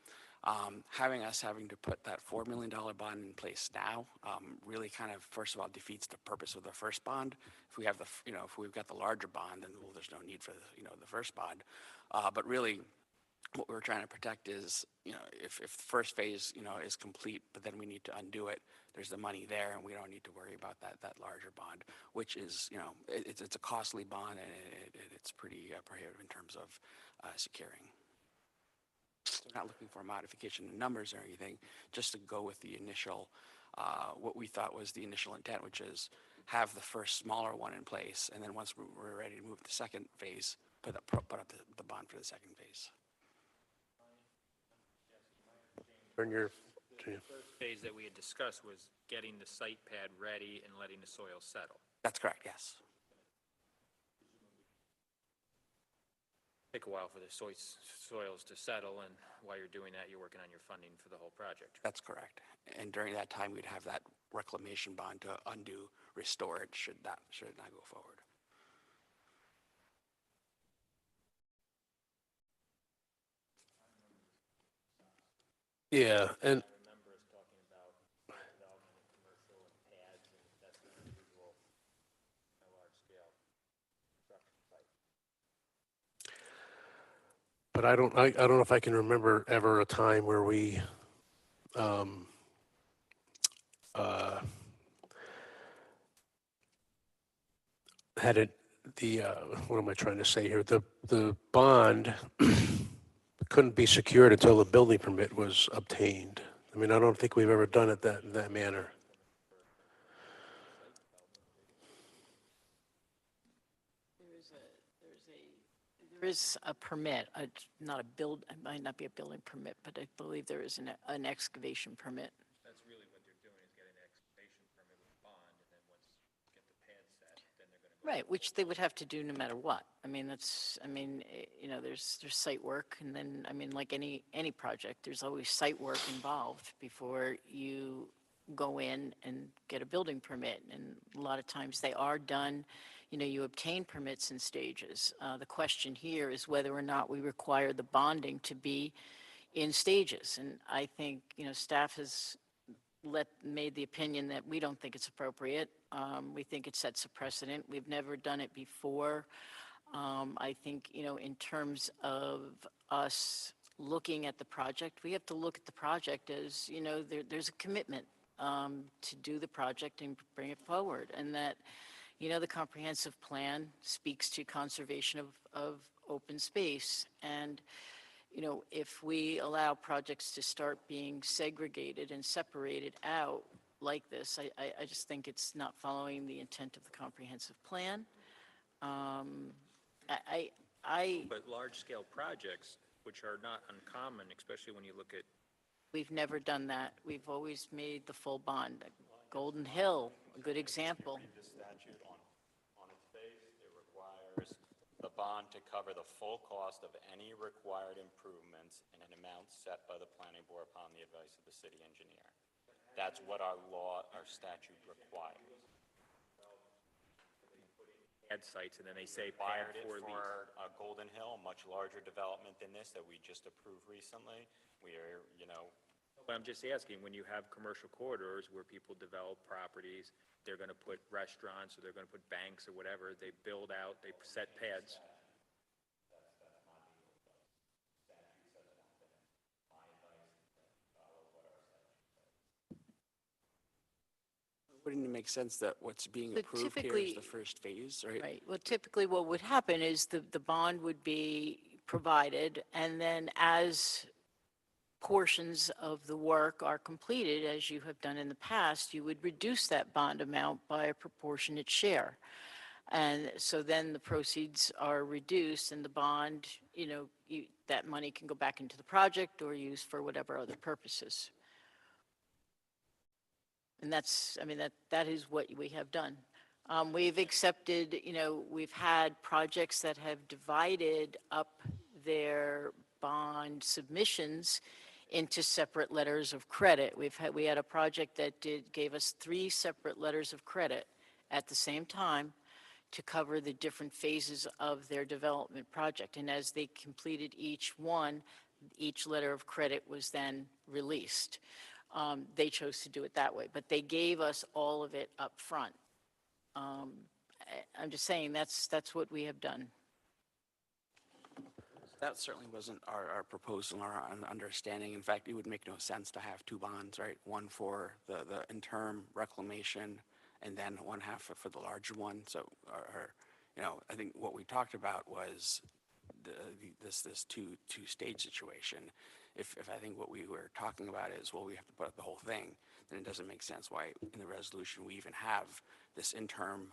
Having to put that $4 million bond in place now really kind of, first of all, defeats the purpose of the first bond. If we have if we've got the larger bond, then there's no need for the first bond. But really, what we're trying to protect is, if the first phase, is complete, but then we need to undo it, there's the money there, and we don't need to worry about that larger bond, which is, it's a costly bond, and it's pretty prohibitive in terms of securing. So we're not looking for a modification in numbers or anything, just to go with the initial, what we thought was the initial intent, which is have the first smaller one in place, and then once we're ready to move to the second phase, put up the bond for the second phase. The first phase that we had discussed was getting the site pad ready and letting the soil settle. That's correct, yes. Take a while for the soils to settle, and while you're doing that, you're working on your funding for the whole project. That's correct. And during that time, we'd have that reclamation bond to undo, restore it should it not go forward. Yeah, and but I don't know if I can remember ever a time where we had it, what am I trying to say here? The bond couldn't be secured until the building permit was obtained. I mean, I don't think we've ever done it that manner. There is a permit, it might not be a building permit, but I believe there is an excavation permit. That's really what they're doing, is getting an excavation permit with a bond, and then once you get the pad set, then they're going to go Right, which they would have to do no matter what. I mean, there's site work, and then, I mean, like any project, there's always site work involved before you go in and get a building permit. And a lot of times they are done, you obtain permits in stages. The question here is whether or not we require the bonding to be in stages. And I think, staff has made the opinion that we don't think it's appropriate. We think it sets a precedent. We've never done it before. I think, in terms of us looking at the project, we have to look at the project as, there's a commitment to do the project and bring it forward. And that, the comprehensive plan speaks to conservation of open space. And, if we allow projects to start being segregated and separated out like this, I just think it's not following the intent of the comprehensive plan. But large-scale projects, which are not uncommon, especially when you look at. We've never done that. We've always made the full bond. Golden Hill, a good example. The statute on its face, it requires the bond to cover the full cost of any required improvements in an amount set by the planning board upon the advice of the city engineer. That's what our statute requires. Add sites, and then they say Required pad it for lease. for Golden Hill, a much larger development than this that we just approved recently. We are, But I'm just asking, when you have commercial corridors where people develop properties, they're going to put restaurants, or they're going to put banks or whatever, they build out, they set pads. Wouldn't it make sense that what's being But approved here is typically- the first phase, right? Right. Well, typically what would happen is the bond would be provided, and then as portions of the work are completed, as you have done in the past, you would reduce that bond amount by a proportionate share. And so then the proceeds are reduced, and the bond, that money can go back into the project or used for whatever other purposes. And that is what we have done. We've accepted, we've had projects that have divided up their bond submissions into separate letters of credit. We had a project that gave us 3 separate letters of credit at the same time to cover the different phases of their development project. And as they completed each one, each letter of credit was then released. They chose to do it that way, but they gave us all of it up front. I'm just saying that's what we have done. That certainly wasn't our proposal or our understanding. In fact, it would make no sense to have 2 bonds, right? One for the interim reclamation and then one half for the larger one. So, I think what we talked about was this two-stage situation. If I think what we were talking about is, well, we have to put up the whole thing, then it doesn't make sense why in the resolution we even have this interim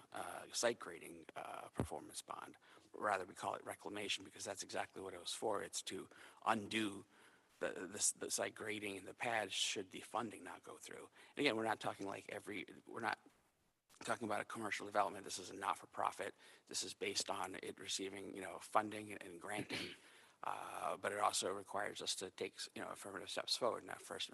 site grading performance bond. Rather, we call it reclamation because that's exactly what it was for. It's to undo the site grading and the pads should the funding not go through. And again, we're not talking we're not talking about a commercial development. This is a not-for-profit. This is based on it receiving, funding and granting. But it also requires us to take, affirmative steps forward. And that first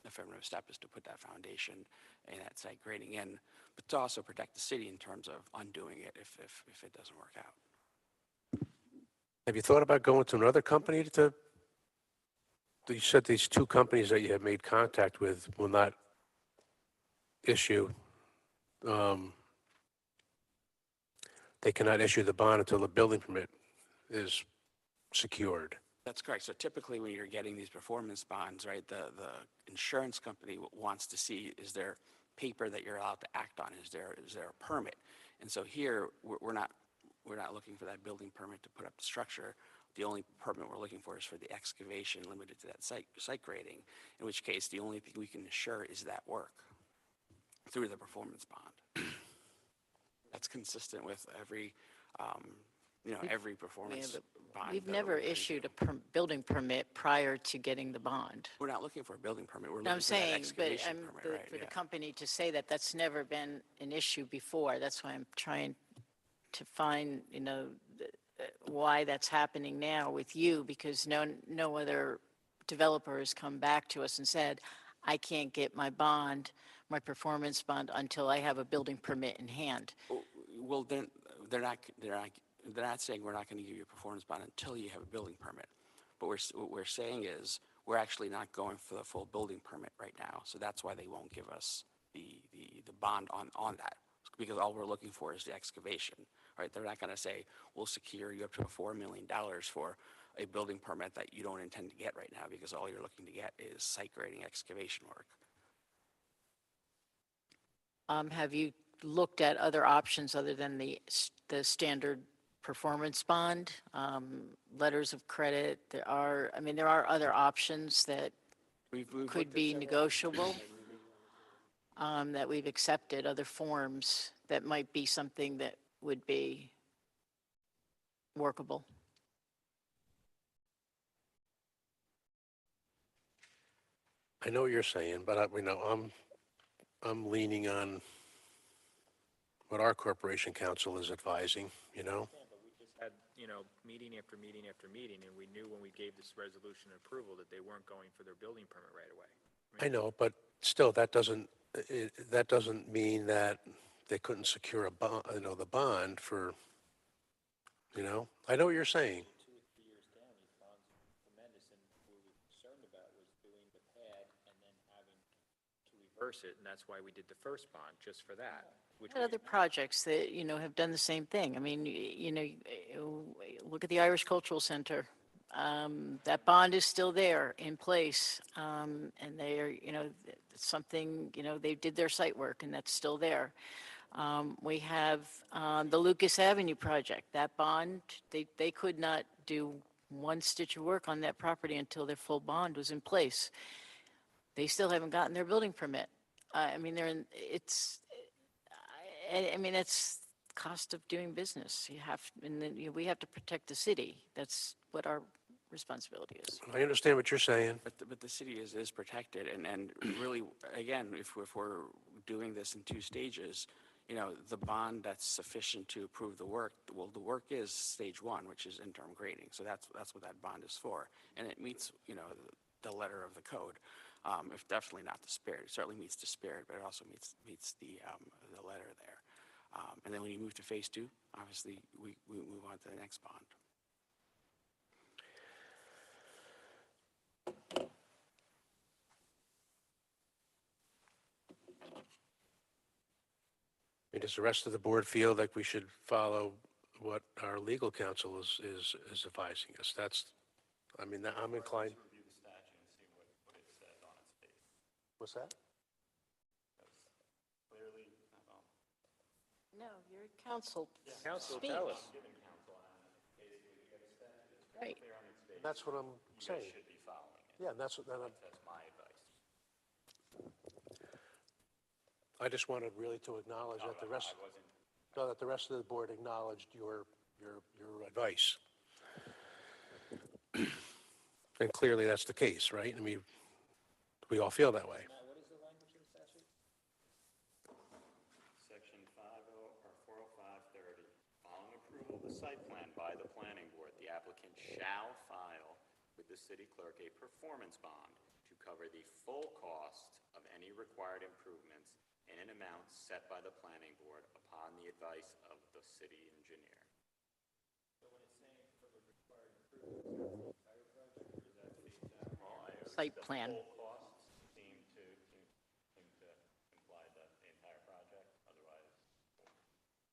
affirmative step is to put that foundation and that site grading in, but to also protect the city in terms of undoing it if it doesn't work out. Have you thought about going to another company you said these 2 companies that you have made contact with will not issue, they cannot issue the bond until the building permit is secured. That's correct. So typically when you're getting these performance bonds, right, the insurance company wants to see, is there paper that you're allowed to act on? Is there a permit? And so here, we're not looking for that building permit to put up the structure. The only permit we're looking for is for the excavation limited to that site grading, in which case the only thing we can assure is that work through the performance bond. That's consistent with every performance bond. We've never issued a building permit prior to getting the bond. We're not looking for a building permit. We're No, looking for that excavation but permit, right? for the company to say that, that's never been an issue before. That's why I'm trying to find, why that's happening now with you, because no other developer has come back to us and said, I can't get my bond, my performance bond, until I have a building permit in hand. Well, then, they're not saying we're not going to give you a performance bond until you have a building permit. But what we're saying is, we're actually not going for the full building permit right now. So that's why they won't give us the bond on that, because all we're looking for is the excavation, right? They're not going to say, we'll secure you up to $4 million for a building permit that you don't intend to get right now, because all you're looking to get is site grading excavation work. Have you looked at other options other than the standard performance bond, letters of credit? There are other options that could be negotiable, that we've accepted, other forms that might be something that would be workable. I know what you're saying, but I'm leaning on what our corporation counsel is advising, But we just had, meeting after meeting after meeting, and we knew when we gave this resolution approval that they weren't going for their building permit right away. I know, but still, that doesn't mean that they couldn't secure a bond, the bond for, I know what you're saying. 2 or 3 years down, these bonds were tremendous, and what we were concerned about was doing the pad and then having to reverse it, and that's why we did the first bond, just for that. Which And other projects that, have done the same thing. I mean, look at the Irish Cultural Center. That bond is still there in place. And they are, something, they did their site work and that's still there. We have the Lucas Avenue project. That bond, they could not do one stitch of work on that property until their full bond was in place. They still haven't gotten their building permit. It's cost of doing business. We have to protect the city. That's what our responsibility is. I understand what you're saying. But the city is protected, and really, again, if we're doing this in 2 stages, the bond that's sufficient to approve the work, well, the work is stage 1, which is interim grading. So that's what that bond is for, and it meets, the letter of the code. If definitely not the spirit, it certainly meets the spirit, but it also meets the letter there. And then when you move to phase 2, obviously we move on to the next bond. Does the rest of the board feel like we should follow what our legal counsel is advising us? I'm inclined. Review the statute and see what it says on its face. What's that? Clearly, No, your counsel. Council, speak. tell us. Right. That's what I'm saying. should be following it. Yeah, that's my advice. I just wanted really to acknowledge that the rest of the board acknowledged your advice. And clearly that's the case, right? I mean, we all feel that way. Section 40530, following approval of the site plan by the planning board, the applicant shall file with the city clerk a performance bond to cover the full cost of any required improvements in an amount set by the planning board upon the advice of the city engineer. So when it's saying for the required improvements, the entire project, or is that the Site plan. full costs seem to imply that the entire project, otherwise,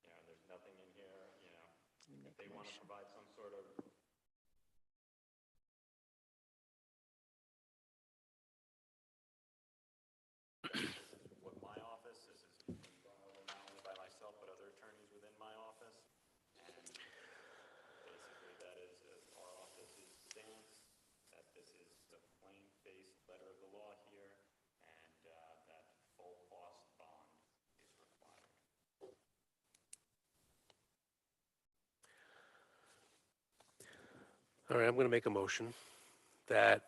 there's nothing in here, if they want to provide some sort of what my office, this is being gone over not only by myself, but other attorneys within my office. And basically that is our office's stance, that this is the plain-faced letter of the law here, and that full cost bond is required. All right, I'm going to make a motion that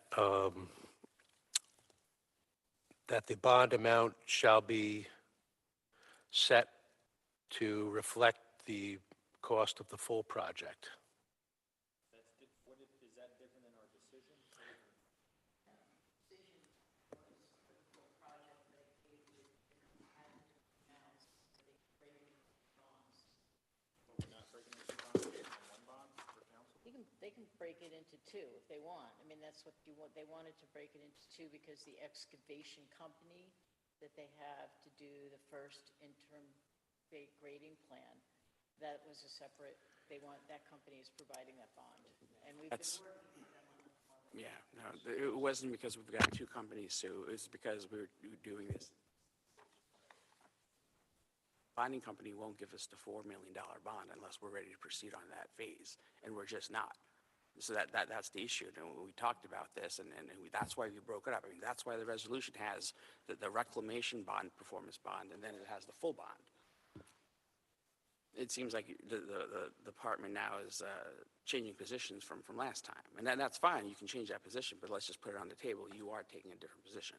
that the bond amount shall be set to reflect the cost of the full project. They can break it into two if they want. I mean, that's what they wanted to break it into two because the excavation company that they have to do the first interim grading plan, that was a separate, that company is providing that bond. And we've been That's- working with them on the. Yeah, no, it wasn't because we've got two companies, Sue. It's because we're doing this. Bonding company won't give us the $4 million bond unless we're ready to proceed on that phase, and we're just not. So that's the issue. And we talked about this, and that's why we broke it up. I mean, that's why the resolution has the reclamation bond, performance bond, and then it has the full bond. It seems like the department now is changing positions from last time. And that's fine. You can change that position, but let's just put it on the table. You are taking a different position.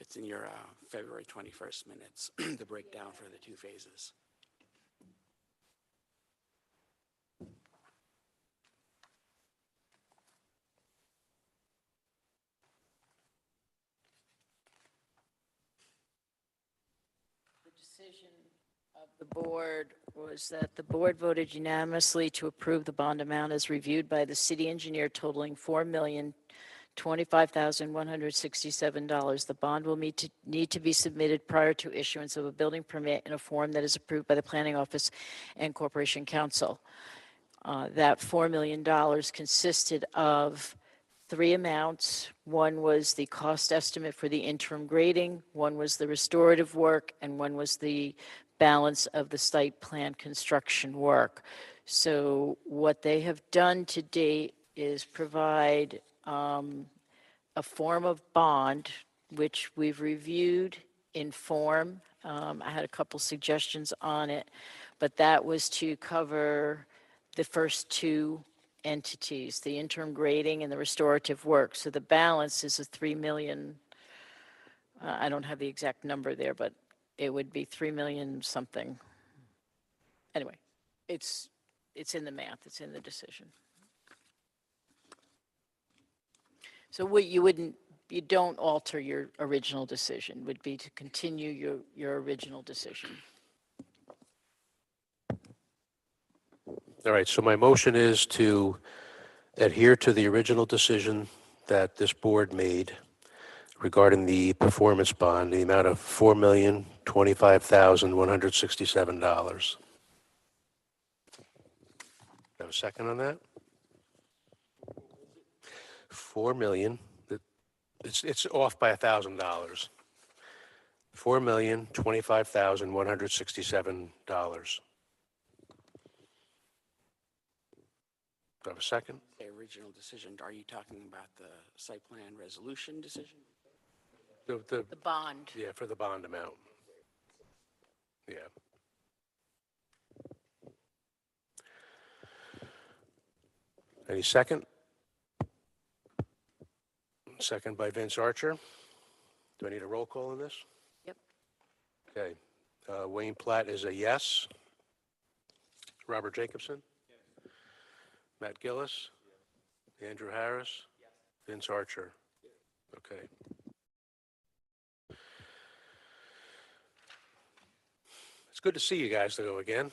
It's in your February 21st minutes, the breakdown for the two phases. The decision of the board was that the board voted unanimously to approve the bond amount as reviewed by the city engineer totaling $4,025,167. The bond will need to be submitted prior to issuance of a building permit in a form that is approved by the Planning Office and Corporation Council. That $4 million consisted of three amounts. One was the cost estimate for the interim grading, one was the restorative work, and one was the balance of the site plan construction work. So what they have done to date is provide a form of bond, which we've reviewed in form. I had a couple suggestions on it, but that was to cover the first two entities, the interim grading and the restorative work. So the balance is a 3 million. I don't have the exact number there, but it would be 3 million something. Anyway, it's in the math, it's in the decision. So what you don't alter your original decision, would be to continue your original decision. All right, so my motion is to adhere to the original decision that this board made regarding the performance bond, the amount of $4,025,167. Have a second on that? 4 million, it's off by $1,000. $4,025,167. Do I have a second? The original decision, are you talking about the site plan resolution decision? The bond. Yeah, for the bond amount. Yeah. Any second? Second by Vince Archer. Do I need a roll call on this? Yep. Okay. Wayne Platt is a yes. Robert Jacobson? Yes. Matt Gillis? Yes. Andrew Harris? Yes. Vince Archer? Yes. Okay. It's good to see you guys though again.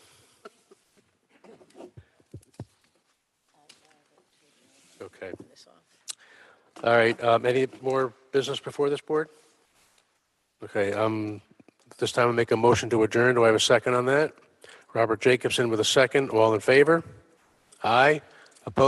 Okay. All right, any more business before this board? Okay, this time I'll make a motion to adjourn. Do I have a second on that? Robert Jacobson with a second. All in favor? Aye.